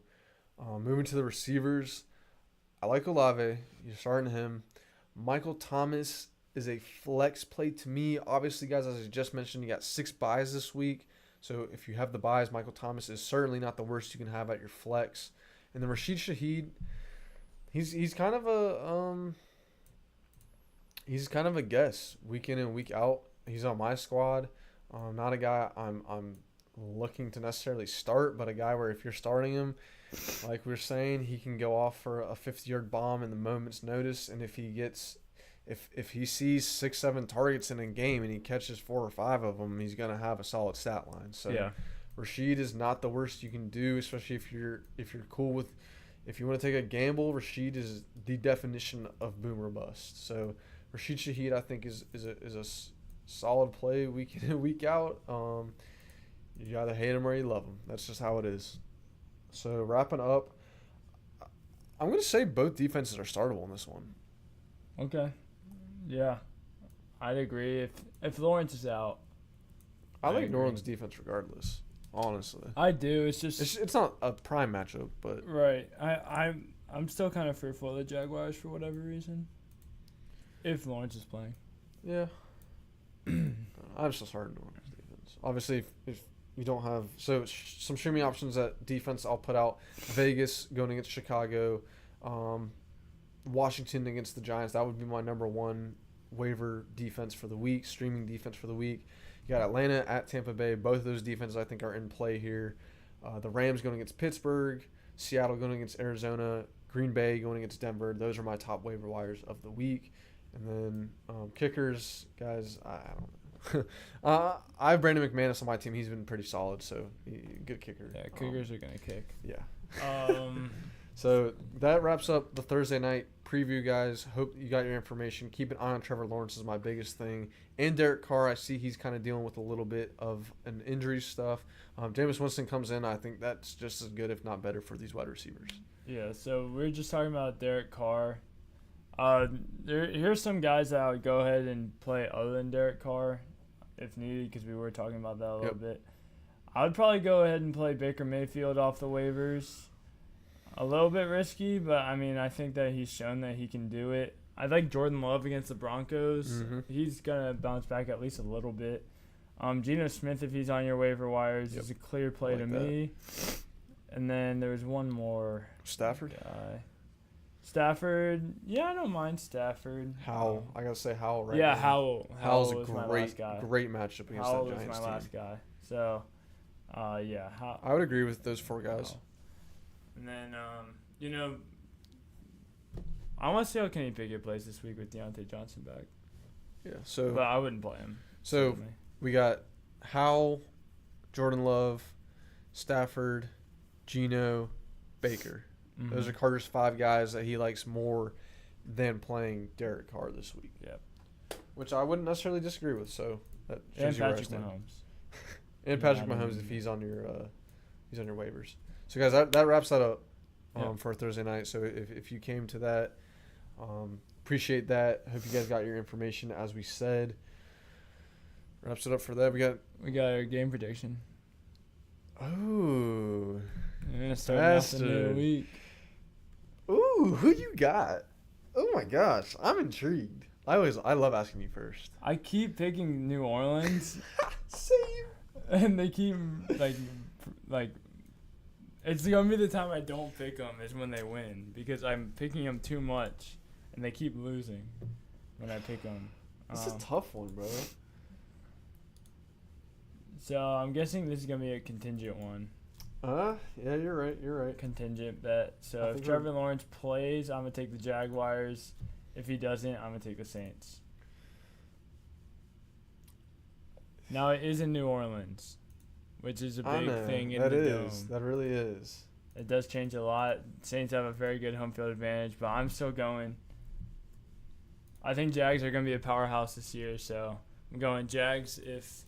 Moving to the receivers, I like Olave. You're starting him. Michael Thomas is a flex play to me. Obviously, guys, as I just mentioned, you got 6 buys this week. So if you have the buys, Michael Thomas is certainly not the worst you can have at your flex. And then Rashid Shaheed, he's kind of a guess week in and week out. He's on my squad. Not a guy I'm looking to necessarily start, but a guy where if you're starting him, like we're saying, he can go off for a 50-yard bomb in the moment's notice. And if he sees 6-7 targets in a game and he catches 4 or 5 of them, he's gonna have a solid stat line. So yeah. Rashid is not the worst you can do, especially if you're cool with, if you want to take a gamble. Rashid is the definition of boom or bust. So Rashid Shaheed, I think, is a solid play week in and week out. You either hate him or you love him. That's just how it is. So wrapping up, I'm going to say both defenses are startable in this one. Okay. Yeah. I'd agree. If Lawrence is out. I like New Orleans defense regardless, honestly. I do. It's just it's not a prime matchup, but right. I'm still kind of fearful of the Jaguars for whatever reason. If Lawrence is playing. Yeah. I'm still starting New Orleans defense. Obviously, if you don't have some streaming options at defense, I'll put out Vegas going against Chicago, Washington against the Giants. That would be my number one waiver defense for the week, streaming defense for the week. You got Atlanta at Tampa Bay. Both of those defenses I think are in play here. The Rams going against Pittsburgh, Seattle going against Arizona, Green Bay going against Denver. Those are my top waiver wires of the week. And then kickers, guys, I don't know. I have Brandon McManus on my team. He's been pretty solid, so good kicker. Yeah, kickers are going to kick. Yeah. So that wraps up the Thursday night preview, guys. Hope you got your information. Keep an eye on Trevor Lawrence is my biggest thing. And Derek Carr, I see he's kind of dealing with a little bit of an injury stuff. Jameis Winston comes in. I think that's just as good, if not better, for these wide receivers. Yeah, so we're just talking about Derek Carr. Here's some guys that I would go ahead and play other than Derek Carr if needed, because we were talking about that a little bit. I would probably go ahead and play Baker Mayfield off the waivers. A little bit risky, but, I mean, I think that he's shown that he can do it. I like Jordan Love against the Broncos. Mm-hmm. He's going to bounce back at least a little bit. Geno Smith, if he's on your waiver wires, is a clear play to me. And then there's one more. Stafford? Guy. Stafford, yeah, I don't mind Stafford. Howell, I gotta say Howell right now. Yeah, Howell's a great matchup against Howell that Giants was my last guy. So, yeah. I would agree with those 4 guys. And then, I want to see how Kenny Pickett plays this week with Deontay Johnson back. Yeah, so. But I wouldn't play him. So, we got Howell, Jordan Love, Stafford, Geno, Baker. Mm-hmm. Those are Carter's 5 guys that he likes more than playing Derek Carr this week. Yep. Which I wouldn't necessarily disagree with. So that shows you Patrick Mahomes. And Patrick Mahomes if he's on your waivers. So guys, that wraps that up for Thursday night. So if you came to that, appreciate that. Hope you guys got your information as we said. Wraps it up for that. We got our game prediction. Oh, we're gonna start off the new week. Ooh, who you got? Oh my gosh, I'm intrigued. I love asking you first. I keep picking New Orleans. Same. And they keep like it's gonna be the time I don't pick them is when they win, because I'm picking them too much and they keep losing when I pick them. This is a tough one, bro. So I'm guessing this is gonna be a contingent one. Yeah, you're right. Contingent bet. So if Trevor Lawrence plays, I'm going to take the Jaguars. If he doesn't, I'm going to take the Saints. Now, it is in New Orleans, which is a big thing in the dome. That really is. It does change a lot. Saints have a very good home field advantage, but I'm still going. I think Jags are going to be a powerhouse this year, so I'm going Jags if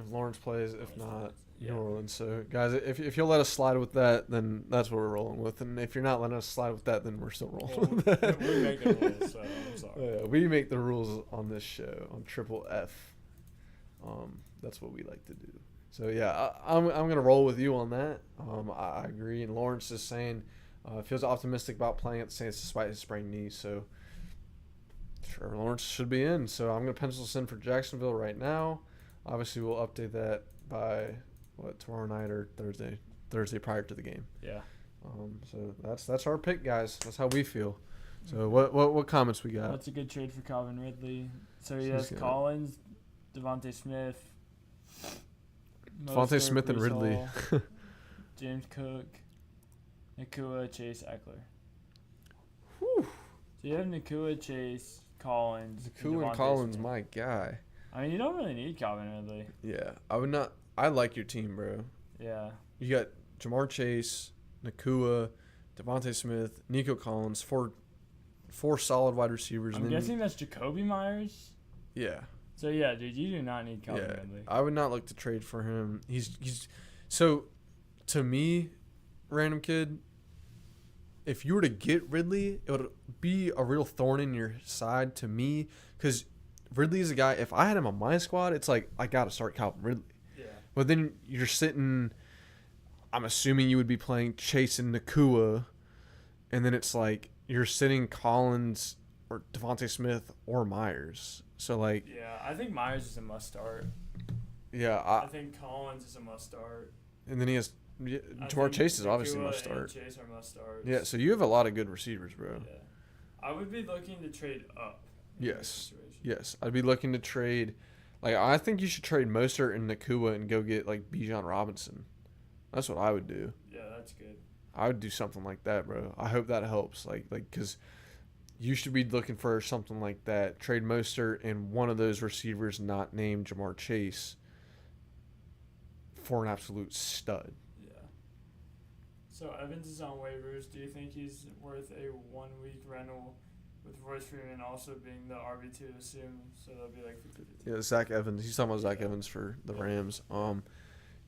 Lawrence plays. If not, New Orleans. So, guys, if you'll let us slide with that, then that's what we're rolling with. And if you're not letting us slide with that, then we're still rolling with that. We make the rules, so I'm sorry. We make the rules on this show, on Triple F. That's what we like to do. So, yeah, I'm going to roll with you on that. I agree. And Lawrence is saying feels optimistic about playing at the Saints despite his sprained knee. So, Trevor Lawrence should be in. So, I'm going to pencil this in for Jacksonville right now. Obviously, we'll update that by tomorrow night or Thursday prior to the game. Yeah. So that's our pick, guys. That's how we feel. So what comments we got? That's a good trade for Calvin Ridley. So he has Collins, Devontae Smith, Smith and Ridley, James Cook, Nakua, Chase, Eckler. Whew. So you have Nakua, Chase, Collins. Nakua and Collins, my guy. I mean, you don't really need Calvin Ridley. Yeah, I would not. I like your team, bro. Yeah. You got Jamar Chase, Nakua, Devontae Smith, Nico Collins, four solid wide receivers. I'm guessing that's Jacoby Myers. Yeah. So yeah, dude, you do not need Calvin Ridley. I would not look to trade for him. He's so to me, random kid. If you were to get Ridley, it would be a real thorn in your side to me because Ridley is a guy. If I had him on my squad, it's like I gotta start Calvin Ridley. Yeah. But then you're sitting. I'm assuming you would be playing Chase and Nakua, and then it's like you're sitting Collins or Devontae Smith or Myers. So like. Yeah, I think Myers is a must start. Yeah, I think Collins is a must start. And then he has. Jamar Chase is obviously a must start. Chase are must starts. Yeah, so you have a lot of good receivers, bro. Yeah. I would be looking to trade up. Yes. Yes. I'd be looking to trade. Like, I think you should trade Mostert and Nakua and go get, like, Bijan Robinson. That's what I would do. Yeah, that's good. I would do something like that, bro. I hope that helps. Like, because you should be looking for something like that. Trade Mostert and one of those receivers not named Jamar Chase for an absolute stud. So Evans is on waivers. Do you think he's worth a 1-week rental with Royce Freeman also being the RB2 to assume? So that'll be like 50-50. Yeah, Zach Evans. He's talking about Zach Evans for the Rams.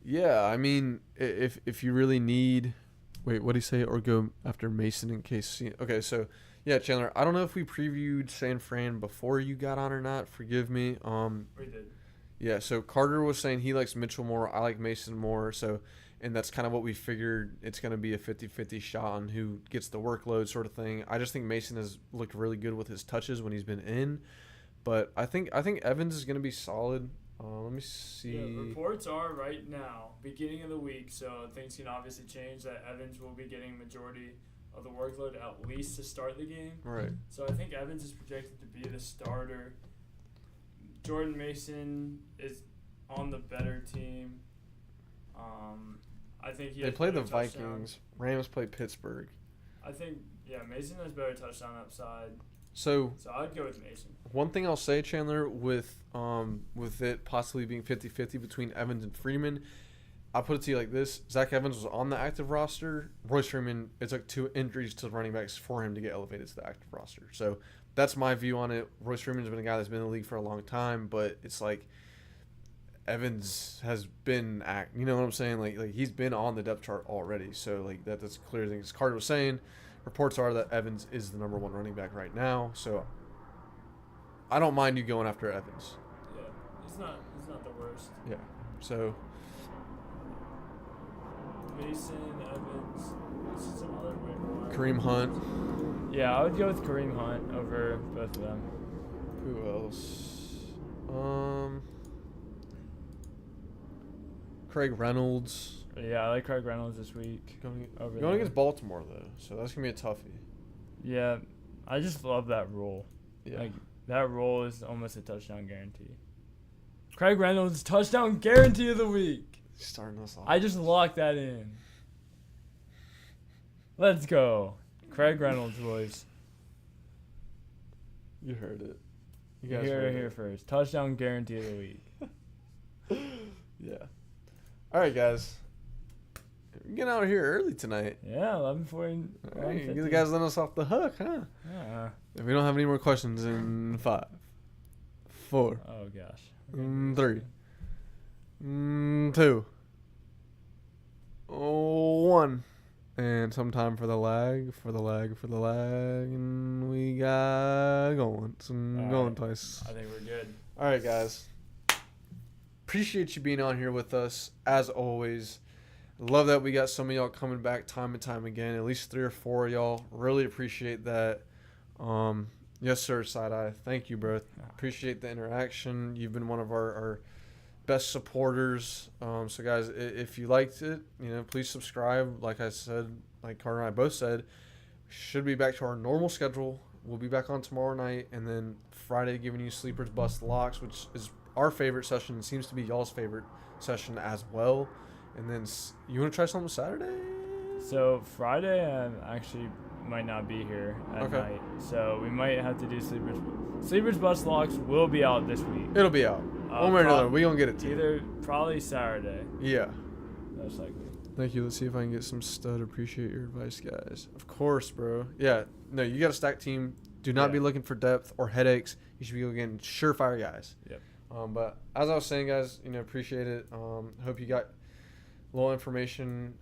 Yeah, I mean, if you really need, wait, what did he say? Or go after Mason in case. Okay, so yeah, Chandler. I don't know if we previewed San Fran before you got on or not. Forgive me. We did. Yeah, so Carter was saying he likes Mitchell more. I like Mason more. So. And that's kind of what we figured. It's going to be a 50-50 shot on who gets the workload sort of thing. I just think Mason has looked really good with his touches when he's been in. But I think Evans is going to be solid. Let me see. Yeah, reports are right now, beginning of the week, so things can obviously change, that Evans will be getting majority of the workload at least to start the game. Right. So I think Evans is projected to be the starter. Jordan Mason is on the better team. I think they play the Vikings. Rams play Pittsburgh. I think Mason has better touchdown upside. So I'd go with Mason. One thing I'll say, Chandler, with it possibly being 50-50 between Evans and Freeman, I'll put it to you like this: Zach Evans was on the active roster. Royce Freeman, it took 2 injuries to running backs for him to get elevated to the active roster. So that's my view on it. Royce Freeman's been a guy that's been in the league for a long time, but it's like Evans has been you know what I'm saying? Like he's been on the depth chart already. So like that's a clear thing. As Carter was saying, reports are that Evans is the number 1 running back right now. So I don't mind you going after Evans. Yeah, he's not the worst. Yeah. So Mason, Evans, some other way. Kareem Hunt. Yeah, I would go with Kareem Hunt over both of them. Who else? Craig Reynolds. Yeah, I like Craig Reynolds this week. Going against Baltimore, though, so that's going to be a toughie. Yeah, I just love that rule. Yeah. Like, that rule is almost a touchdown guarantee. Craig Reynolds, touchdown guarantee of the week. Starting us off. I just locked that in. Let's go. Craig Reynolds, boys. You heard it. You guys heard it here first. Touchdown guarantee of the week. Yeah. All right, guys. We're getting out of here early tonight. Yeah, 11:40. Right, you guys let us off the hook, huh? Yeah. If we don't have any more questions in 5, 4, Oh gosh. 3, 2, 1. And some time for the lag, and we got going. Going twice. I think we're good. All right, guys. Appreciate you being on here with us, as always. Love that we got some of y'all coming back time and time again, at least 3 or 4 of y'all. Really appreciate that. Yes, sir, Side-Eye. Thank you, bro. Appreciate the interaction. You've been one of our best supporters. So guys, if you liked it, please subscribe. Like I said, like Carter and I both said, should be back to our normal schedule. We'll be back on tomorrow night, and then Friday giving you Sleepers Bust Locks, which is our favorite session. It seems to be y'all's favorite session as well. And then you want to try something Saturday? So Friday, I actually might not be here at night, so we might have to do Sleepers. Sleepers Bust Locks will be out this week. It'll be out. One way or another, we gonna get it to either probably Saturday. Yeah. Most likely. Thank you. Let's see if I can get some stud. Appreciate your advice, guys. Of course, bro. Yeah. No, you got a stacked team. Do not be looking for depth or headaches. You should be looking surefire guys. Yep. But as I was saying, guys, appreciate it. Hope you got a little information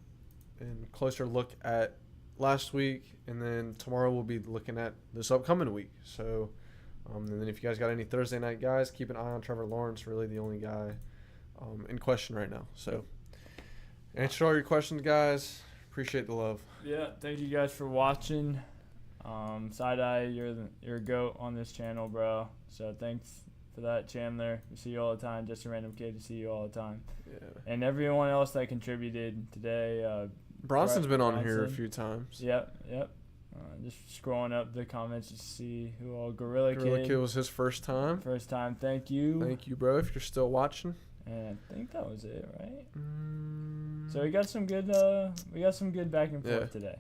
and closer look at last week, and then tomorrow we'll be looking at this upcoming week. So, and then if you guys got any Thursday night guys, keep an eye on Trevor Lawrence. Really, the only guy in question right now. So. Answer all your questions, guys. Appreciate the love. Yeah, thank you guys for watching. Side-Eye, you're a GOAT on this channel, bro. So thanks for that, Chandler. We see you all the time. Just a random kid. We see you all the time. Yeah. And everyone else that contributed today. Bronson's been on here a few times. Yep. Just scrolling up the comments to see who all. Gorilla Kid was his first time. Thank you. Thank you, bro, if you're still watching. And I think that was it, right? So we got some good back and forth today.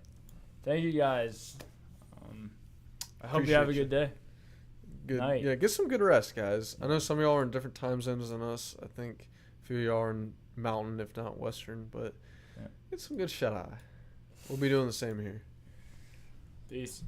Thank you guys. I hope you have a good day. Good night. Yeah, get some good rest, guys. I know some of y'all are in different time zones than us. I think a few of y'all are in mountain, if not western, but get some good shut eye. We'll be doing the same here. Peace.